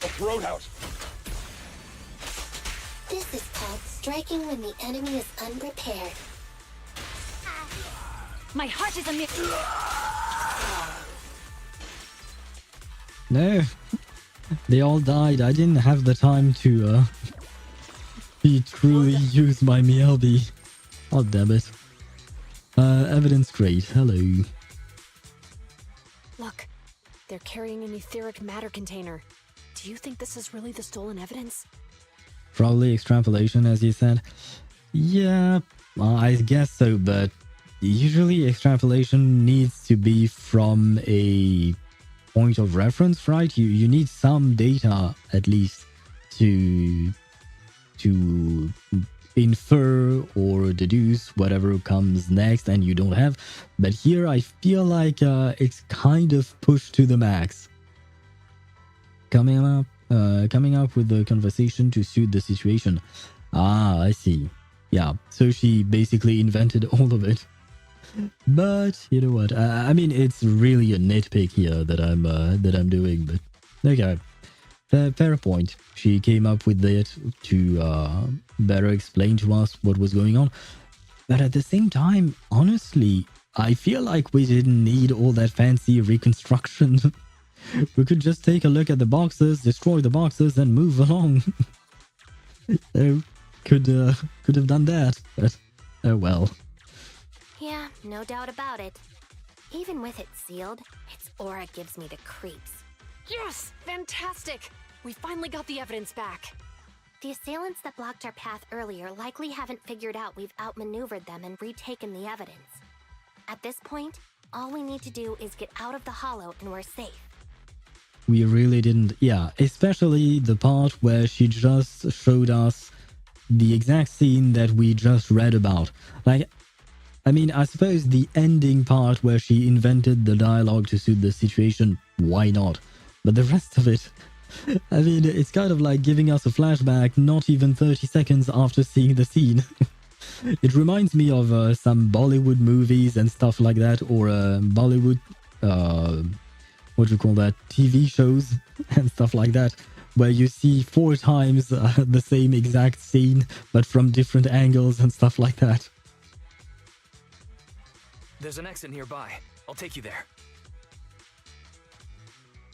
Speaker 6: A roadhouse!
Speaker 10: This is called striking when the enemy is unprepared.
Speaker 2: My heart is a
Speaker 1: No, they all died. I didn't have the time to truly use my Miyabi. Oh, damn it. Evidence crate. Hello.
Speaker 4: Look, they're carrying an etheric matter container. Do you think this is really the stolen evidence?
Speaker 1: Probably extrapolation, as you said. Yeah, I guess so, but usually extrapolation needs to be from a point of reference, right? You need some data at least to infer or deduce whatever comes next, and you don't have. But here I feel like it's kind of pushed to the max. Coming up with the conversation to suit the situation. I see. Yeah, so she basically invented all of it. But you know what? I mean, it's really a nitpick here that I'm doing. But okay, fair point. She came up with it to better explain to us what was going on. But at the same time, honestly, I feel like we didn't need all that fancy reconstruction. We could just take a look at the boxes, destroy the boxes, and move along. could have done that, but oh well.
Speaker 2: Yeah, no doubt about it. Even with it sealed, its aura gives me the creeps.
Speaker 4: Yes! Fantastic! We finally got the evidence back.
Speaker 2: The assailants that blocked our path earlier likely haven't figured out we've outmaneuvered them and retaken the evidence. At this point, all we need to do is get out of the hollow and we're safe.
Speaker 1: We really didn't, yeah, especially the part where she just showed us the exact scene that we just read about. Like, I mean, I suppose the ending part where she invented the dialogue to suit the situation, why not? But the rest of it, I mean, it's kind of like giving us a flashback not even 30 seconds after seeing the scene. It reminds me of some Bollywood movies and stuff like that, or Bollywood, what do you call that, TV shows and stuff like that, where you see 4 times the same exact scene, but from different angles and stuff like that.
Speaker 3: There's an exit nearby. I'll take you there.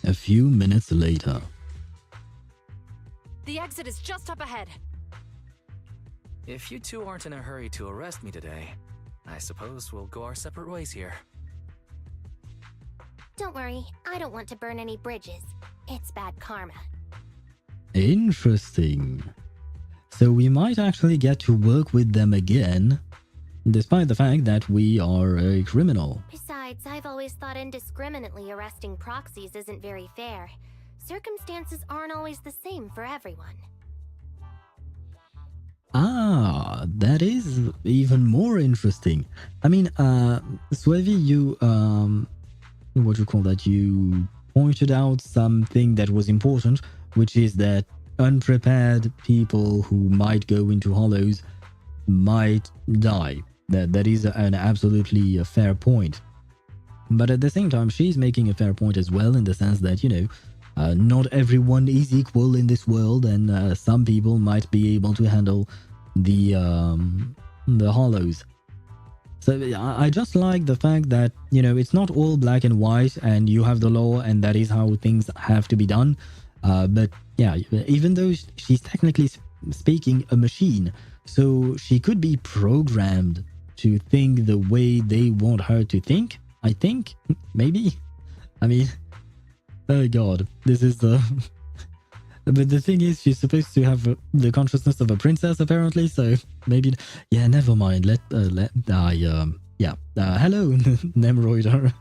Speaker 1: A few minutes later.
Speaker 4: The exit is just up ahead.
Speaker 3: If you two aren't in a hurry to arrest me today, I suppose we'll go our separate ways here.
Speaker 2: Don't worry, I don't want to burn any bridges. It's bad karma.
Speaker 1: Interesting. So we might actually get to work with them again, despite the fact that we are a criminal.
Speaker 2: Besides, I've always thought indiscriminately arresting proxies isn't very fair. Circumstances aren't always the same for everyone.
Speaker 1: Ah, that is even more interesting. I mean, Swavi, you, what do you call that? You pointed out something that was important, which is that unprepared people who might go into hollows might die. That is an absolutely a fair point. But at the same time, she's making a fair point as well, in the sense that, you know, not everyone is equal in this world, and some people might be able to handle the hollows. So I just like the fact that, you know, it's not all black and white, and you have the law, and that is how things have to be done. But yeah, even though she's technically speaking a machine, so she could be programmed to think the way they want her to think, I think, maybe. I mean, oh god, this is the... But the thing is, she's supposed to have the consciousness of a princess, apparently, so maybe... Yeah, never mind, hello, Nemroider.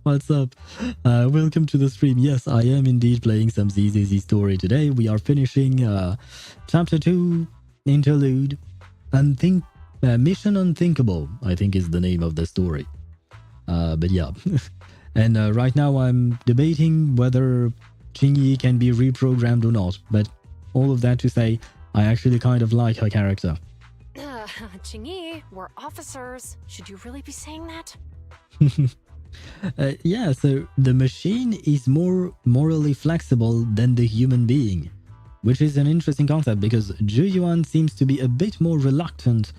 Speaker 1: What's up? Welcome to the stream. Yes, I am indeed playing some ZZZ story today. We are finishing Chapter 2, Interlude, Mission Unthinkable, I think is the name of the story. But yeah. And right now I'm debating whether Qingyi can be reprogrammed or not. But all of that to say, I actually kind of like her character.
Speaker 4: Qingyi, we're officers. Should you really be saying that?
Speaker 1: Yeah, so the machine is more morally flexible than the human being, which is an interesting concept because Zhu Yuan seems to be a bit more reluctant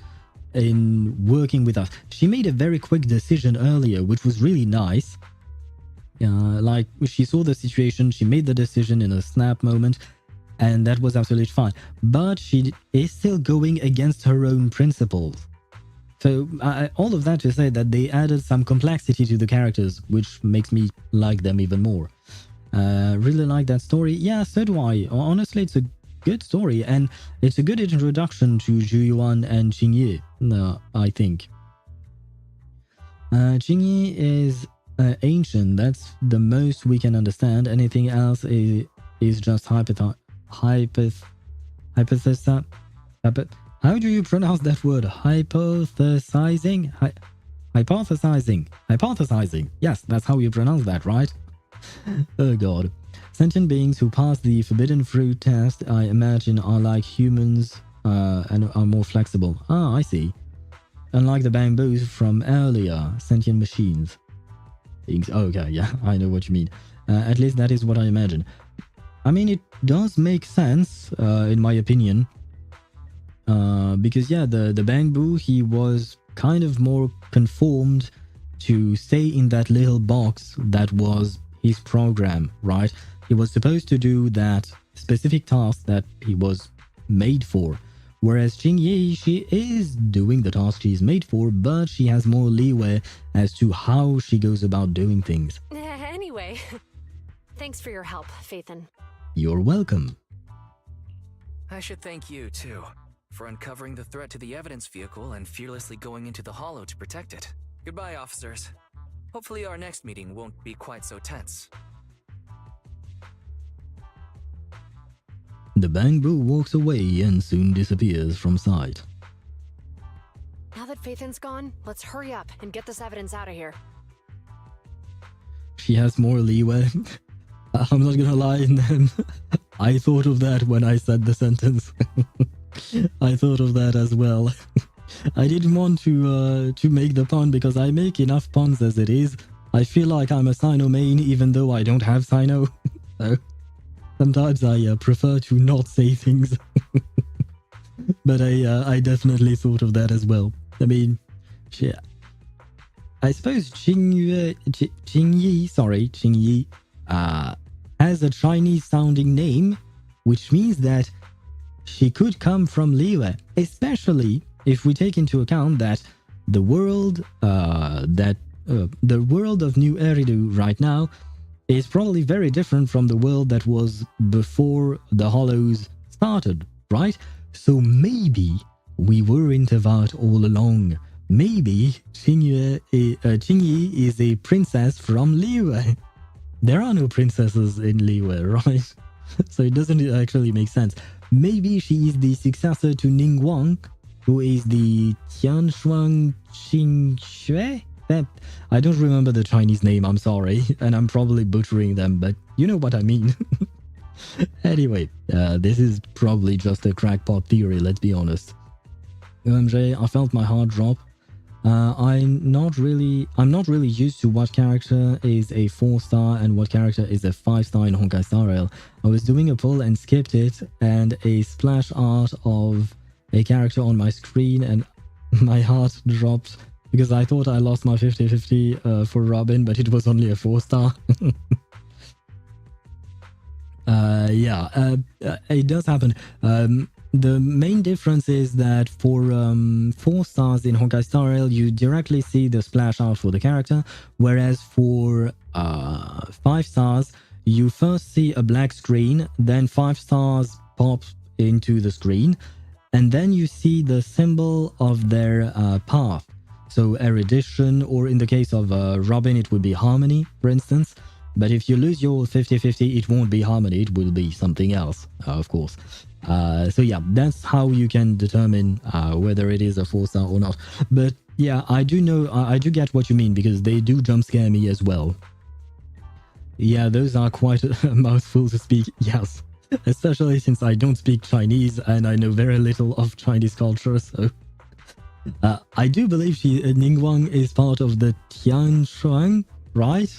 Speaker 1: in working with us. She made a very quick decision earlier, which was really nice. Like, she saw the situation, she made the decision in a snap moment, and that was absolutely fine. But she is still going against her own principles. So all of that to say that they added some complexity to the characters, which makes me like them even more. Really like that story. Yeah, so do I. Honestly, it's a good story, and it's a good introduction to Zhu Yuan and Qingyi, I think. Qingyi is ancient. That's the most we can understand. Anything else is just hypothesizing. How do you pronounce that word? Hypothesizing? Hypothesizing. Yes, that's how you pronounce that, right? Oh god. Sentient beings who pass the forbidden fruit test, I imagine, are like humans and are more flexible. Ah, I see. Unlike the bamboos from earlier, sentient machines. Okay, yeah, I know what you mean. At least that is what I imagine. I mean, it does make sense, in my opinion. Because yeah, the bamboo, he was kind of more conformed to stay in that little box that was his program, right? He was supposed to do that specific task that he was made for. Whereas Qingyi, she is doing the task she's made for, but she has more leeway as to how she goes about doing things.
Speaker 4: Anyway, thanks for your help, Phaethon.
Speaker 1: You're welcome.
Speaker 3: I should thank you, too, for uncovering the threat to the evidence vehicle and fearlessly going into the hollow to protect it. Goodbye, officers. Hopefully our next meeting won't be quite so tense.
Speaker 1: The Bangbu walks away and soon disappears from sight.
Speaker 4: Now that Phaethon's gone, let's hurry up and get this evidence out of here.
Speaker 1: She has more leeway. I'm not gonna lie, I thought of that when I said the sentence. I thought of that as well. I didn't want to make the pun because I make enough puns as it is. I feel like I'm a Sino main even though I don't have Sino. So sometimes I prefer to not say things. But I definitely thought of that as well. I mean, I suppose Qingyi has a Chinese sounding name, which means that she could come from Liyue, especially if we take into account that the world the world of New Eridu right now is probably very different from the world that was before the Hollows started, right? So maybe we were in Tevat all along. Maybe Qingyi is a princess from Liyue. There are no princesses in Liyue, right? So it doesn't actually make sense. Maybe she is the successor to Ningguang, who is the Tianshuang Qingxue? I don't remember the Chinese name, I'm sorry, and I'm probably butchering them, but you know what I mean. Anyway, this is probably just a crackpot theory, let's be honest. OMJ, I felt my heart drop. I'm not really used to what character is a 4-star and what character is a 5-star in Honkai Star Rail. I was doing a poll and skipped it, and a splash art of a character on my screen, and my heart dropped because I thought I lost my 50-50 for Robin, but it was only a 4-star. It does happen. The main difference is that for 4 stars in Honkai Star Rail, you directly see the splash out for the character, whereas for 5 stars, you first see a black screen, then 5 stars pop into the screen, and then you see the symbol of their path. So erudition, or in the case of Robin, it would be harmony, for instance. But if you lose your 50-50, it won't be harmony, it will be something else, of course. So yeah, that's how you can determine whether it is a 4-star or not. But yeah, I do get what you mean, because they do jump scare me as well. Yeah, those are quite a mouthful to speak, yes. Especially since I don't speak Chinese and I know very little of Chinese culture, so... I do believe Ningguang is part of the Tianshuang, right?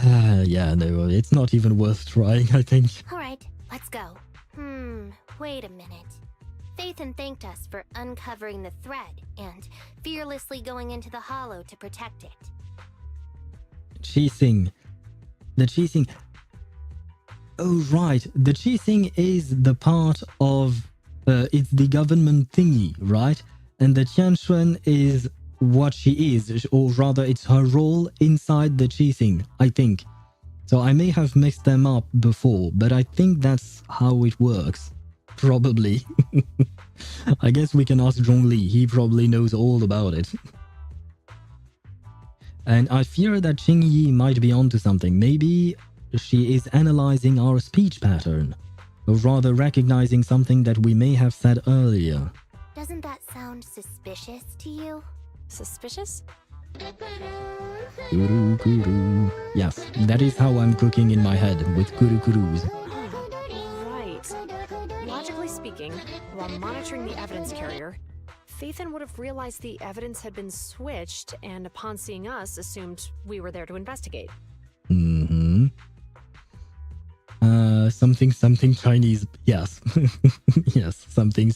Speaker 1: Yeah, no, it's not even worth trying, I think.
Speaker 10: Alright, let's go. Wait a minute. Phaethon thanked us for uncovering the thread and fearlessly going into the hollow to protect it.
Speaker 1: Qixing. The Qixing. Oh, right. The Qixing is the part of... it's the government thingy, right? And the Tianshuan is what she is, or rather it's her role inside the Qixing, I think. So I may have mixed them up before, but I think that's how it works. Probably. I guess we can ask Zhongli, he probably knows all about it. And I fear that Qingyi might be onto something. Maybe she is analyzing our speech pattern, or rather recognizing something that we may have said earlier.
Speaker 10: Doesn't that sound suspicious to you?
Speaker 4: Suspicious?
Speaker 1: Kuru kuru. Yes, that is how I'm cooking in my head, with kuru kurus.
Speaker 4: Right. Logically speaking, while monitoring the evidence carrier, Phaethon would have realized the evidence had been switched, and upon seeing us, assumed we were there to investigate.
Speaker 1: Something Chinese. Yes. Yes, something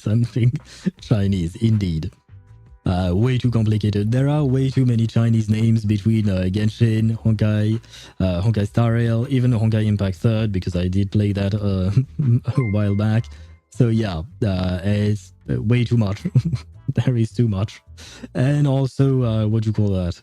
Speaker 1: Chinese, indeed. Way too complicated. There are way too many Chinese names between Genshin, Honkai, Honkai Star Rail, even Honkai Impact 3rd, because I did play that a while back. So yeah, it's way too much. There is too much. And also, what do you call that?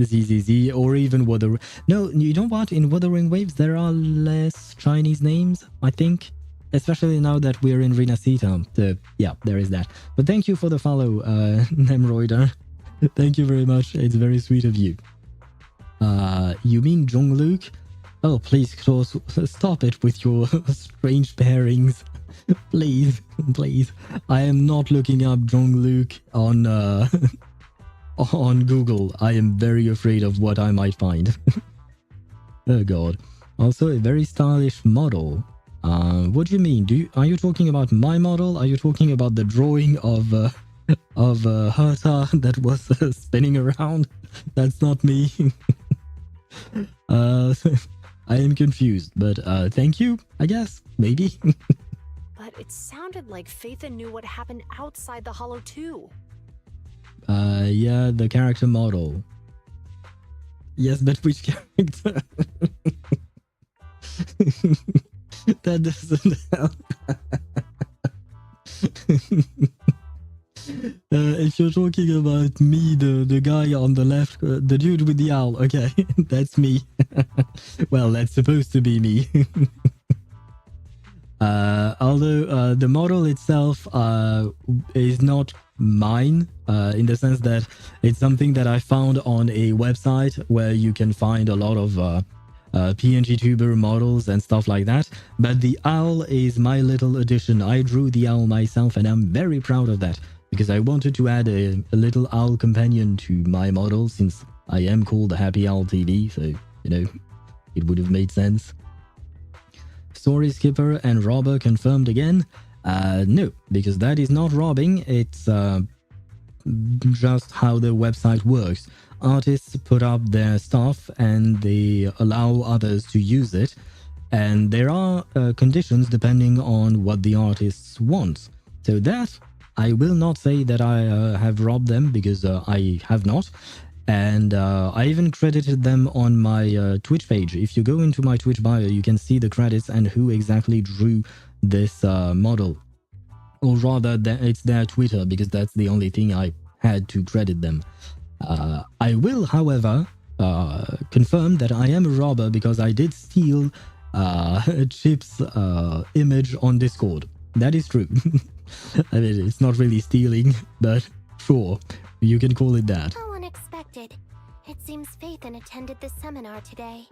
Speaker 1: ZZZ, or even Wuthering... No, you know what? In Wuthering Waves, there are less Chinese names, I think. Especially now that we're in Renacita. So, yeah, there is that. But thank you for the follow, Nemroider. Thank you very much. It's very sweet of you. You mean Jong-Luke? Oh, please, Klaus, stop it with your strange pairings. Please, please. I am not looking up Jong-Luke on on Google. I am very afraid of what I might find. Oh god. Also, a very stylish model. What do you mean? Are you talking about my model? Are you talking about the drawing of Herta that was spinning around? That's not me. I am confused, but thank you, I guess. Maybe.
Speaker 4: But it sounded like Phaethon knew what happened outside the Hollow too.
Speaker 1: Yeah, the character model. Yes, but which character? That doesn't help. If you're talking about me, the guy on the left, the dude with the owl, okay, that's me. Well, that's supposed to be me. Although the model itself is not mine, in the sense that it's something that I found on a website where you can find a lot of PNG tuber models and stuff like that. But the owl is my little addition. I drew the owl myself and I'm very proud of that, because I wanted to add a little owl companion to my model, since I am called Happy Owl TV, so, you know, it would have made sense. Story Skipper and Robber confirmed again. No, because that is not robbing. It's just how the website works. Artists put up their stuff and they allow others to use it. And there are conditions depending on what the artists want. So that, I will not say that I have robbed them, because I have not. And I even credited them on my Twitch page. If you go into my Twitch bio, you can see the credits and who exactly drew this model. Or rather, it's their Twitter, because that's the only thing I had to credit them. I will, however, confirm that I am a robber, because I did steal Chip's image on Discord. That is true. I mean, it's not really stealing, but sure, you can call it that.
Speaker 10: How unexpected. It seems Phaethon attended the seminar today.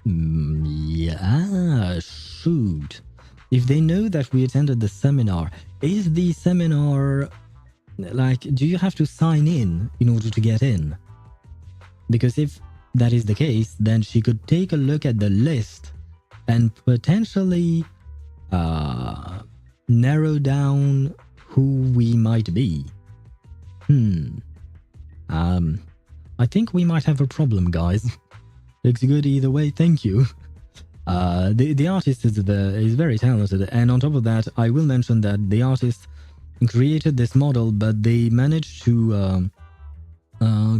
Speaker 1: Yeah, shoot. If they know that we attended the seminar, is the seminar... like, do you have to sign in order to get in? Because if that is the case, then she could take a look at the list and potentially narrow down who we might be. I think we might have a problem, guys. Looks good either way, thank you. The artist is very talented, and on top of that, I will mention that the artist created this model, but they managed to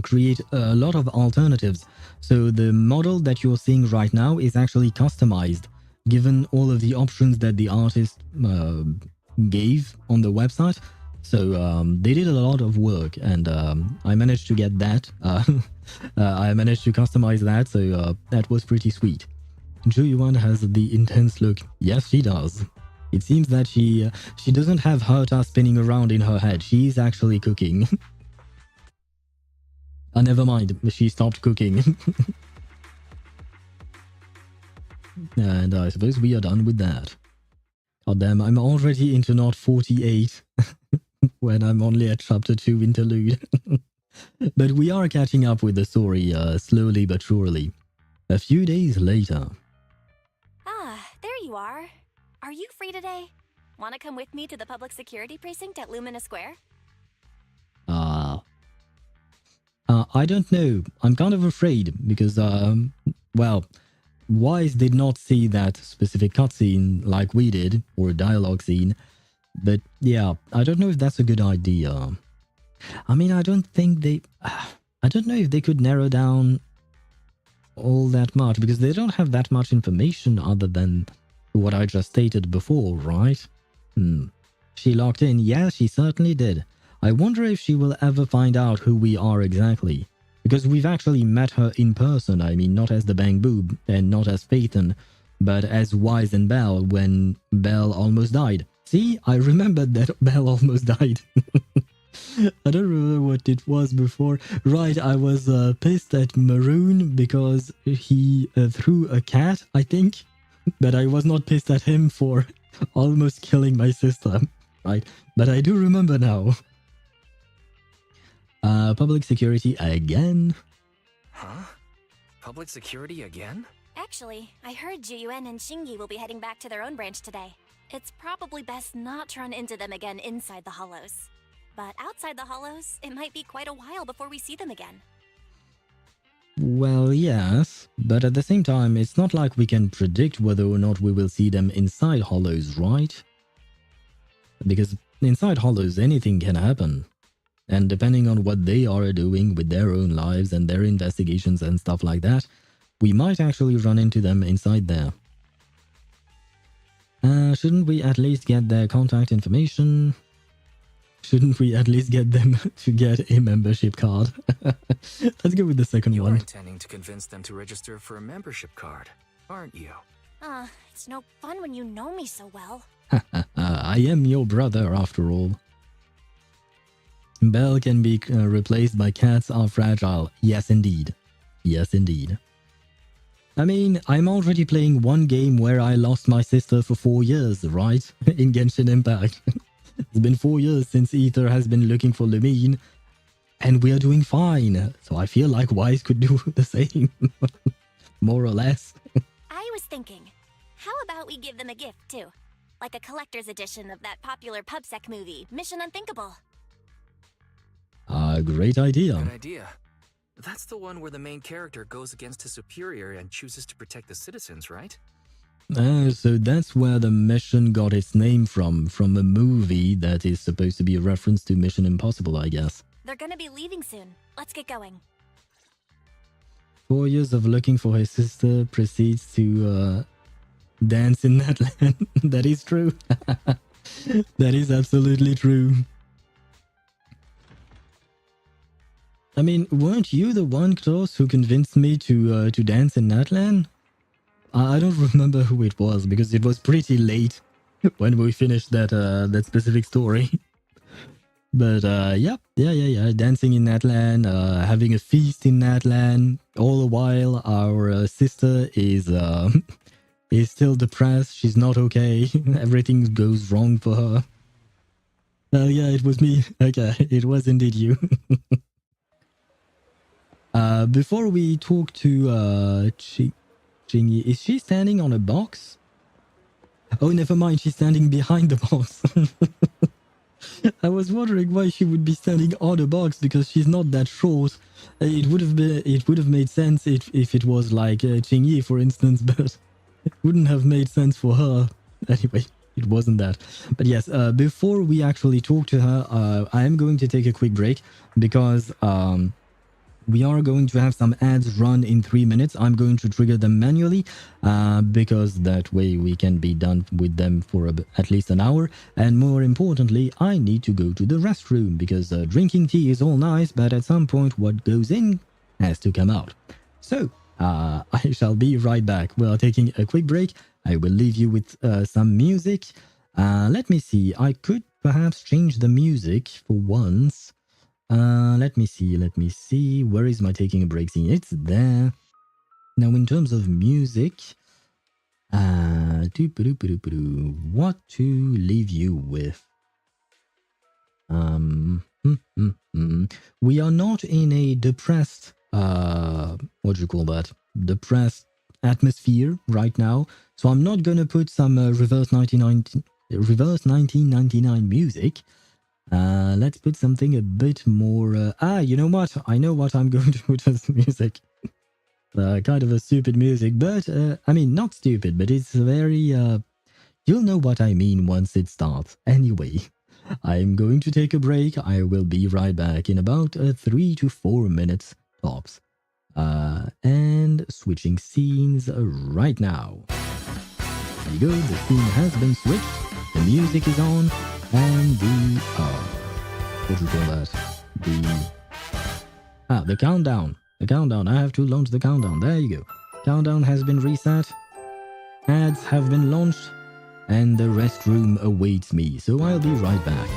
Speaker 1: create a lot of alternatives. So the model that you're seeing right now is actually customized, given all of the options that the artist gave on the website. So they did a lot of work, and I managed to get that. I managed to customize that, so that was pretty sweet. Ju-Yuan has the intense look. Yes, she does. It seems that she doesn't have Herta spinning around in her head. She's actually cooking. Never mind. She stopped cooking. And I suppose we are done with that. God damn, I'm already into Knot 48 when I'm only at Chapter 2 Interlude. But we are catching up with the story slowly but surely. A few days later.
Speaker 2: Ah, there you are. Are you free today? Want to come with me to the public security precinct at Lumina Square?
Speaker 1: I don't know. I'm kind of afraid because, well, Wise did not see that specific cutscene like we did, or dialogue scene. But yeah, I don't know if that's a good idea. I mean, I don't think they... I don't know if they could narrow down all that much, because they don't have that much information other than what I just stated before, right? She locked in. Yeah, she certainly did. I wonder if she will ever find out who we are exactly. Because we've actually met her in person. I mean, not as the Bang Boob and not as Phaethon, but as Wise and Belle when Belle almost died. See, I remembered that Belle almost died. I don't remember what it was before. Right, I was pissed at Maroon because he threw a cat, I think. But I was not pissed at him for almost killing my sister. Right, but I do remember now. Public security again?
Speaker 3: Huh? Public security again?
Speaker 2: Actually, I heard Juyuan and Shingi will be heading back to their own branch today. It's probably best not to run into them again inside the hollows. But outside the hollows, it might be quite a while before we see them again.
Speaker 1: Well, yes, but at the same time, it's not like we can predict whether or not we will see them inside hollows, right? Because inside hollows, anything can happen. And depending on what they are doing with their own lives and their investigations and stuff like that, we might actually run into them inside there. Shouldn't we at least get their contact information? Shouldn't we at least get them to get a membership card? Let's go with the second
Speaker 3: You're
Speaker 1: one.
Speaker 3: intending to convince them to register for a membership card, aren't you?
Speaker 2: It's no fun when you know me so well.
Speaker 1: I am your brother, after all. Belle can be replaced by cats are fragile. Yes, indeed. Yes, indeed. I mean, I'm already playing one game where I lost my sister for 4 years, right? In Genshin Impact. It's been 4 years since Ether has been looking for Lumine, and we are doing fine. So I feel like Wise could do the same. More or less.
Speaker 2: I was thinking, how about we give them a gift too? Like a collector's edition of that popular PubSec movie, Mission Unthinkable.
Speaker 1: Great idea.
Speaker 3: Good idea. That's the one where the main character goes against his superior and chooses to protect the citizens, right?
Speaker 1: So that's where the mission got its name from a movie that is supposed to be a reference to Mission Impossible, I guess.
Speaker 2: They're gonna be leaving soon. Let's get going.
Speaker 1: 4 years of looking for his sister proceeds to dance in that land. That is true. That is absolutely true. I mean, weren't you the one, Klaus, who convinced me to dance in Natlan? I don't remember who it was because it was pretty late when we finished that that specific story. But yeah, dancing in Natlan, having a feast in Natlan. All the while, our sister is still depressed. She's not okay. Everything goes wrong for her. Yeah, it was me. Okay, it was indeed you. Before we talk to Jingy, is she standing on a box? Oh, never mind, she's standing behind the box. I was wondering why she would be standing on a box because she's not that short. It would have made sense if it was like Jingy, for instance, but it wouldn't have made sense for her. Anyway, it wasn't that. But yes, before we actually talk to her, I am going to take a quick break because we are going to have some ads run in 3 minutes. I'm going to trigger them manually because that way we can be done with them for at least an hour. And more importantly, I need to go to the restroom because drinking tea is all nice, but at some point what goes in has to come out. So I shall be right back. We are taking a quick break. I will leave you with some music. Let me see. I could perhaps change the music for once. Let me see. Where is my taking a break scene? It's there. Now, in terms of music, what to leave you with? We are not in a depressed, what do you call that? Depressed atmosphere right now. So I'm not gonna put some reverse 1999 music. Let's put something a bit more... you know what? I know what I'm going to put as music. Kind of a stupid music, but... I mean, not stupid, but it's very... you'll know what I mean once it starts. Anyway, I'm going to take a break. I will be right back in about 3 to 4 minutes tops. And switching scenes right now. There you go, the scene has been switched, the music is on, and what do you call that? The countdown. The countdown. I have to launch the countdown. There you go. Countdown has been reset. Ads have been launched. And the restroom awaits me. So I'll be right back.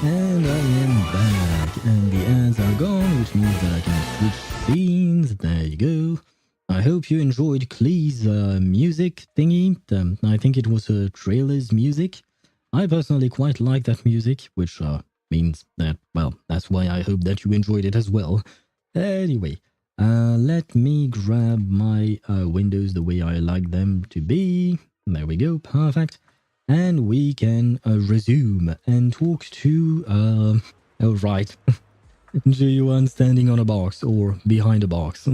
Speaker 1: And I am back, and the ads are gone, which means that I can switch scenes. There you go. I hope you enjoyed Klee's music thingy. I think it was a trailer's music. I personally quite like that music, which means that, well, that's why I hope that you enjoyed it as well. Anyway, let me grab my windows the way I like them to be. There we go, perfect. And we can resume and talk to, oh right, Ji-Yuan standing on a box or behind a box.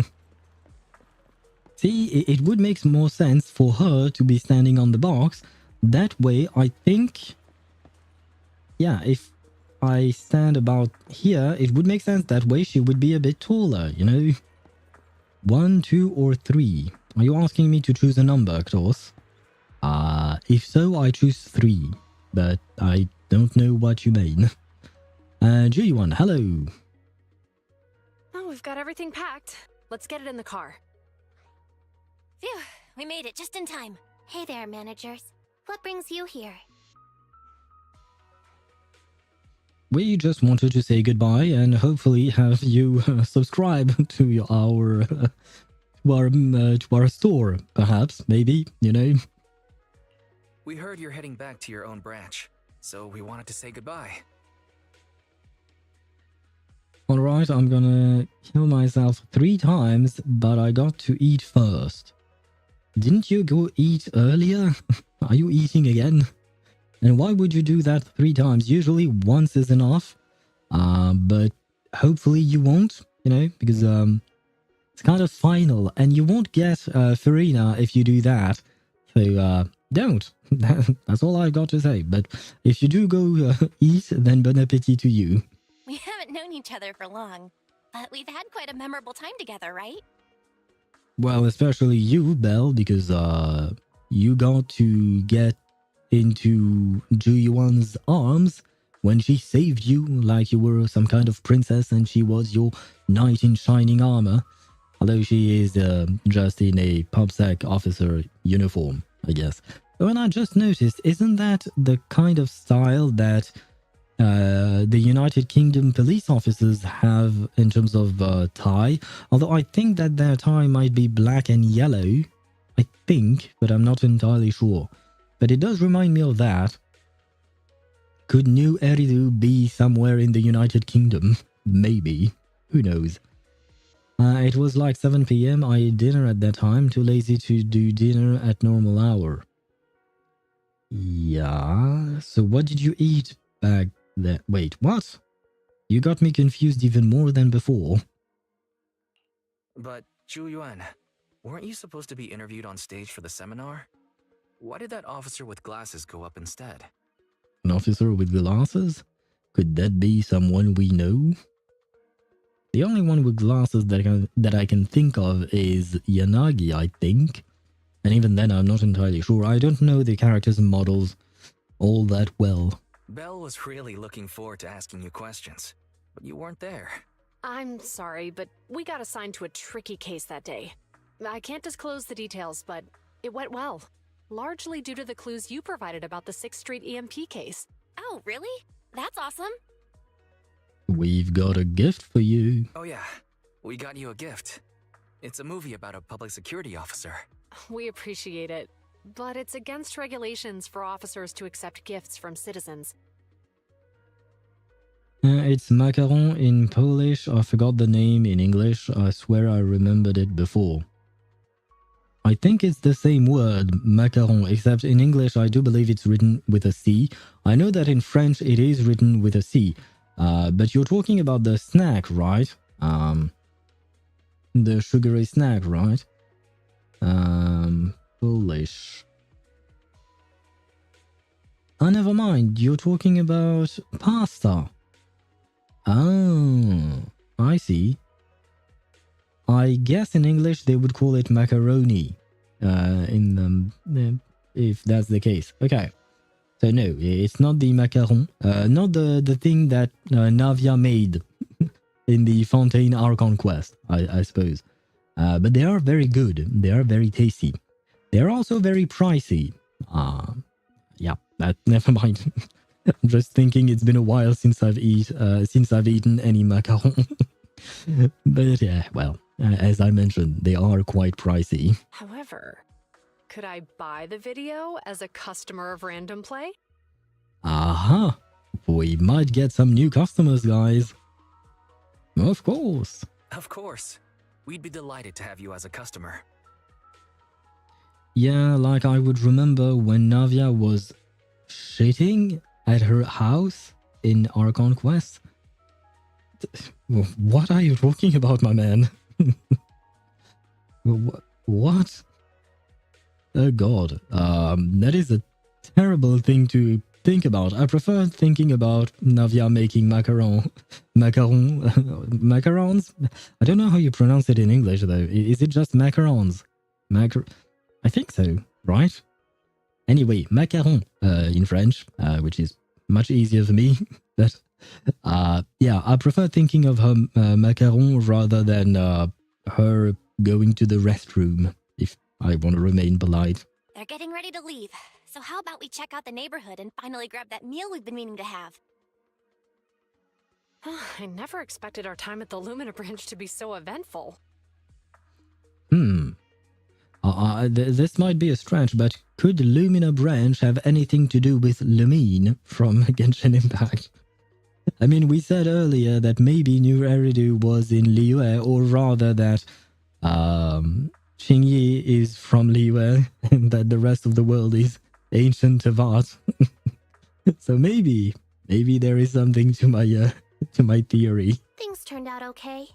Speaker 1: See, it would make more sense for her to be standing on the box. That way, I think, yeah, if I stand about here, it would make sense that way. She would be a bit taller, you know? 1, 2, or 3. Are you asking me to choose a number, Klaus? If so, I choose 3. but I don't know what you mean. G1, hello.
Speaker 4: Oh, we've got everything packed. Let's get it in the car.
Speaker 2: Phew, we made it just in time.
Speaker 10: Hey there, managers. What brings you here?
Speaker 1: We just wanted to say goodbye and hopefully have you subscribe to our store, perhaps, maybe, you know.
Speaker 3: We heard you're heading back to your own branch, so we wanted to say goodbye.
Speaker 1: Alright, I'm gonna kill myself 3 times, but I got to eat first. Didn't you go eat earlier? Are you eating again? And why would you do that 3 times? Usually once is enough, but hopefully you won't, you know, because it's kind of final, and you won't get Farina if you do that. So don't. That's all I've got to say. But if you do go eat, then bon appetit to you.
Speaker 2: We haven't known each other for long, but we've had quite a memorable time together, right?
Speaker 1: Well, especially you, Belle, because you got to get into Ju-Yuan's arms when she saved you like you were some kind of princess and she was your knight in shining armor. Although she is just in a PubSec officer uniform, I guess. And I just noticed, isn't that the kind of style that the United Kingdom police officers have in terms of tie? Although I think that their tie might be black and yellow. I think, but I'm not entirely sure. But it does remind me of that. Could New Eridu be somewhere in the United Kingdom? Maybe. Who knows? It was like 7 PM. I ate dinner at that time. Too lazy to do dinner at normal hour. Yeah. So what did you eat back then? Wait, what? You got me confused even more than before.
Speaker 3: But, Ju-Yuan, weren't you supposed to be interviewed on stage for the seminar? Why did that officer with glasses go up instead?
Speaker 1: An officer with glasses? Could that be someone we know? The only one with glasses that I can think of is Yanagi, I think. And even then, I'm not entirely sure. I don't know the characters and models all that well.
Speaker 3: Belle was really looking forward to asking you questions, but you weren't there.
Speaker 4: I'm sorry, but we got assigned to a tricky case that day. I can't disclose the details, but it went well. Largely due to the clues you provided about the 6th Street EMP case.
Speaker 2: Oh, really? That's awesome.
Speaker 1: We've got a gift for you.
Speaker 3: Oh yeah, we got you a gift. It's a movie about a public security officer.
Speaker 4: We appreciate it, but it's against regulations for officers to accept gifts from citizens.
Speaker 1: It's macaron in Polish. I forgot the name in English. I swear I remembered it before. I think it's the same word, macaron, except in English I do believe it's written with a C. I know that in French it is written with a C. But you're talking about the snack, right? The sugary snack, right? Polish. Oh, never mind. You're talking about pasta. Oh, I see. I guess in English they would call it macaroni. If that's the case. Okay. So no, it's not the macaron. Not the thing that Navia made in the Fontaine Archon quest, I suppose. But they are very good. They are very tasty. They're also very pricey. Yeah, never mind. I'm just thinking it's been a while since I've eaten any macaron. But yeah, well, as I mentioned, they are quite pricey.
Speaker 4: However, could I buy the video as a customer of Random Play?
Speaker 1: Aha! We might get some new customers, guys. Of course.
Speaker 3: Of course. We'd be delighted to have you as a customer.
Speaker 1: Yeah, like I would remember when Navia was shitting at her house in Archon Quest. What are you talking about, my man? What? Oh god. That is a terrible thing to think about. I prefer thinking about Navia making macarons. I don't know how you pronounce it in English though. Is it just macarons? I think so, right? Anyway, macaron in French, which is much easier for me. But yeah, I prefer thinking of her macaron rather than her going to the restroom, if I want to remain polite.
Speaker 2: They're getting ready to leave, so how about we check out the neighborhood and finally grab that meal we've been meaning to have?
Speaker 4: I never expected our time at the Lumina Branch to be so eventful.
Speaker 1: This might be a stretch, but could Lumina Branch have anything to do with Lumine from Genshin Impact? I mean, we said earlier that maybe New Eridu was in Liyue, or rather that Qingyi is from Liyue, and that the rest of the world is ancient of art. So maybe there is something to my theory.
Speaker 10: Things turned out okay.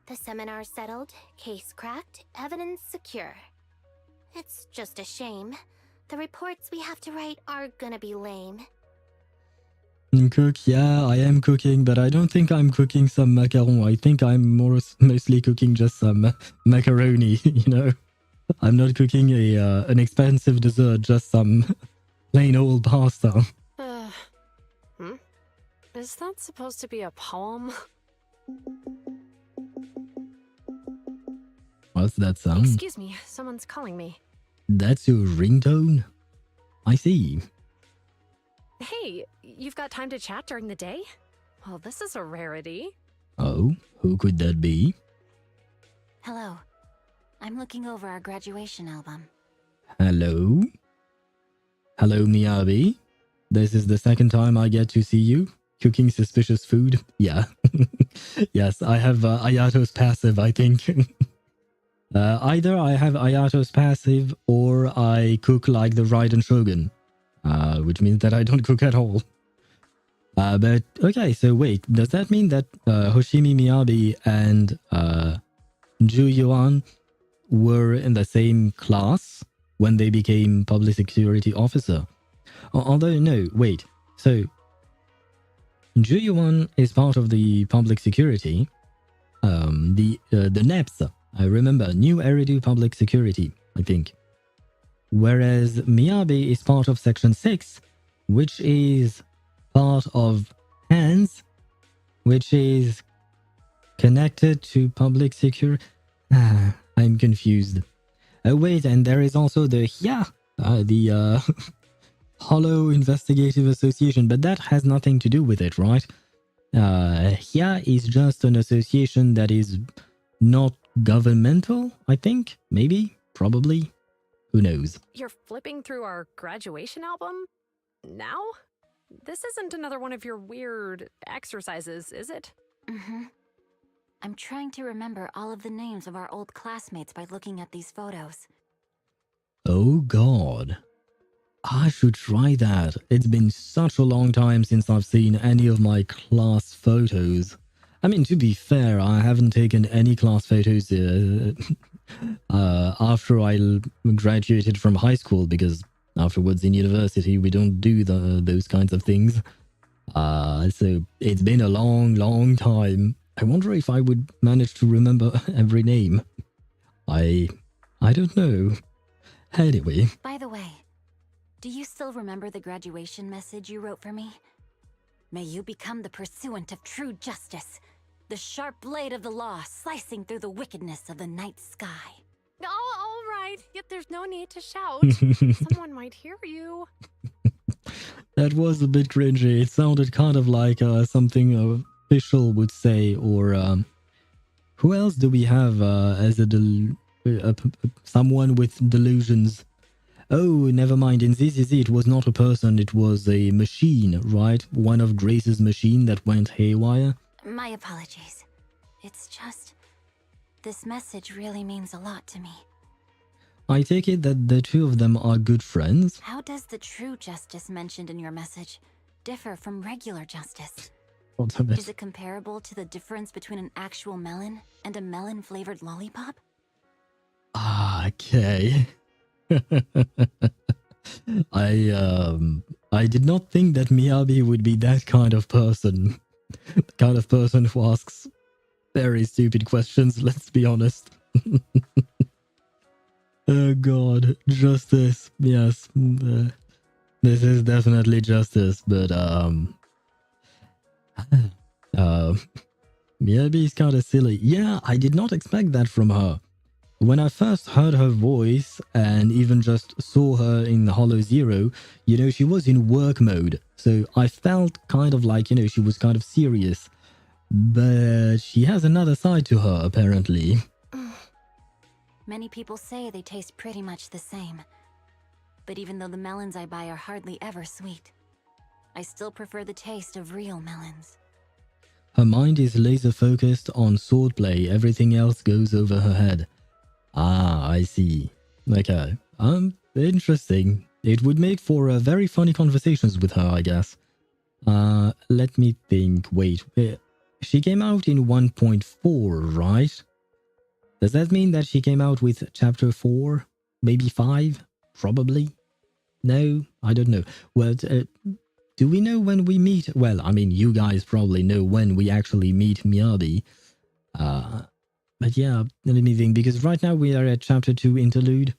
Speaker 10: The seminar settled, case cracked, evidence secure. It's just a shame. The reports we have to write are gonna be lame.
Speaker 1: Cook, yeah, I am cooking, but I don't think I'm cooking some macaron. I think I'm mostly cooking just some macaroni, you know? I'm not cooking an expensive dessert, just some plain old pasta.
Speaker 4: Is that supposed to be a poem?
Speaker 1: What's that sound?
Speaker 4: Excuse me, someone's calling me.
Speaker 1: That's your ringtone? I see.
Speaker 4: Hey, you've got time to chat during the day? Well, this is a rarity.
Speaker 1: Oh, who could that be?
Speaker 7: Hello. I'm looking over our graduation album.
Speaker 1: Hello? Hello, Miyabi. This is the second time I get to see you cooking suspicious food. Yeah. Yes, I have Ayato's passive, I think. Either I have Ayato's passive or I cook like the Raiden Shogun, which means that I don't cook at all. But okay, so wait, does that mean that Hoshimi Miyabi and Ju Yuan were in the same class when they became public security officer? Although, no, wait. So, Ju Yuan is part of the public security. The NEPS, I remember, New Eridu Public Security, I think. Whereas Miyabi is part of Section 6, which is part of HANS, which is connected to public security. I'm confused. Oh wait, and there is also the the Hollow Investigative Association, but that has nothing to do with it, right? HIA is just an association that is not governmental, I think? Maybe? Probably? Who knows?
Speaker 4: You're flipping through our graduation album? Now? This isn't another one of your weird exercises, is it?
Speaker 7: Mm-hmm. I'm trying to remember all of the names of our old classmates by looking at these photos.
Speaker 1: Oh god. I should try that. It's been such a long time since I've seen any of my class photos. I mean, to be fair, I haven't taken any class photos after I graduated from high school, because afterwards in university we don't do those kinds of things. So it's been a long time. I wonder if I would manage to remember every name. I don't know. Anyway.
Speaker 7: By the way, do you still remember the graduation message you wrote for me? May you become the pursuant of true justice, the sharp blade of the law slicing through the wickedness of the night sky.
Speaker 4: Oh, all right. Yet there's no need to shout. Someone might hear you.
Speaker 1: That was a bit cringy. It sounded kind of like something an official would say, or who else do we have as someone with delusions? Oh, never mind. In ZZZ, it was not a person, it was a machine, right? One of Grace's machine that went haywire.
Speaker 7: My apologies. It's just, this message really means a lot to me.
Speaker 1: I take it that the two of them are good friends?
Speaker 7: How does the true justice mentioned in your message differ from regular justice? Is it comparable to the difference between an actual melon and a melon-flavored lollipop?
Speaker 1: Okay. I did not think that Miyabi would be that kind of person. The kind of person who asks very stupid questions, let's be honest. Oh god, justice, yes. This is definitely justice, but maybe it's kind of silly. Yeah, I did not expect that from her. When I first heard her voice and even just saw her in Hollow Zero, you know, she was in work mode. So I felt kind of like, you know, she was kind of serious. But she has another side to her, apparently.
Speaker 2: Many people say they taste pretty much the same. But even though the melons I buy are hardly ever sweet, I still prefer the taste of real melons.
Speaker 1: Her mind is laser focused on swordplay. Everything else goes over her head. Ah, I see. Okay. Interesting. It would make for very funny conversations with her, I guess. Let me think. Wait. She came out in 1.4, right? Does that mean that she came out with chapter 4? Maybe 5? Probably? No? I don't know. Well, do we know when we meet? Well, I mean, you guys probably know when we actually meet Miyabi. But yeah, let me think, because right now we are at chapter 2 interlude.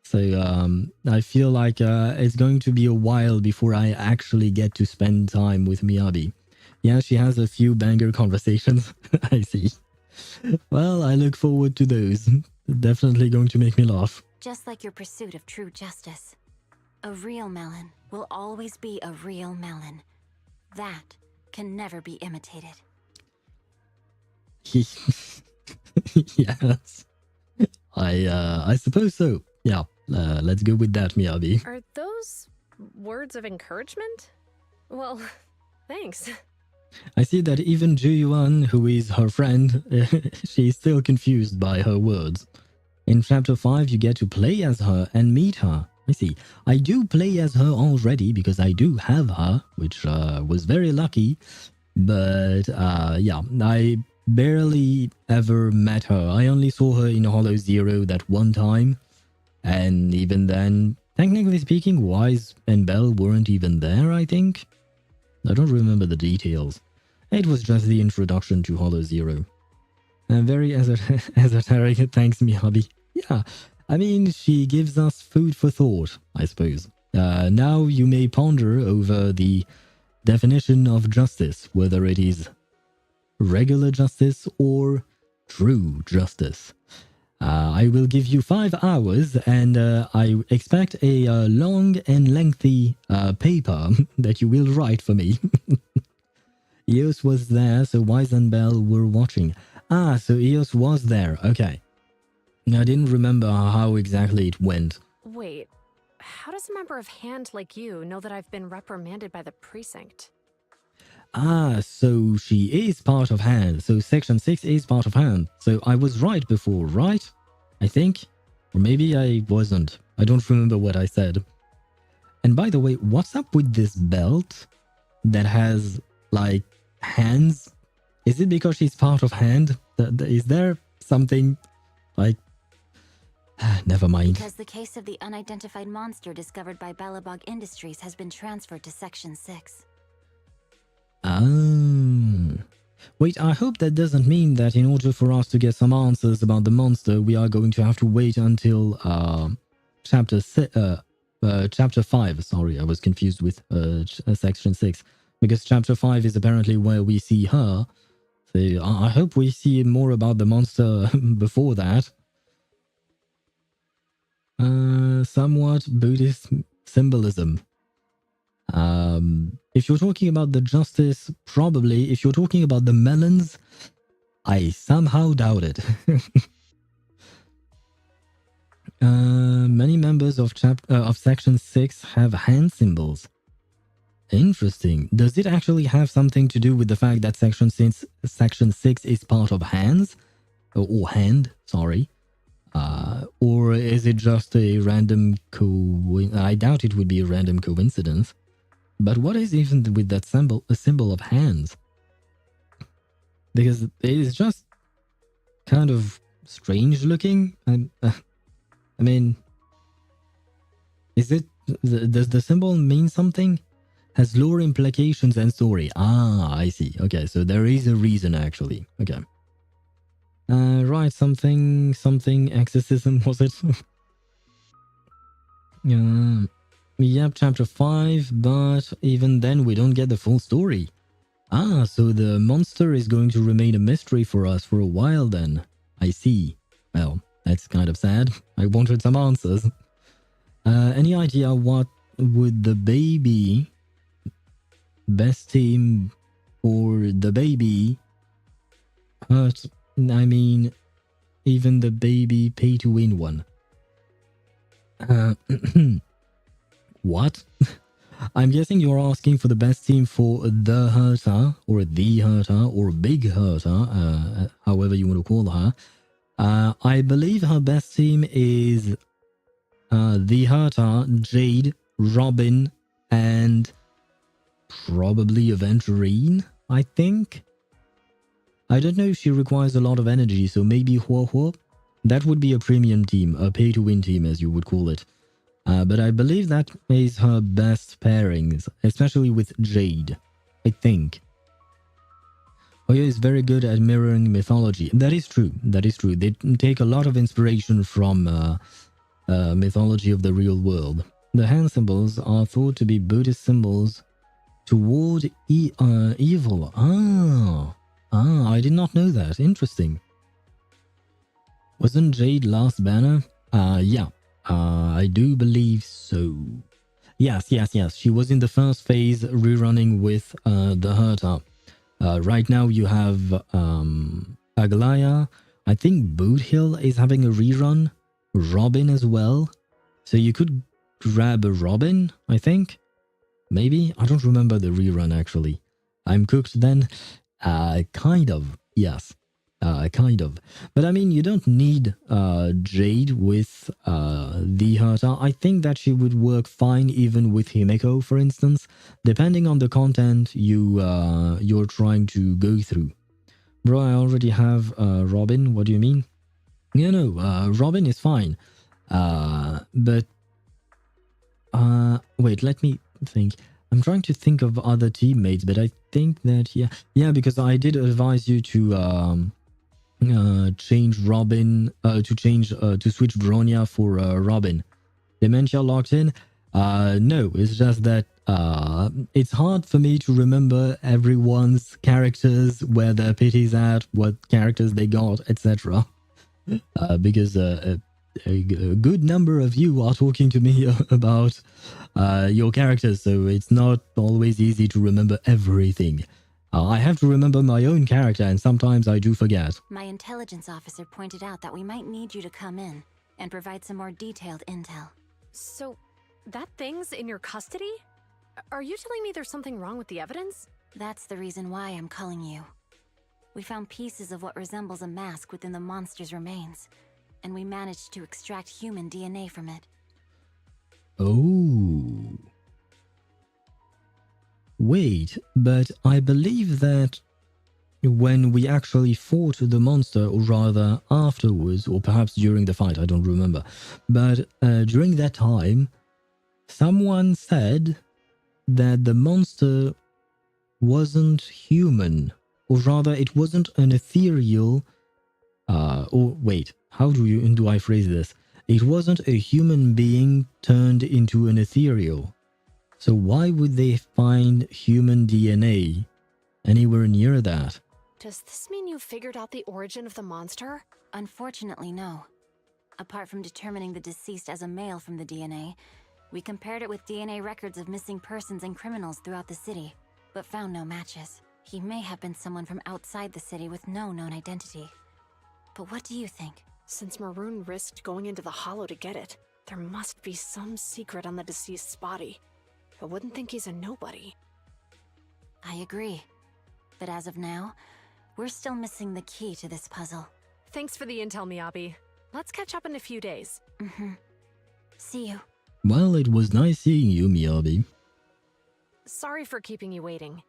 Speaker 1: So I feel like it's going to be a while before I actually get to spend time with Miyabi. Yeah, she has a few banger conversations. I see. Well, I look forward to those. Definitely going to make me laugh.
Speaker 2: Just like your pursuit of true justice. A real melon will always be a real melon. That can never be imitated.
Speaker 1: Yes. I suppose so. Yeah, let's go with that, Miyabi.
Speaker 4: Are those words of encouragement? Well, thanks.
Speaker 1: I see that even Ju-Yuan, who is her friend, she's still confused by her words. In chapter 5, you get to play as her and meet her. I see. I do play as her already because I do have her, which was very lucky. But yeah, I barely ever met her. I only saw her in Hollow Zero that one time. And even then, technically speaking, Wise and Belle weren't even there, I think. I don't remember the details. It was just the introduction to Hollow Zero. Very esoteric, thanks Miyabi. Yeah, I mean, she gives us food for thought, I suppose. Now you may ponder over the definition of justice, whether it is regular justice or true justice. I will give you 5 hours, and I expect a long and lengthy paper that you will write for me. Eos was there, so Wise and Belle were watching. Ah, so Eos was there, okay. I didn't remember how exactly it went.
Speaker 4: Wait, how does a member of Hand like you know that I've been reprimanded by the precinct?
Speaker 1: Ah, so she is part of Hand. So Section 6 is part of Hand. So I was right before, right? I think? Or maybe I wasn't. I don't remember what I said. And by the way, what's up with this belt that has, like, hands? Is it because she's part of Hand? Is there something, like... Never mind.
Speaker 2: Because the case of the unidentified monster discovered by Bellabog Industries has been transferred to Section 6.
Speaker 1: Ah. Wait, I hope that doesn't mean that in order for us to get some answers about the monster, we are going to have to wait until chapter 5. Sorry, I was confused with Section 6. Because chapter 5 is apparently where we see her. So I hope we see more about the monster before that. Somewhat Buddhist symbolism. If you're talking about the justice, probably. If you're talking about the melons, I somehow doubt it. Many members of Section 6 have hand symbols. Interesting. Does it actually have something to do with the fact that Section 6 is part of hands? Or hand, sorry. Or is it just a random I doubt it would be a random coincidence. But what is even with that a symbol of hands? Because it is just kind of strange looking. I mean, is it... Does the symbol mean something? Has lore implications and story. Ah, I see. Okay, so there is a reason actually. Okay. Right, something exorcism, was it? Yep, chapter 5, but even then we don't get the full story. Ah, so the monster is going to remain a mystery for us for a while then. I see. Well, that's kind of sad. I wanted some answers. Any idea what would the baby best team for the baby hurt? I mean, even the baby pay to win one. What? I'm guessing you're asking for the best team for the Herta, or the Herta, or Big Herta, however you want to call her. I believe her best team is the Herta, Jade, Robin, and probably Aventurine, I think. I don't know if she requires a lot of energy, so maybe Huo. That would be a premium team, a pay-to-win team as you would call it. But I believe that is her best pairings, especially with Jade, I think. Hoyo is very good at mirroring mythology. That is true, that is true. They take a lot of inspiration from mythology of the real world. The hand symbols are thought to be Buddhist symbols toward evil. I did not know that. Interesting. Wasn't Jade last banner? Yeah. I do believe so. Yes. She was in the first phase rerunning with the Herta. Right now you have Aglaya. I think Boot Hill is having a rerun. Robin as well. So you could grab a Robin, I think. Maybe? I don't remember the rerun actually. I'm cooked then? Kind of, yes. Kind of. But I mean, you don't need Jade with the Herta. I think that she would work fine even with Himeko, for instance, depending on the content you're trying to go through. Bro, I already have Robin. What do you mean? No, Robin is fine. But wait, let me think. I'm trying to think of other teammates, but I think that yeah, because I did advise you to change Robin, to switch Bronya for Robin. Dementia locked in? No, it's just that it's hard for me to remember everyone's characters, where their pity's at, what characters they got, etc. Because a good number of you are talking to me about your characters, so it's not always easy to remember everything. I have to remember my own character, and sometimes I do forget.
Speaker 2: My intelligence officer pointed out that we might need you to come in and provide some more detailed intel.
Speaker 4: So, that thing's in your custody? Are you telling me there's something wrong with the evidence?
Speaker 2: That's the reason why I'm calling you. We found pieces of what resembles a mask within the monster's remains, and we managed to extract human DNA from it.
Speaker 1: Oh. Wait, but I believe that when we actually fought the monster, or rather afterwards, or perhaps during the fight, I don't remember, but during that time, someone said that the monster wasn't human, or rather it wasn't an ethereal, or wait, how do I phrase this? It wasn't a human being turned into an ethereal. So why would they find human DNA anywhere near that?
Speaker 4: Does this mean you figured out the origin of the monster?
Speaker 2: Unfortunately, no. Apart from determining the deceased as a male from the DNA, we compared it with DNA records of missing persons and criminals throughout the city, but found no matches. He may have been someone from outside the city with no known identity. But what do you think?
Speaker 4: Since Maroon risked going into the Hollow to get it, there must be some secret on the deceased's body. I wouldn't think he's a nobody.
Speaker 2: I agree. But as of now, we're still missing the key to this puzzle.
Speaker 4: Thanks for the intel, Miyabi. Let's catch up in a few days.
Speaker 2: See you.
Speaker 1: Well, it was nice seeing you, Miyabi.
Speaker 4: Sorry for keeping you waiting.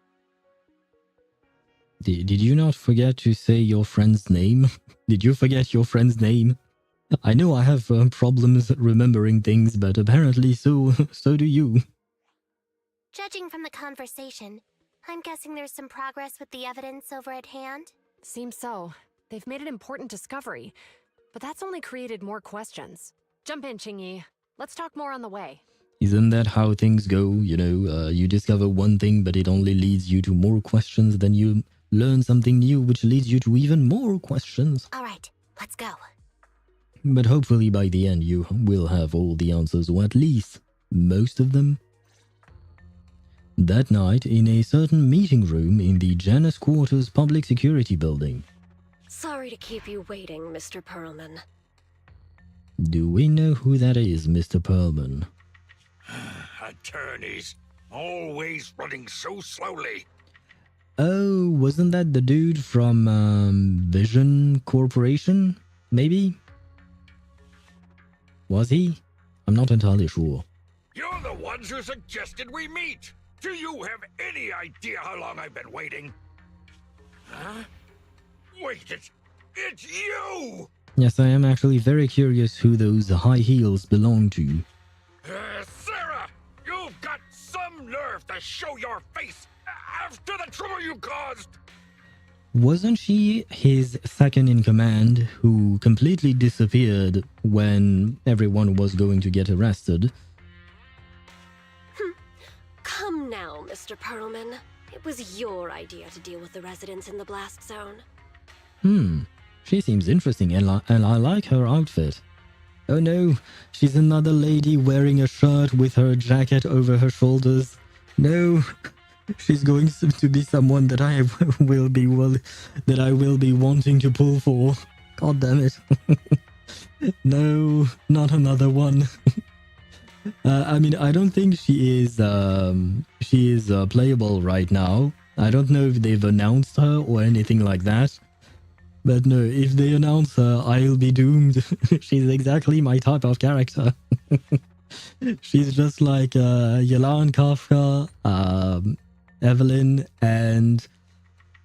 Speaker 1: Did you not forget to say your friend's name? Did you forget your friend's name? I know I have problems remembering things, but apparently so do you.
Speaker 10: Judging from the conversation, I'm guessing there's some progress with the evidence over at hand?
Speaker 4: Seems so. They've made an important discovery, but that's only created more questions. Jump in, Qingyi. Let's talk more on the way.
Speaker 1: Isn't that how things go? You know, you discover one thing, but it only leads you to more questions. Then you learn something new, which leads you to even more questions.
Speaker 10: All right, let's go.
Speaker 1: But hopefully by the end you will have all the answers, or at least most of them. That night, in a certain meeting room in the Janus Quarters Public Security Building.
Speaker 11: Sorry to keep you waiting, Mr. Perlman.
Speaker 1: Do we know who that is, Mr. Perlman?
Speaker 6: Attorneys, always running so slowly.
Speaker 1: Oh, wasn't that the dude from Vision Corporation? Maybe? Was he? I'm not entirely sure.
Speaker 6: You're the ones who suggested we meet. Do you have any idea how long I've been waiting? Huh? Wait, it's you!
Speaker 1: Yes, I am actually very curious who those high heels belong to.
Speaker 6: Sarah! You've got some nerve to show your face after the trouble you caused!
Speaker 1: Wasn't she his second in command who completely disappeared when everyone was going to get arrested?
Speaker 11: Come now, Mr. Perlman. It was your idea to deal with the residents in the blast zone.
Speaker 1: She seems interesting and I like her outfit. Oh no, she's another lady wearing a shirt with her jacket over her shoulders. No, she's going to be someone that I will be wanting to pull for. God damn it. No, not another one. I mean, I don't think she is playable right now. I don't know if they've announced her or anything like that. But no, if they announce her, I'll be doomed. She's exactly my type of character. She's just like Yelan, Kafka, Evelyn, and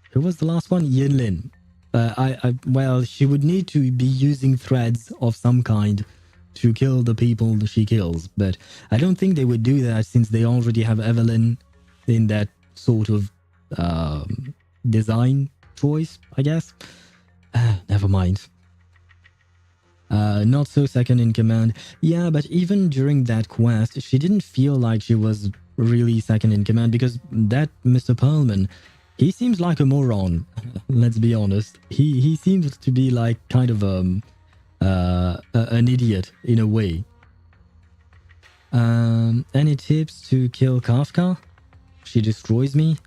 Speaker 1: who was the last one? Yinlin. Well, she would need to be using threads of some kind to kill the people that she kills, but I don't think they would do that since they already have Evelyn in that sort of design choice, I guess. Never mind. Not so second in command. Yeah, but even during that quest, she didn't feel like she was really second in command because that Mr. Perlman, he seems like a moron. Let's be honest. He seems to be like kind of an idiot in a way. Any tips to kill Kafka? She destroys me.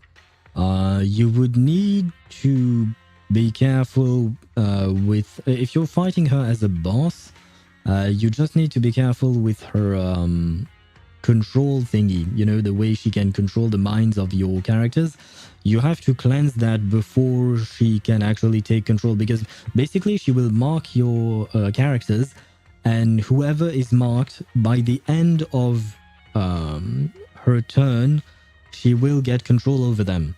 Speaker 1: You would need to be careful with... if you're fighting her as a boss, you just need to be careful with her control thingy. You know, the way she can control the minds of your characters. You have to cleanse that before she can actually take control, because basically she will mark your characters, and whoever is marked by the end of her turn, she will get control over them.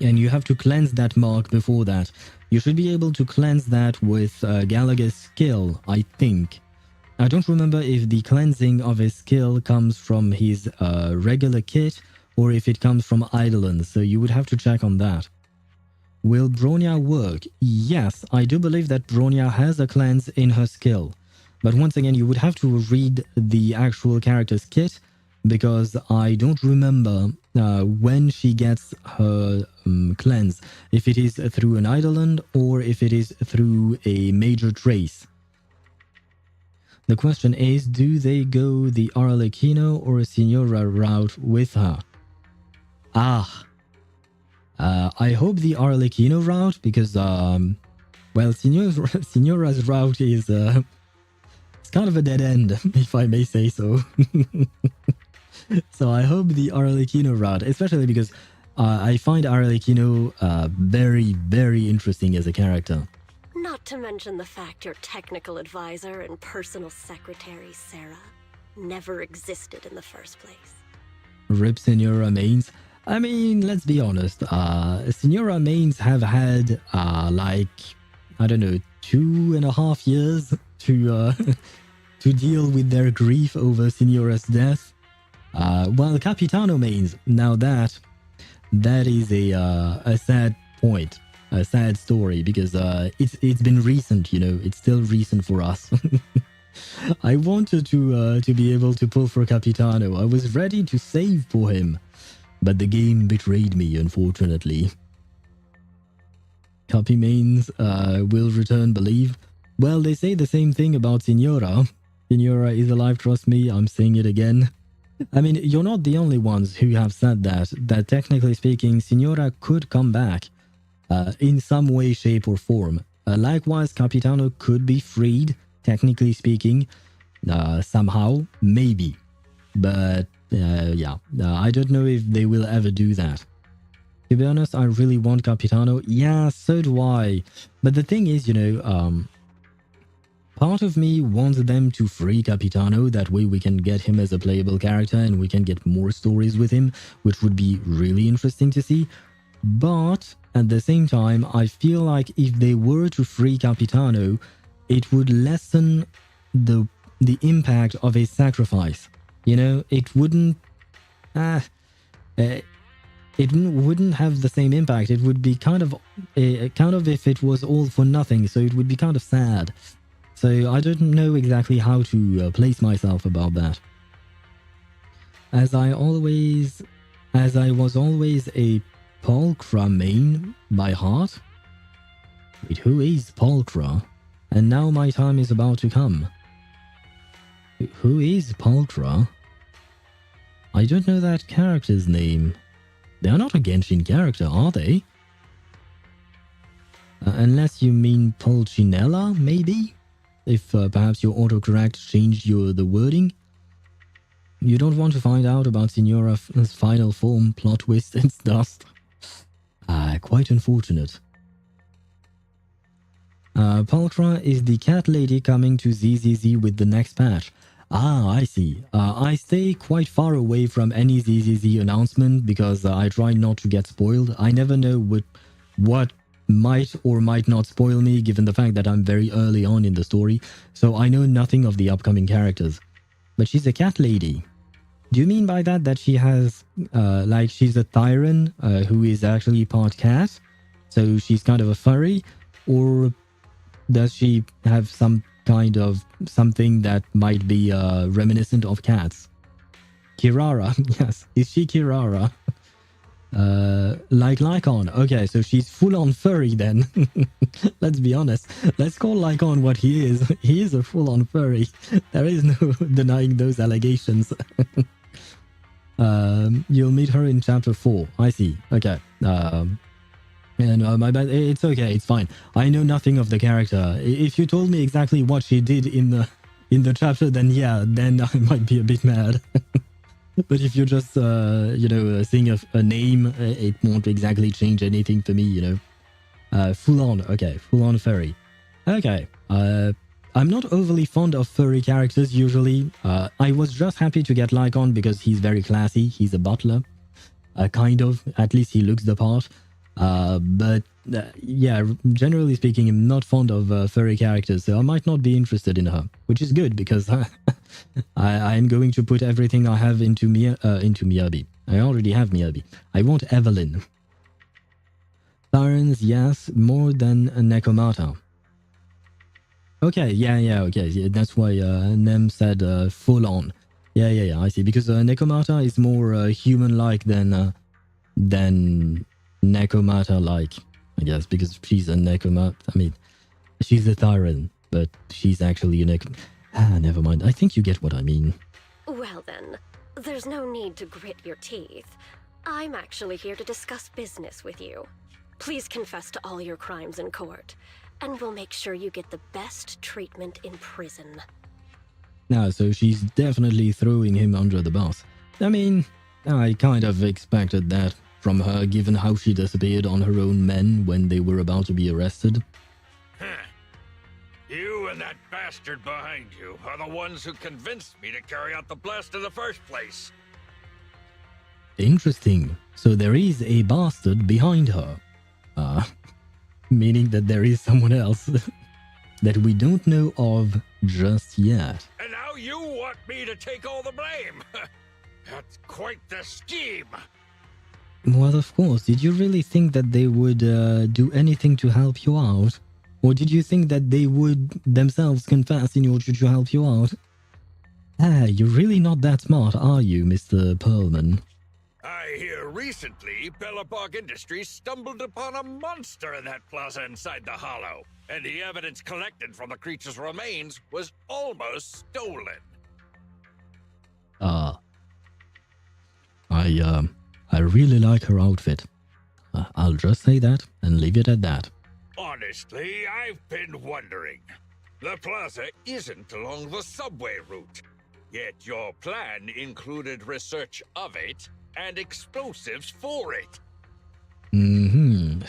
Speaker 1: And you have to cleanse that mark before that. You should be able to cleanse that with Gallagher's skill, I think. I don't remember if the cleansing of his skill comes from his regular kit or if it comes from Eidolon, so you would have to check on that. Will Bronya work? Yes, I do believe that Bronya has a cleanse in her skill. But once again, you would have to read the actual character's kit, because I don't remember when she gets her cleanse, if it is through an Eidolon or if it is through a major trace. The question is, do they go the Arlecchino or Signora route with her? I hope the Arlecchino route, because, well, Signora's route is it's kind of a dead end, if I may say so. So I hope the Arlecchino route, especially because I find Arlecchino very, very interesting as a character.
Speaker 11: Not to mention the fact your technical advisor and personal secretary, Sarah, never existed in the first place.
Speaker 1: Rip Signora mains. I mean, let's be honest. Signora mains have had, like, I don't know, 2.5 years to to deal with their grief over Signora's death. Well, Capitano mains, now that is a sad point, a sad story, because it's been recent, you know, it's still recent for us. I wanted to be able to pull for Capitano. I was ready to save for him, but the game betrayed me, unfortunately. Copy mains will return, believe. Well, they say the same thing about Signora. Signora is alive, trust me, I'm saying it again. I mean, you're not the only ones who have said that technically speaking, Signora could come back in some way, shape, or form. Likewise, Capitano could be freed, technically speaking, somehow, maybe. But, yeah, I don't know if they will ever do that. To be honest, I really want Capitano. Yeah, so do I. But the thing is, you know, part of me wants them to free Capitano. That way we can get him as a playable character and we can get more stories with him, which would be really interesting to see. But at the same time, I feel like if they were to free Capitano, it would lessen the impact of his sacrifice. You know, it wouldn't... it wouldn't have the same impact. It would be kind of if it was all for nothing, so it would be kind of sad. So I don't know exactly how to place myself about that. As I was always a Pulchra main by heart. Wait, who is Pulchra? And now my time is about to come. Who is Pulchra? I don't know that character's name. They are not a Genshin character, are they? Unless you mean Pulcinella, maybe? If perhaps your autocorrect changed the wording? You don't want to find out about Signora's final form, plot twist, and stuff. Quite unfortunate. Pulchra is the cat lady coming to ZZZ with the next patch. I see. I stay quite far away from any ZZZ announcement because I try not to get spoiled. I never know what might or might not spoil me given the fact that I'm very early on in the story, so I know nothing of the upcoming characters. But she's a cat lady. Do you mean by that she has, like she's a Thyran who is actually part cat? So she's kind of a furry? Or does she have some kind of something that might be reminiscent of cats? Kirara, yes. Is she Kirara? Like Lycon. Okay, so she's full-on furry then. Let's be honest. Let's call Lycon what he is. He is a full-on furry. There is no denying those allegations. You'll meet her in chapter 4. I see. Okay. My bad. It's okay. It's fine. I know nothing of the character. If you told me exactly what she did in the chapter, then yeah, then I might be a bit mad. But if you're just, seeing a name, it won't exactly change anything for me, you know. Full on. Okay. Full on furry. Okay. I'm not overly fond of furry characters usually. I was just happy to get Lycon because he's very classy. He's a butler. Kind of. At least he looks the part. But yeah, generally speaking, I'm not fond of furry characters, so I might not be interested in her, which is good because I'm going to put everything I have into Miyabi. I already have Miyabi. I want Evelyn. Sirens, yes, more than a Nekomata. Okay, yeah, okay. Yeah, that's why Nem said full on. Yeah, I see. Because Nekomata is more human-like than Nekomata-like, I guess, because she's a Nekomata. I mean, she's a Thyran, but she's actually a never mind. I think you get what I mean.
Speaker 11: Well then, there's no need to grit your teeth. I'm actually here to discuss business with you. Please confess to all your crimes in court, and we'll make sure you get the best treatment in prison.
Speaker 1: Now, so she's definitely throwing him under the bus. I mean, I kind of expected that from her, given how she disappeared on her own men when they were about to be arrested.
Speaker 6: You and that bastard behind you are the ones who convinced me to carry out the blast in the first place.
Speaker 1: Interesting. So there is a bastard behind her. Meaning that there is someone else that we don't know of just yet.
Speaker 6: And now you want me to take all the blame. That's quite the scheme.
Speaker 1: Well, of course. Did you really think that they would do anything to help you out? Or did you think that they would themselves confess in order to help you out? Ah, you're really not that smart, are you, Mr. Perlman?
Speaker 6: I hear recently Bellabog Industries stumbled upon a monster in that plaza inside the hollow, and the evidence collected from the creature's remains was almost stolen.
Speaker 1: I really like her outfit. I'll just say that and leave it at that.
Speaker 6: Honestly, I've been wondering. The plaza isn't along the subway route, yet your plan included research of it and explosives for it.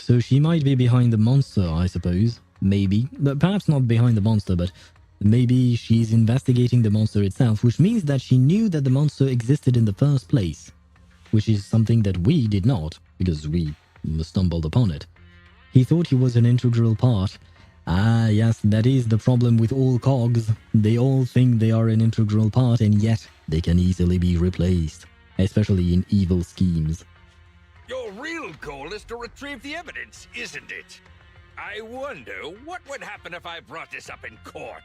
Speaker 1: So she might be behind the monster, I suppose. Maybe. But perhaps not behind the monster, but maybe she's investigating the monster itself, which means that she knew that the monster existed in the first place. Which is something that we did not, because we stumbled upon it. He thought he was an integral part. Ah, yes, that is the problem with all cogs. They all think they are an integral part, and yet they can easily be replaced, especially in evil schemes.
Speaker 6: Your real goal is to retrieve the evidence, isn't it? I wonder what would happen if I brought this up in court.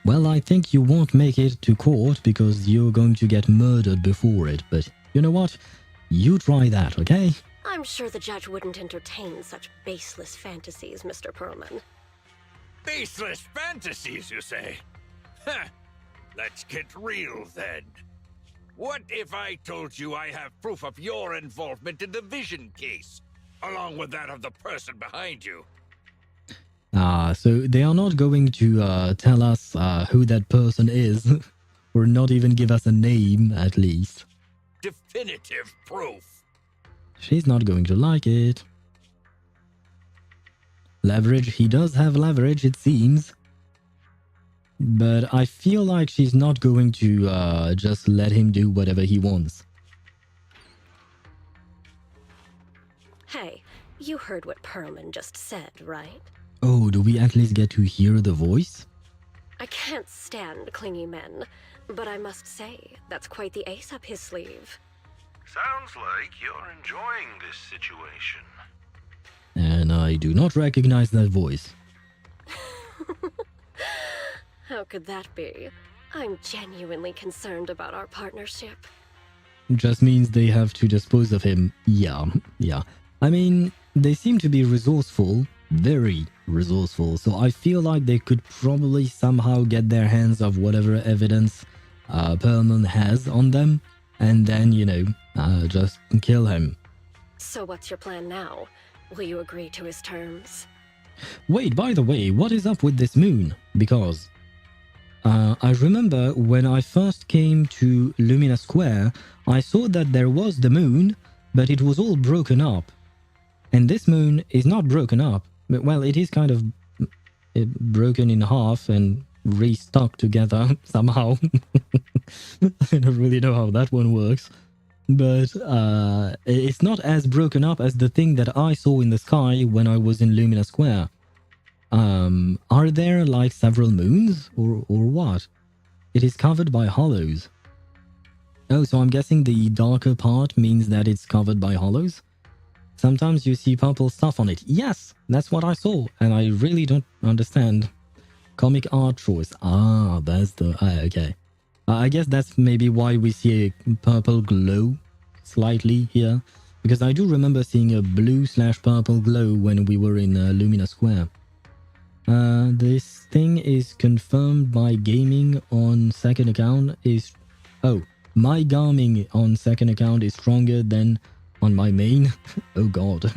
Speaker 1: Well, I think you won't make it to court because you're going to get murdered before it, but you know what? You try that, okay?
Speaker 11: I'm sure the judge wouldn't entertain such baseless fantasies, Mr. Perlman.
Speaker 6: Baseless fantasies, you say? Huh. Let's get real then. What if I told you I have proof of your involvement in the Vision case, along with that of the person behind you?
Speaker 1: So they are not going to tell us who that person is, or not even give us a name, at least.
Speaker 6: Definitive proof.
Speaker 1: She's not going to like it. Leverage, he does have leverage, it seems. But I feel like she's not going to just let him do whatever he wants.
Speaker 11: Hey, you heard what Perlman just said, right?
Speaker 1: Oh, do we at least get to hear the voice?
Speaker 11: I can't stand clingy men, but I must say, that's quite the ace up his sleeve.
Speaker 12: Sounds like you're enjoying this situation.
Speaker 1: And I do not recognize that voice.
Speaker 11: How could that be? I'm genuinely concerned about our partnership.
Speaker 1: Just means they have to dispose of him. Yeah. I mean, they seem to be resourceful. Very resourceful. So I feel like they could probably somehow get their hands of whatever evidence Perlman has on them. And then, just kill him.
Speaker 11: So what's your plan now? Will you agree to his terms?
Speaker 1: Wait, by the way, what is up with this moon? Because I remember when I first came to Lumina Square, I saw that there was the moon, but it was all broken up. And this moon is not broken up. Well, it is kind of broken in half and restuck together somehow. I don't really know how that one works. But it's not as broken up as the thing that I saw in the sky when I was in Lumina Square. Are there like several moons or what? It is covered by hollows. Oh, so I'm guessing the darker part means that it's covered by hollows? Sometimes you see purple stuff on it. Yes, that's what I saw, and I really don't understand. Comic art choice. Ah, that's the... okay. I guess that's maybe why we see a purple glow slightly here. Because I do remember seeing a blue/purple glow when we were in Lumina Square. This thing is confirmed by gaming on second account is... Oh, my gaming on second account is stronger than on my main. Oh god.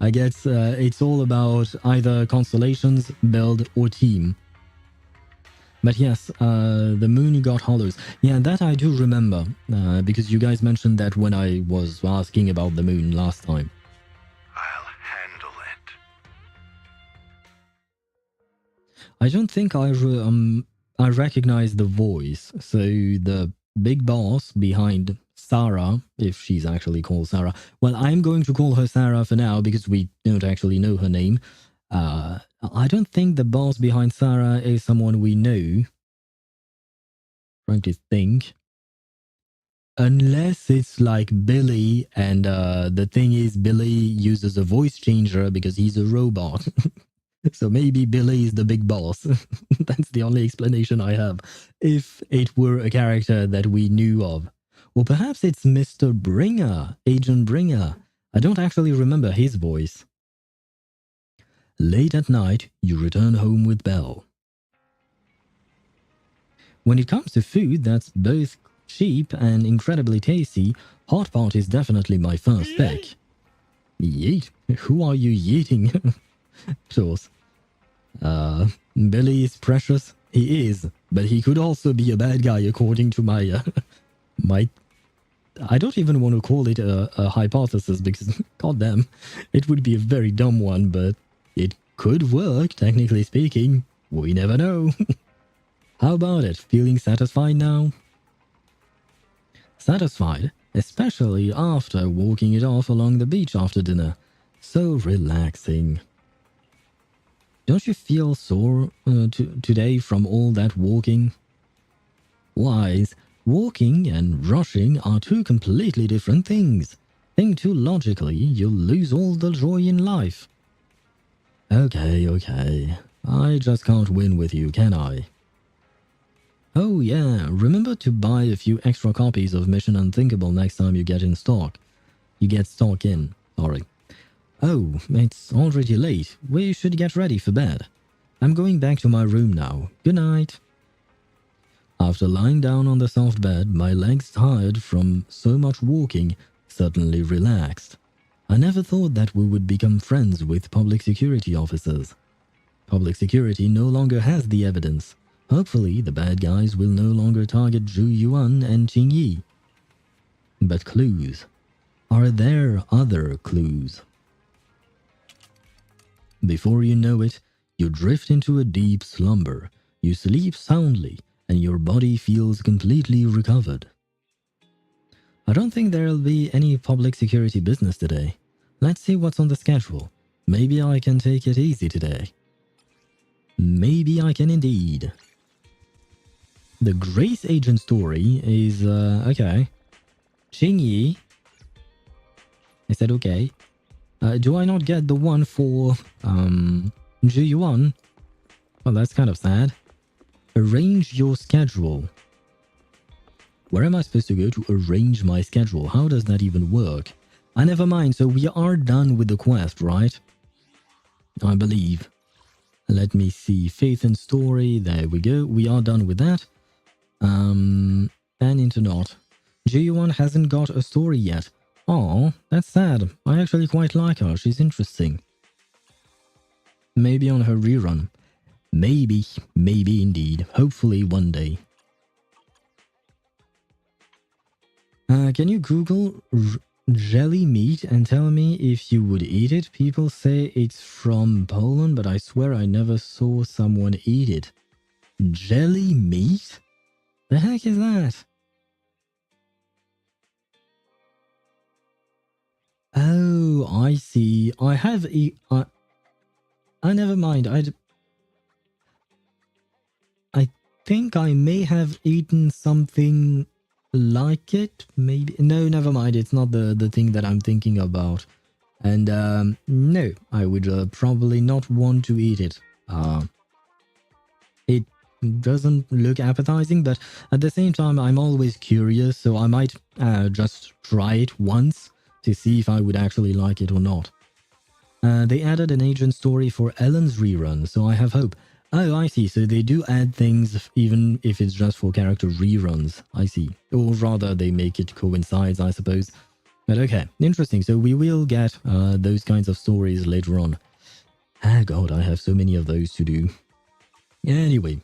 Speaker 1: I guess it's all about either constellations, build, or team. But yes, the moon got hollows. Yeah, that I do remember, because you guys mentioned that when I was asking about the moon last time.
Speaker 12: I'll handle it.
Speaker 1: I don't think I recognize the voice. So the big boss behind Sarah, if she's actually called Sarah. Well, I'm going to call her Sarah for now because we don't actually know her name. I don't think the boss behind Sarah is someone we know. Trying to think. Unless it's like Billy, and the thing is Billy uses a voice changer because he's a robot. So maybe Billy is the big boss. That's the only explanation I have. If it were a character that we knew of. Or perhaps it's Mr. Bringer, Agent Bringer. I don't actually remember his voice. Late at night, you return home with Belle. When it comes to food that's both cheap and incredibly tasty, hot pot is definitely my first pick. Yeet? Who are you yeeting? Choice. Billy is precious. He is, but he could also be a bad guy according to my my. I don't even want to call it a hypothesis because, goddamn, it would be a very dumb one, but it could work, technically speaking. We never know. How about it? Feeling satisfied now? Satisfied, especially after walking it off along the beach after dinner. So relaxing. Don't you feel sore today from all that walking? Wise, walking and rushing are two completely different things. Think too logically, you'll lose all the joy in life. Okay. I just can't win with you, can I? Oh yeah, remember to buy a few extra copies of Mission Unthinkable next time you get in stock. You get stock in, sorry. Oh, it's already late. We should get ready for bed. I'm going back to my room now. Good night. After lying down on the soft bed, my legs tired from so much walking, suddenly relaxed. I never thought that we would become friends with public security officers. Public security no longer has the evidence. Hopefully, the bad guys will no longer target Zhu Yuan and Qing Yi. But clues. Are there other clues? Before you know it, you drift into a deep slumber. You sleep soundly, and your body feels completely recovered. I don't think there'll be any public security business today. Let's see what's on the schedule. Maybe I can take it easy today. Maybe I can indeed. The Grace Agent story is, okay. Qing Yi. I said okay. Do I not get the one for, Zhu Yuan? Well, that's kind of sad. Arrange your schedule. Where am I supposed to go to arrange my schedule? How does that even work? Never mind, so we are done with the quest, right? I believe. Let me see. Phaethon story. There we go. We are done with that. And Interlude. Zhu Yuan hasn't got a story yet. Oh, that's sad. I actually quite like her. She's interesting. Maybe on her rerun. Maybe indeed. Hopefully one day. Can you Google jelly meat and tell me if you would eat it? People say it's from Poland, but I swear I never saw someone eat it. Jelly meat? The heck is that? Oh, I see. I have never mind. I think I may have eaten something like it. Maybe. No, never mind. It's not the thing that I'm thinking about. And no, I would probably not want to eat it. It doesn't look appetizing, but at the same time, I'm always curious, so I might just try it once to see if I would actually like it or not. They added an agent story for Ellen's rerun, so I have hope. Oh, I see. So they do add things even if it's just for character reruns. I see. Or rather, they make it coincide, I suppose. But okay, interesting. So we will get those kinds of stories later on. Ah, God, I have so many of those to do. Anyway.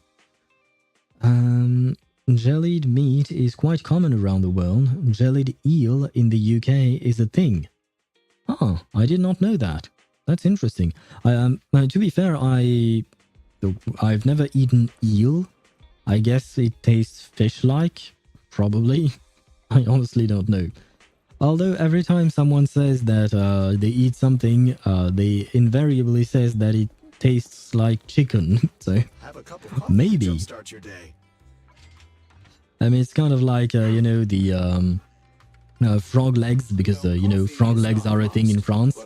Speaker 1: Jellied meat is quite common around the world. Jellied eel in the UK is a thing. Oh, I did not know that. That's interesting. To be fair, I've never eaten eel. I guess it tastes fish-like. Probably. I honestly don't know. Although every time someone says that they eat something, they invariably says that it tastes like chicken. So maybe. I mean, it's kind of like, you know, the frog legs, because, you know, frog legs are a thing in France.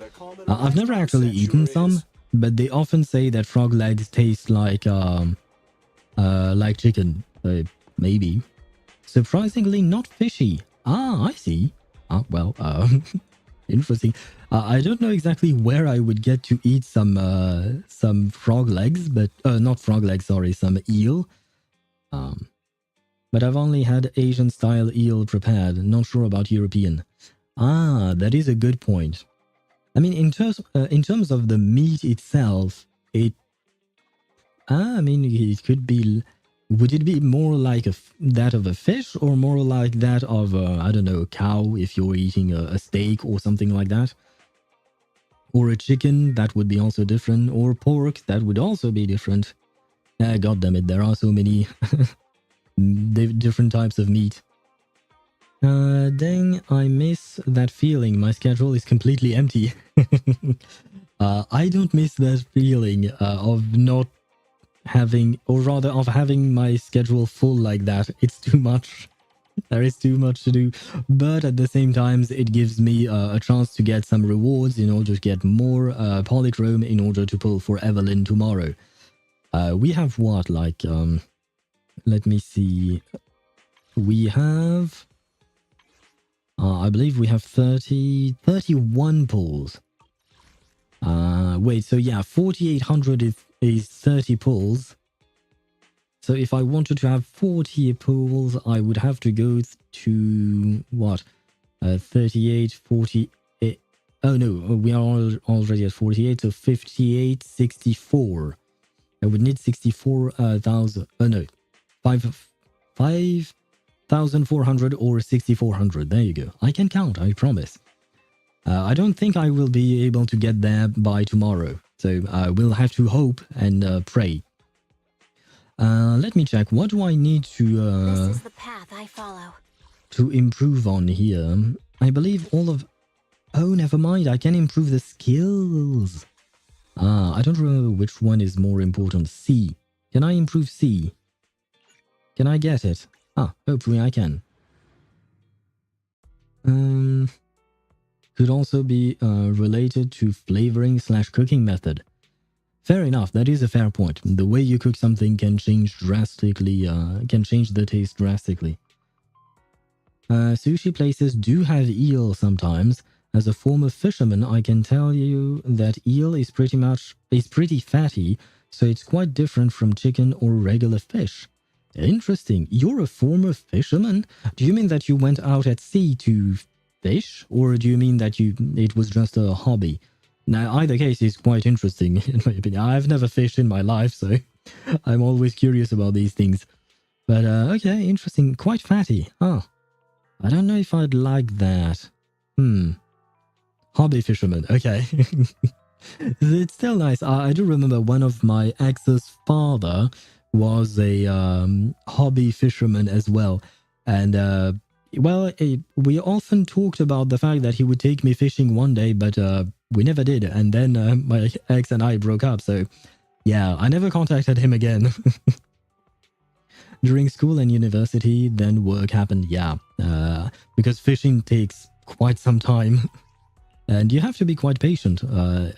Speaker 1: I've never actually eaten some, but they often say that frog legs taste like chicken. Maybe. Surprisingly not fishy. Ah, I see. Ah, well, interesting. I don't know exactly where I would get to eat some frog legs, but not frog legs, sorry, some eel. But I've only had Asian style eel prepared. Not sure about European. Ah, that is a good point. I mean, in terms of the meat itself, it could be. Would it be more like that of a fish, or more like that of I don't know, a cow if you're eating a steak or something like that? Or a chicken, that would be also different. Or pork, that would also be different. God damn it, there are so many different types of meat. Dang, I miss that feeling. My schedule is completely empty. I don't miss that feeling of not having, or rather of having my schedule full like that. It's too much. There is too much to do. But at the same time, it gives me a chance to get some rewards in order to get more polychrome in order to pull for Evelyn tomorrow. We have what, like, let me see. We have, I believe we have 31 pulls. Wait, so yeah, 4,800 is 30 pulls. So if I wanted to have 40 pulls, I would have to go to, what, 38, 48. Oh no, we are already at 48, so 58, 64. I would need 64,000, no, 5,400 or 6,400. There you go. I can count, I promise. I don't think I will be able to get there by tomorrow, so I will have to hope and pray. Let me check. What do I need to
Speaker 2: this is the path I follow.
Speaker 1: To improve on here? I believe all of... Oh, never mind. I can improve the skills. I don't remember which one is more important. C. Can I improve C? Can I get it? Hopefully I can. Could also be related to flavoring/cooking method. Fair enough, that is a fair point. The way you cook something can change drastically, can change the taste drastically. Sushi places do have eel sometimes. As a former fisherman, I can tell you that eel is pretty fatty, so it's quite different from chicken or regular fish. Interesting. You're a former fisherman? Do you mean that you went out at sea to fish, or do you mean that it was just a hobby? Now, either case is quite interesting, in my opinion. I've never fished in my life, so I'm always curious about these things. But, okay, interesting. Quite fatty. I don't know if I'd like that. Hobby fisherman. Okay. It's still nice. I do remember one of my ex's father was a hobby fisherman as well. And, well, we often talked about the fact that he would take me fishing one day, but we never did. And then my ex and I broke up. So, yeah, I never contacted him again. During school and university, then work happened. Yeah, because fishing takes quite some time. And you have to be quite patient,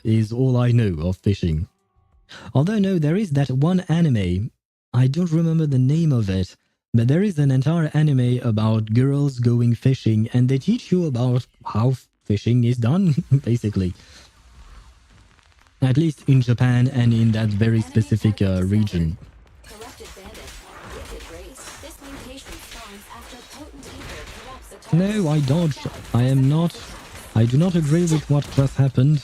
Speaker 1: is all I know of fishing. Although, no, there is that one anime. I don't remember the name of it. But there is an entire anime about girls going fishing, and they teach you about how fishing is done, basically. At least in Japan and in that very specific region. No, I dodged. I do not agree with what just happened.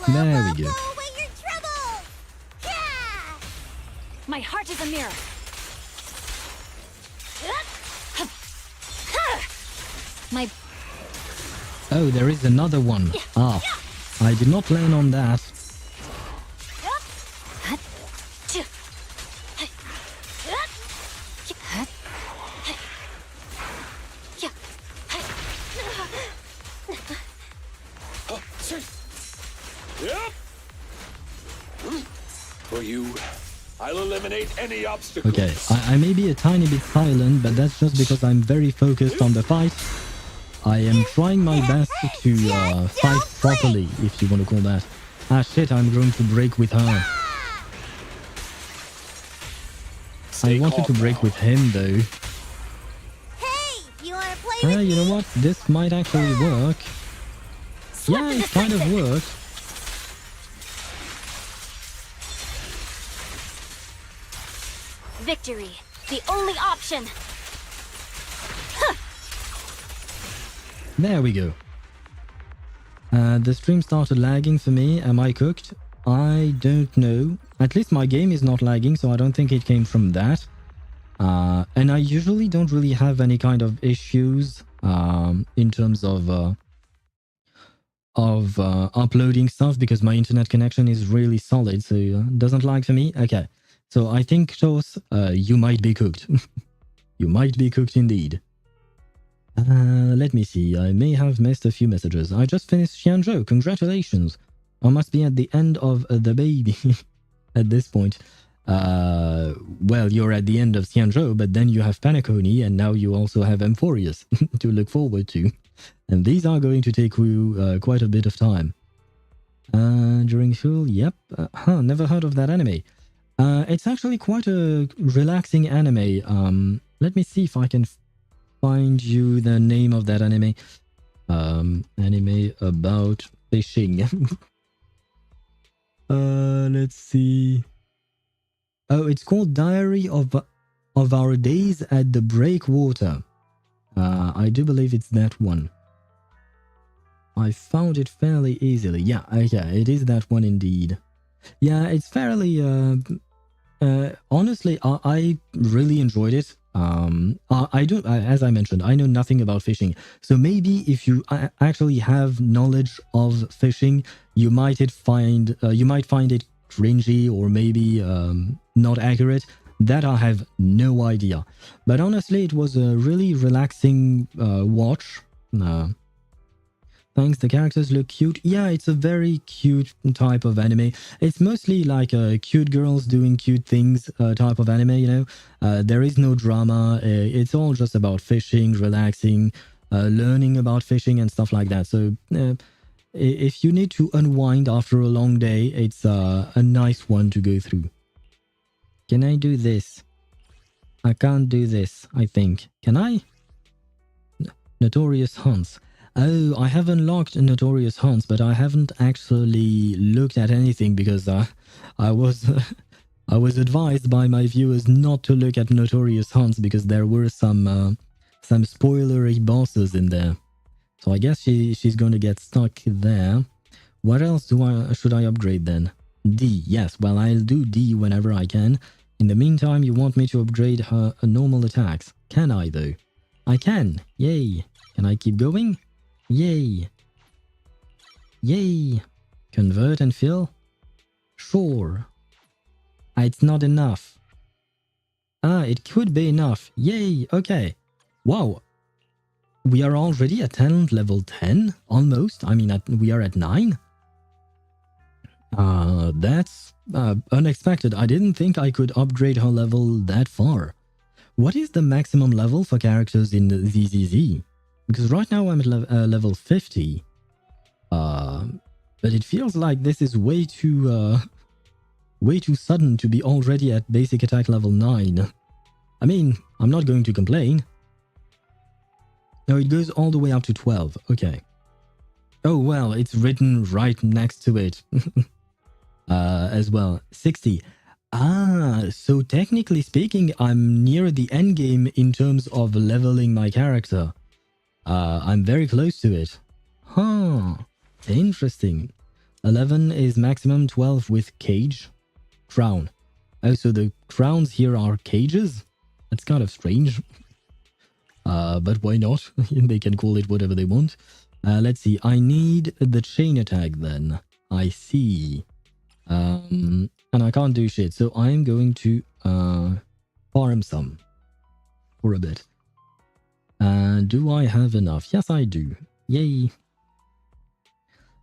Speaker 1: There we go.
Speaker 2: My heart is a mirror. My...
Speaker 1: Oh, there is another one. I did not plan on that.
Speaker 6: For you, I'll eliminate any obstacles.
Speaker 1: Okay, I may be a tiny bit silent, but that's just because I'm very focused on the fight. I am trying my best to fight properly, if you want to call that. Ah shit, I'm going to break with her. I wanted to break with him though.
Speaker 2: Hey, you wanna play with
Speaker 1: You know what? This might actually work. Yeah, it kind of worked.
Speaker 2: Victory, the only option.
Speaker 1: There we go. The stream started lagging for me. Am I cooked? I don't know. At least my game is not lagging, so I don't think it came from that. And I usually don't really have any kind of issues in terms of uploading stuff because my internet connection is really solid, so it doesn't lag for me. Okay, so I think, Tos, you might be cooked. You might be cooked indeed. Let me see. I may have missed a few messages. I just finished Xianzhou. Congratulations. I must be at the end of the baby at this point. Well, you're at the end of Xianzhou, but then you have Panaconi, and now you also have Emphorius to look forward to. And these are going to take you quite a bit of time. During school, yep. Never heard of that anime. It's actually quite a relaxing anime. Let me see if I can find you the name of that anime. Anime about fishing. Let's see. Oh, it's called Diary of Our Days at the Breakwater. I do believe it's that one. I found it fairly easily. Yeah, okay, it is that one indeed. Yeah, it's fairly... honestly, I really enjoyed it. As I mentioned, I know nothing about fishing. So maybe if you actually have knowledge of fishing, you might find it cringy or maybe not accurate. That I have no idea. But honestly, it was a really relaxing watch. Thanks, the characters look cute. Yeah, it's a very cute type of anime. It's mostly like cute girls doing cute things type of anime, you know. There is no drama. It's all just about fishing, relaxing, learning about fishing and stuff like that. So if you need to unwind after a long day, it's a nice one to go through. Can I do this? I can't do this, I think. Can I? Notorious Hunts. Oh, I have unlocked Notorious Hunts, but I haven't actually looked at anything because I was advised by my viewers not to look at Notorious Hunts because there were some spoilery bosses in there. So I guess she's going to get stuck there. What else should I upgrade then? D, yes. Well, I'll do D whenever I can. In the meantime, you want me to upgrade her normal attacks. Can I though? I can. Yay. Can I keep going? Yay. Yay. Convert and fill? Sure. It's not enough. It could be enough. Yay. Okay. Wow. We are already at talent level 10? Almost. I mean, we are at 9? That's unexpected. I didn't think I could upgrade her level that far. What is the maximum level for characters in the ZZZ? Because right now I'm at level 50. But it feels like this is way too sudden to be already at basic attack level 9. I mean, I'm not going to complain. No, it goes all the way up to 12. Okay. Oh, well, it's written right next to it. As well. 60. So technically speaking, I'm near the end game in terms of leveling my character. I'm very close to it. Huh. Interesting. 11 is maximum, 12 with cage. Crown. Oh, so the crowns here are cages? That's kind of strange. But why not? They can call it whatever they want. Let's see. I need the chain attack then. I see. And I can't do shit. So I'm going to farm some for a bit. Do I have enough? Yes, I do. Yay.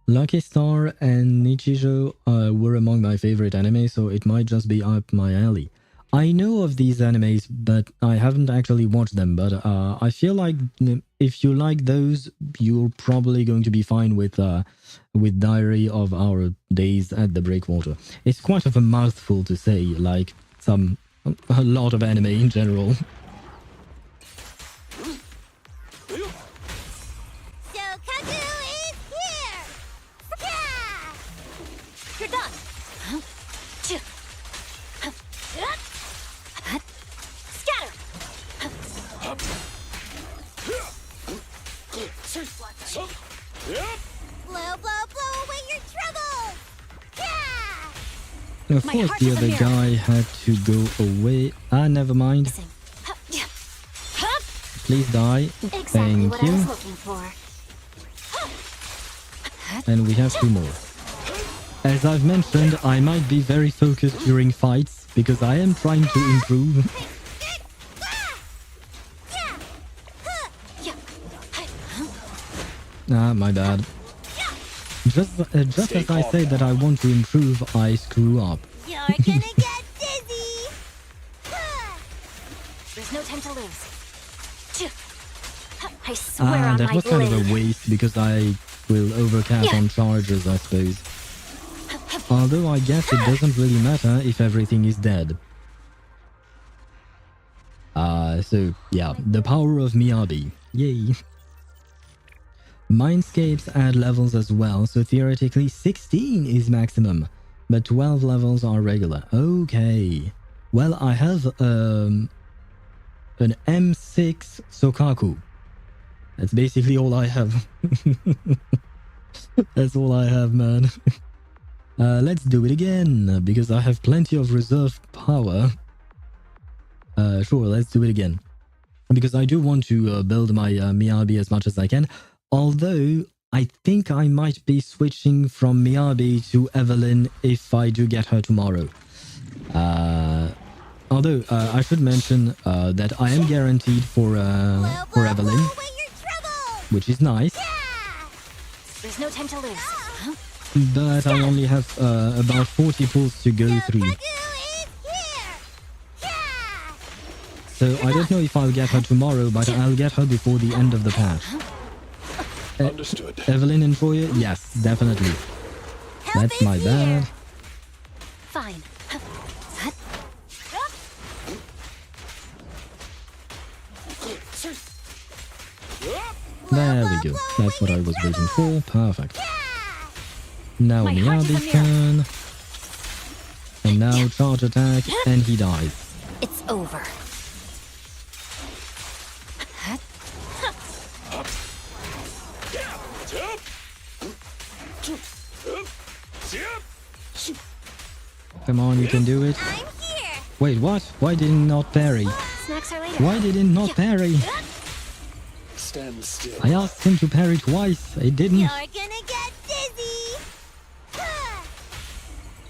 Speaker 1: Lucky Star and Nichijou were among my favorite anime, so it might just be up my alley. I know of these animes, but I haven't actually watched them. But I feel like if you like those, you're probably going to be fine with Diary of Our Days at the Breakwater. It's quite of a mouthful to say, like a lot of anime in general.
Speaker 2: You're done. Scatter. Blow, blow, blow away your troubles.
Speaker 1: Of course, the other guy had to go away. Ah, never mind. Please die. Thank you. And we have 2 more. As I've mentioned, I might be very focused during fights because I am trying to improve. Ah, my bad. Just as I say that I want to improve, I screw up.
Speaker 2: You're gonna get dizzy. There's no time to lose. I swear on
Speaker 1: that
Speaker 2: my
Speaker 1: was kind of
Speaker 2: blade.
Speaker 1: a waste because I will overcast on charges, I suppose. Although I guess it doesn't really matter if everything is dead. So yeah, the power of Miyabi. Yay. Mindscapes add levels as well, so theoretically 16 is maximum, but 12 levels are regular. Okay. Well, I have an M6 Sokaku. That's basically all I have. That's all I have, man. Let's do it again, because I have plenty of reserve power. Sure, let's do it again. Because I do want to build my Miyabi as much as I can. Although, I think I might be switching from Miyabi to Evelyn if I do get her tomorrow. Although, I should mention that I am guaranteed for Evelyn, which is nice.
Speaker 2: There's no time to lose.
Speaker 1: But I only have about 40 pulls to go through. So I don't know if I'll get her tomorrow, but I'll get her before the end of the patch.
Speaker 13: Understood.
Speaker 1: Evelyn Enjoyer? Yes, definitely. That's my bad.
Speaker 2: Fine.
Speaker 1: There we go. That's what I was waiting for. Perfect. Now Miyabi's turn. And now charge attack, and he dies.
Speaker 2: It's over.
Speaker 1: Come on, you can do it. Wait, what? Why did it not parry? Why did it not parry?
Speaker 13: Stand still.
Speaker 1: I asked him to parry twice. It didn't.
Speaker 2: You're gonna get dizzy.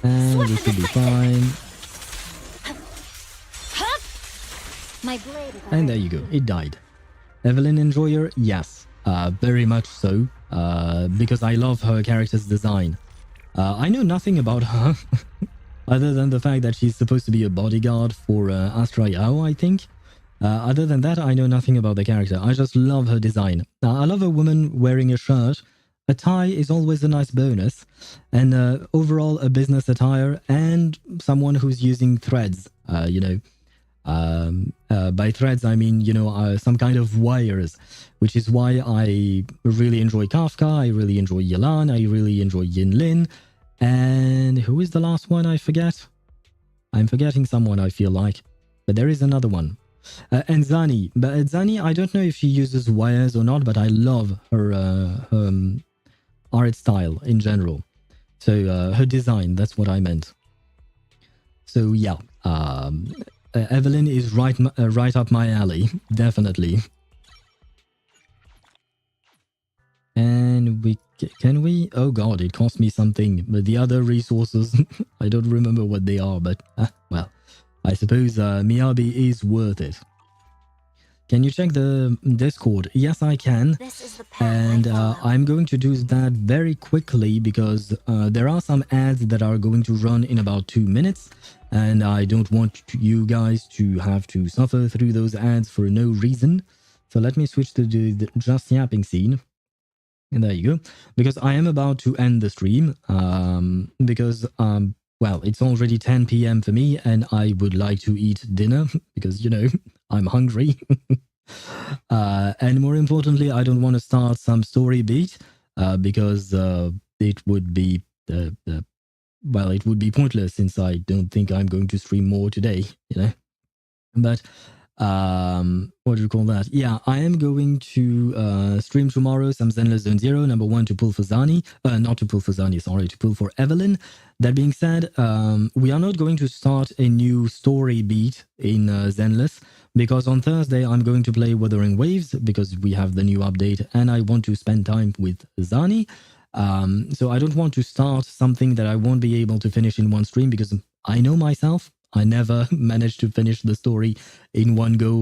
Speaker 1: And this will be fine.
Speaker 2: My blade.
Speaker 1: And there you go. It died. Evelyn Enjoyer? Yes. Very much so. Because I love her character's design. I know nothing about her. Other than the fact that she's supposed to be a bodyguard for Astra Yao, I think. Other than that, I know nothing about the character. I just love her design. I love a woman wearing a shirt. A tie is always a nice bonus. And overall, a business attire and someone who's using threads, you know. By threads, I mean, you know, some kind of wires, which is why I really enjoy Kafka, I really enjoy Yelan, I really enjoy Yinlin. And who is the last one I forget? I'm forgetting someone, I feel like. But there is another one. And Zani. But Zani, I don't know if she uses wires or not, but I love her art style in general. So her design, that's what I meant. So yeah, Evelyn is right up my alley, definitely. And can we? Oh god, it cost me something. But the other resources, I don't remember what they are. But well, I suppose Miyabi is worth it. Can you check the Discord? Yes, I can. And I'm going to do that very quickly because there are some ads that are going to run in about 2 minutes. And I don't want you guys to have to suffer through those ads for no reason. So let me switch to the just yapping scene. And there you go. Because I am about to end the stream. Because, well, it's already 10 p.m. for me. And I would like to eat dinner. Because, you know, I'm hungry. And more importantly, I don't want to start some story beat. Because it would be... well, it would be pointless since I don't think I'm going to stream more today, you know. But what do you call that? Yeah, I am going to stream tomorrow some Zenless Zone Zero, number 1 to pull for Zani. Not to pull for Zani, sorry, to pull for Evelyn. That being said, we are not going to start a new story beat in Zenless because on Thursday I'm going to play Wuthering Waves because we have the new update and I want to spend time with Zani. So I don't want to start something that I won't be able to finish in one stream because I know myself. I never managed to finish the story in one go,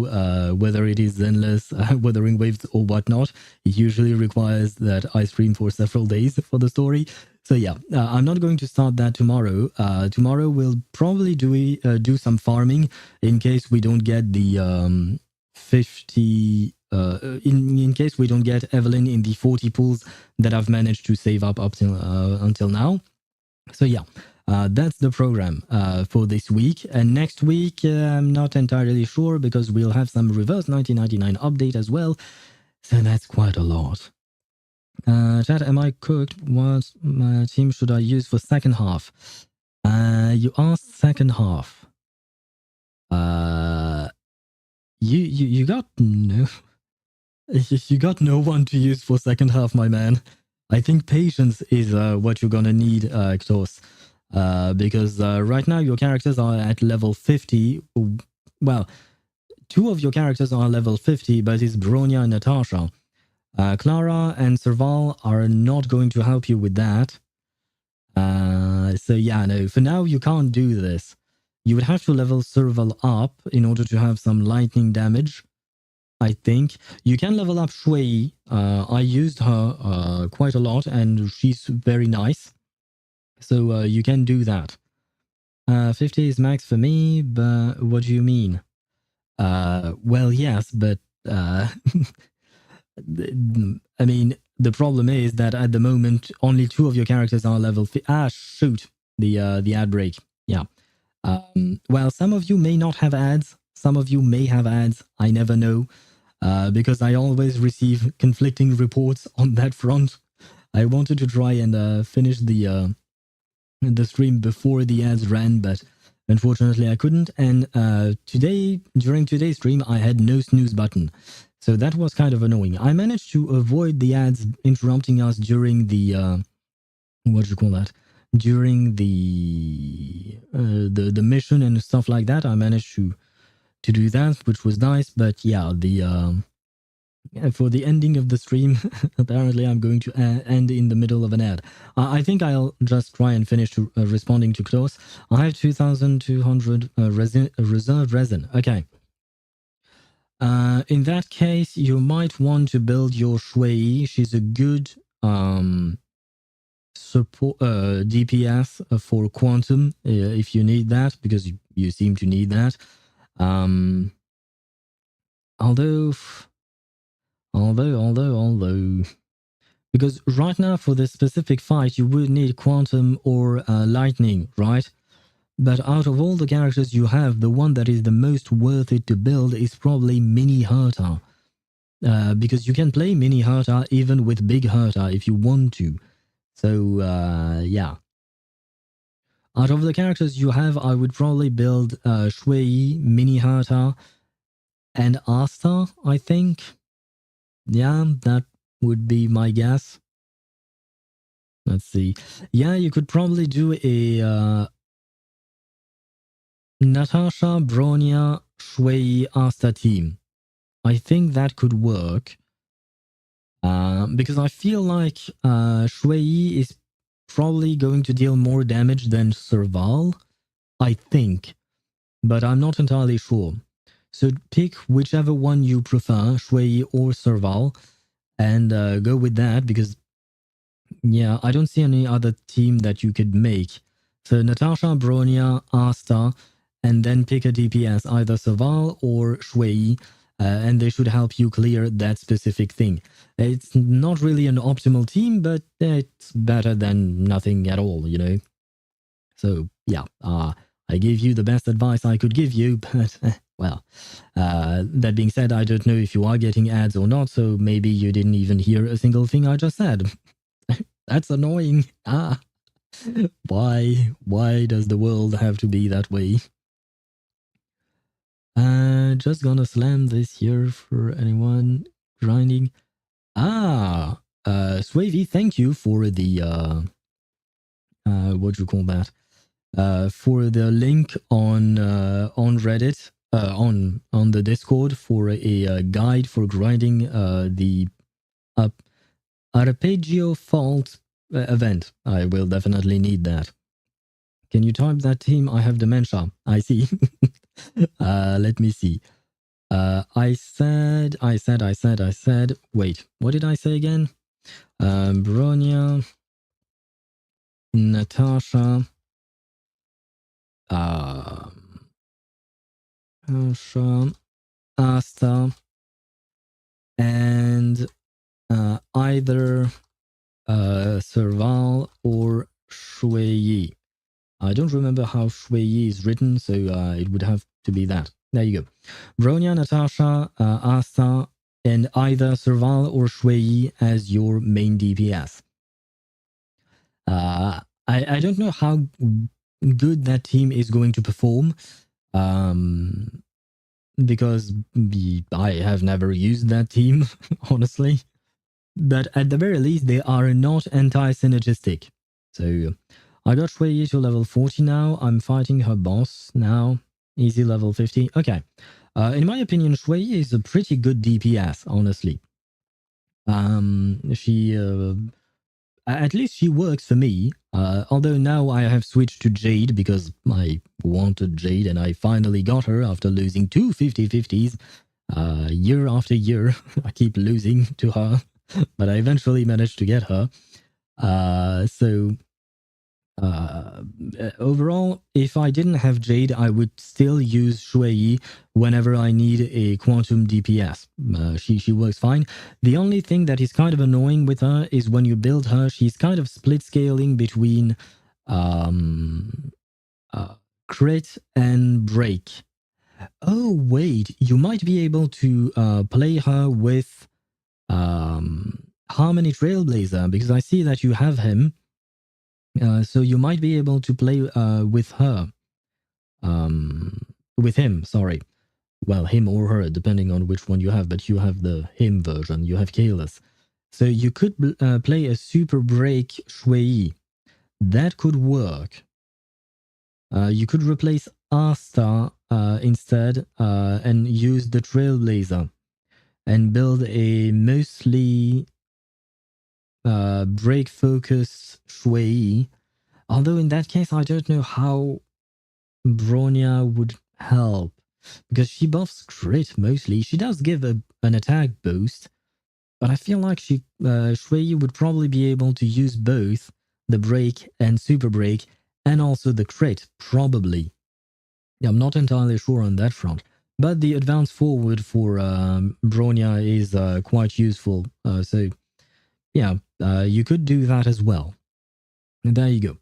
Speaker 1: whether it is Zenless, Wuthering Waves or whatnot. It usually requires that I stream for several days for the story. So yeah, I'm not going to start that tomorrow. Tomorrow we'll probably do some farming in case we don't get the 50... in case we don't get Evelyn in the 40 pools that I've managed to save up till until now. So yeah, that's the program for this week. And next week, I'm not entirely sure because we'll have some reverse 1999 update as well. So that's quite a lot. Chat, am I cooked? What team should I use for second half? You asked second half. You got no... You got no one to use for second half, my man. I think patience is what you're gonna need, Ktos. Because right now your characters are at level 50. Well, 2 of your characters are level 50, but it's Bronya and Natasha. Clara and Serval are not going to help you with that. So yeah, no, for now you can't do this. You would have to level Serval up in order to have some lightning damage. I think you can level up Shui. I used her quite a lot and she's very nice. So you can do that. 50 is max for me, but what do you mean? Well, yes, but I mean, the problem is that at the moment, only 2 of your characters are level... shoot, the ad break. Yeah. Well, some of you may not have ads. Some of you may have ads. I never know. Because I always receive conflicting reports on that front. I wanted to try and finish the stream before the ads ran, but unfortunately I couldn't. And during today's stream, I had no snooze button. So that was kind of annoying. I managed to avoid the ads interrupting us during the... what do you call that? During the mission and stuff like that. I managed to do that, which was nice. But yeah, for the ending of the stream, apparently I'm going to end in the middle of an ad. I think I'll just try and finish responding to Klaus. I have 2,200 reserved resin. Okay. In that case, you might want to build your Shui. She's a good support DPS for quantum if you need that, because you seem to need that. Although, because right now for this specific fight, you would need quantum or lightning, right? But out of all the characters you have, the one that is the most worth it to build is probably Mini Herta. Because you can play Mini Herta even with Big Herta if you want to. So, yeah. Out of the characters you have, I would probably build Shui, Mini Herta, and Asta, I think. Yeah, that would be my guess. Let's see. Yeah, you could probably do a Natasha, Bronya, Shui, Asta team. I think that could work. Because I feel like Shui is probably going to deal more damage than Serval. I think. But I'm not entirely sure. So pick whichever one you prefer, Shui or Serval, and go with that, because yeah, I don't see any other team that you could make. So Natasha, Bronya, Asta, and then pick a DPS, either Serval or Shui, and they should help you clear that specific thing. It's not really an optimal team, but it's better than nothing at all, you know? So yeah, I gave you the best advice I could give you, but well, that being said, I don't know if you are getting ads or not, so maybe you didn't even hear a single thing I just said. That's annoying. Why does the world have to be that way? Just gonna slam this here for anyone grinding. Swavy, thank you for the what do you call that? For the link on Reddit, on the Discord for a guide for grinding the Arpeggio Fault event. I will definitely need that. Can you type that team? I have dementia. I see. Let me see. I said. Wait, what did I say again? Bronya, Natasha, Asta, and either Serval or Shui. I don't remember how Shui is written, so it would have to be that. There you go. Bronya, Natasha, Asta, and either Serval or Shui as your main DPS. I don't know how good that team is going to perform, because I have never used that team, honestly. But at the very least, they are not anti-synergistic. So I got Shui to level 40 now. I'm fighting her boss now. Easy level 50. Okay. In my opinion, Shui is a pretty good DPS, honestly. She... at least she works for me. Although now I have switched to Jade because I wanted Jade and I finally got her after losing two 50-50s. Year after year, I keep losing to her. But I eventually managed to get her. Overall, if I didn't have Jade, I would still use Shui whenever I need a quantum DPS. She works fine. The only thing that is kind of annoying with her is when you build her, she's kind of split scaling between crit and break. Oh wait, you might be able to play her with Harmony Trailblazer, because I see that you have him. So you might be able to play with her. With him, sorry. Well, him or her, depending on which one you have, but you have the him version, you have Kalis. So you could play a Super Break Shui. That could work. You could replace Asta instead and use the Trailblazer and build a mostly break-focused Shui. Although in that case, I don't know how Bronya would help, because she buffs crit mostly. She does give an attack boost, but I feel like Shui would probably be able to use both the break and super break, and also the crit, probably. I'm not entirely sure on that front. But the advance forward for Bronya is quite useful. So yeah, you could do that as well. And there you go.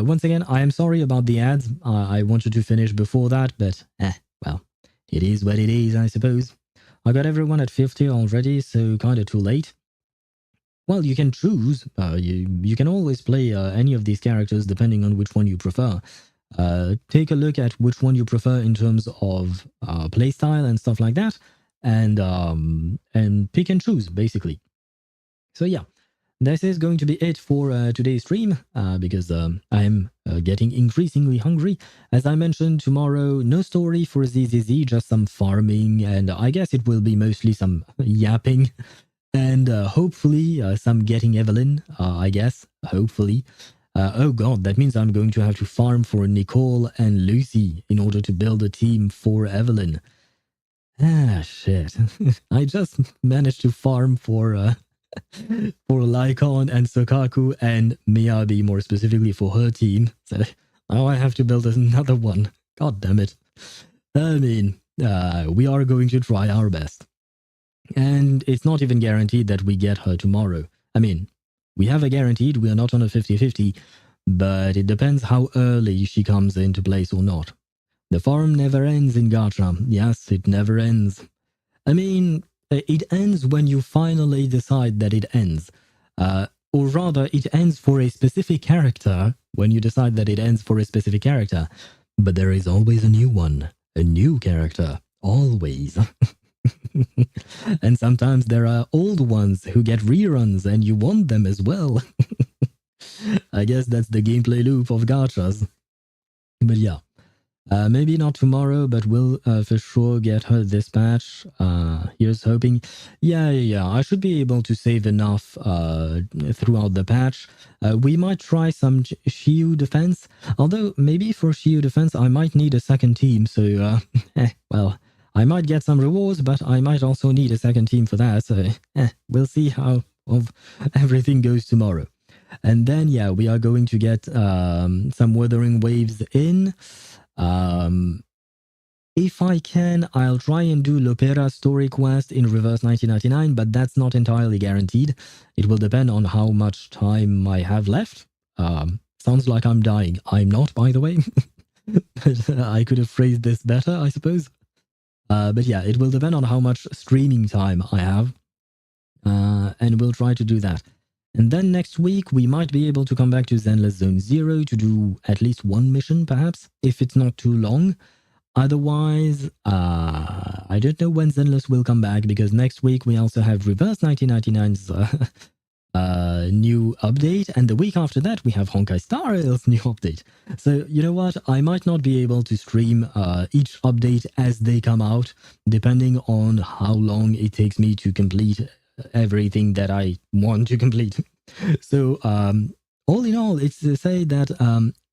Speaker 1: Once again, I am sorry about the ads. I wanted to finish before that, but well, it is what it is, I suppose. I got everyone at 50 already, so kind of too late. Well, you can choose. You can always play any of these characters depending on which one you prefer. Take a look at which one you prefer in terms of playstyle and stuff like that, and pick and choose, basically. So yeah. This is going to be it for today's stream, because I'm getting increasingly hungry. As I mentioned, tomorrow, no story for ZZZ, just some farming, and I guess it will be mostly some yapping, and hopefully some getting Evelyn, I guess, hopefully. Oh god, that means I'm going to have to farm for Nicole and Lucy in order to build a team for Evelyn. Ah, shit. I just managed to farm for Lycon and Sokaku and Miyabi more specifically for her team. So now I have to build another one. God damn it. I mean, we are going to try our best. And it's not even guaranteed that we get her tomorrow. I mean, we have a guaranteed, we are not on a 50-50, but it depends how early she comes into place or not. The farm never ends in Gacha. Yes, it never ends. I mean, it ends when you finally decide that it ends. Or rather, it ends for a specific character when you decide that it ends for a specific character. But there is always a new one. A new character. Always. And sometimes there are old ones who get reruns and you want them as well. I guess that's the gameplay loop of gachas. But yeah. Maybe not tomorrow, but we'll for sure get her this patch. Here's hoping. Yeah. I should be able to save enough throughout the patch. We might try some Shiyu defense. Although, maybe for Shiyu defense, I might need a second team. So, well, I might get some rewards, but I might also need a second team for that. So, we'll see how everything goes tomorrow. And then, yeah, we are going to get some Wuthering Waves in. If I can, I'll try and do Lopera's story quest in reverse 1999, but that's not entirely guaranteed. It will depend on how much time I have left. Sounds like I'm dying. I'm not, by the way. But I could have phrased this better, I suppose. But yeah, it will depend on how much streaming time I have. And we'll try to do that. And then next week, we might be able to come back to Zenless Zone Zero to do at least one mission, perhaps, if it's not too long. Otherwise, I don't know when Zenless will come back, because next week we also have Reverse 1999's new update, and the week after that we have Honkai Star Rail's new update. So, you know what? I might not be able to stream each update as they come out, depending on how long it takes me to complete everything that I want to complete. So all in all, it's to say that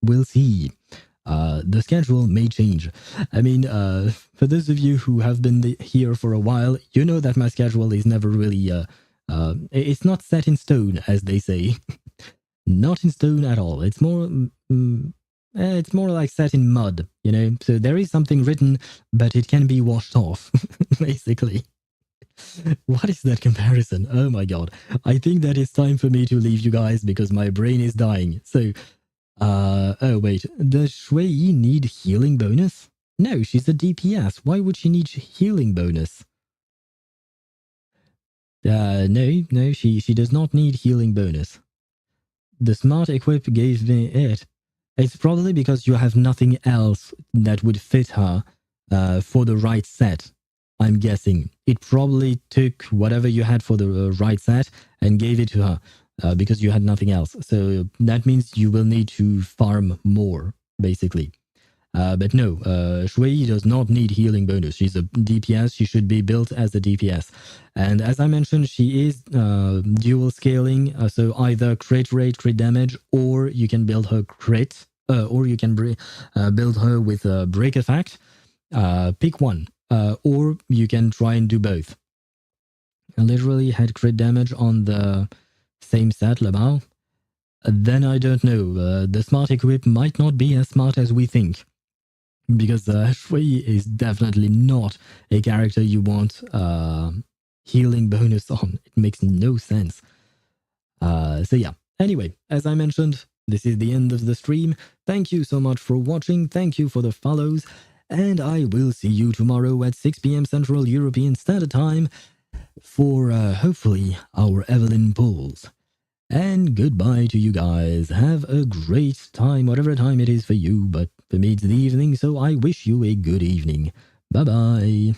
Speaker 1: we'll see. The schedule may change. I mean, for those of you who have been here for a while, you know that my schedule is never really it's not set in stone, as they say. Not in stone at all. It's more like set in mud, you know. So there is something written, but it can be washed off, basically. What is that comparison? Oh my god. I think that it's time for me to leave you guys because my brain is dying. So, oh wait, does Shui need healing bonus? No, she's a DPS. Why would she need healing bonus? No, she does not need healing bonus. The smart equip gave me it. It's probably because you have nothing else that would fit her for the right set. I'm guessing. It probably took whatever you had for the right set and gave it to her because you had nothing else. So that means you will need to farm more, basically. But no, Shui does not need healing bonus. She's a DPS. She should be built as a DPS. And as I mentioned, she is dual scaling. So either crit rate, crit damage, or you can build her crit, or you can build her with a break effect. Pick one. Or you can try and do both. I literally had crit damage on the same set, Lamau. Then I don't know. The smart equip might not be as smart as we think. Because Shui is definitely not a character you want healing bonus on. It makes no sense. So yeah. Anyway, as I mentioned, this is the end of the stream. Thank you so much for watching. Thank you for the follows. And I will see you tomorrow at 6 p.m. Central European Standard Time for, hopefully, our Evelyn polls. And goodbye to you guys. Have a great time, whatever time it is for you. But for me, it's the evening, so I wish you a good evening. Bye-bye.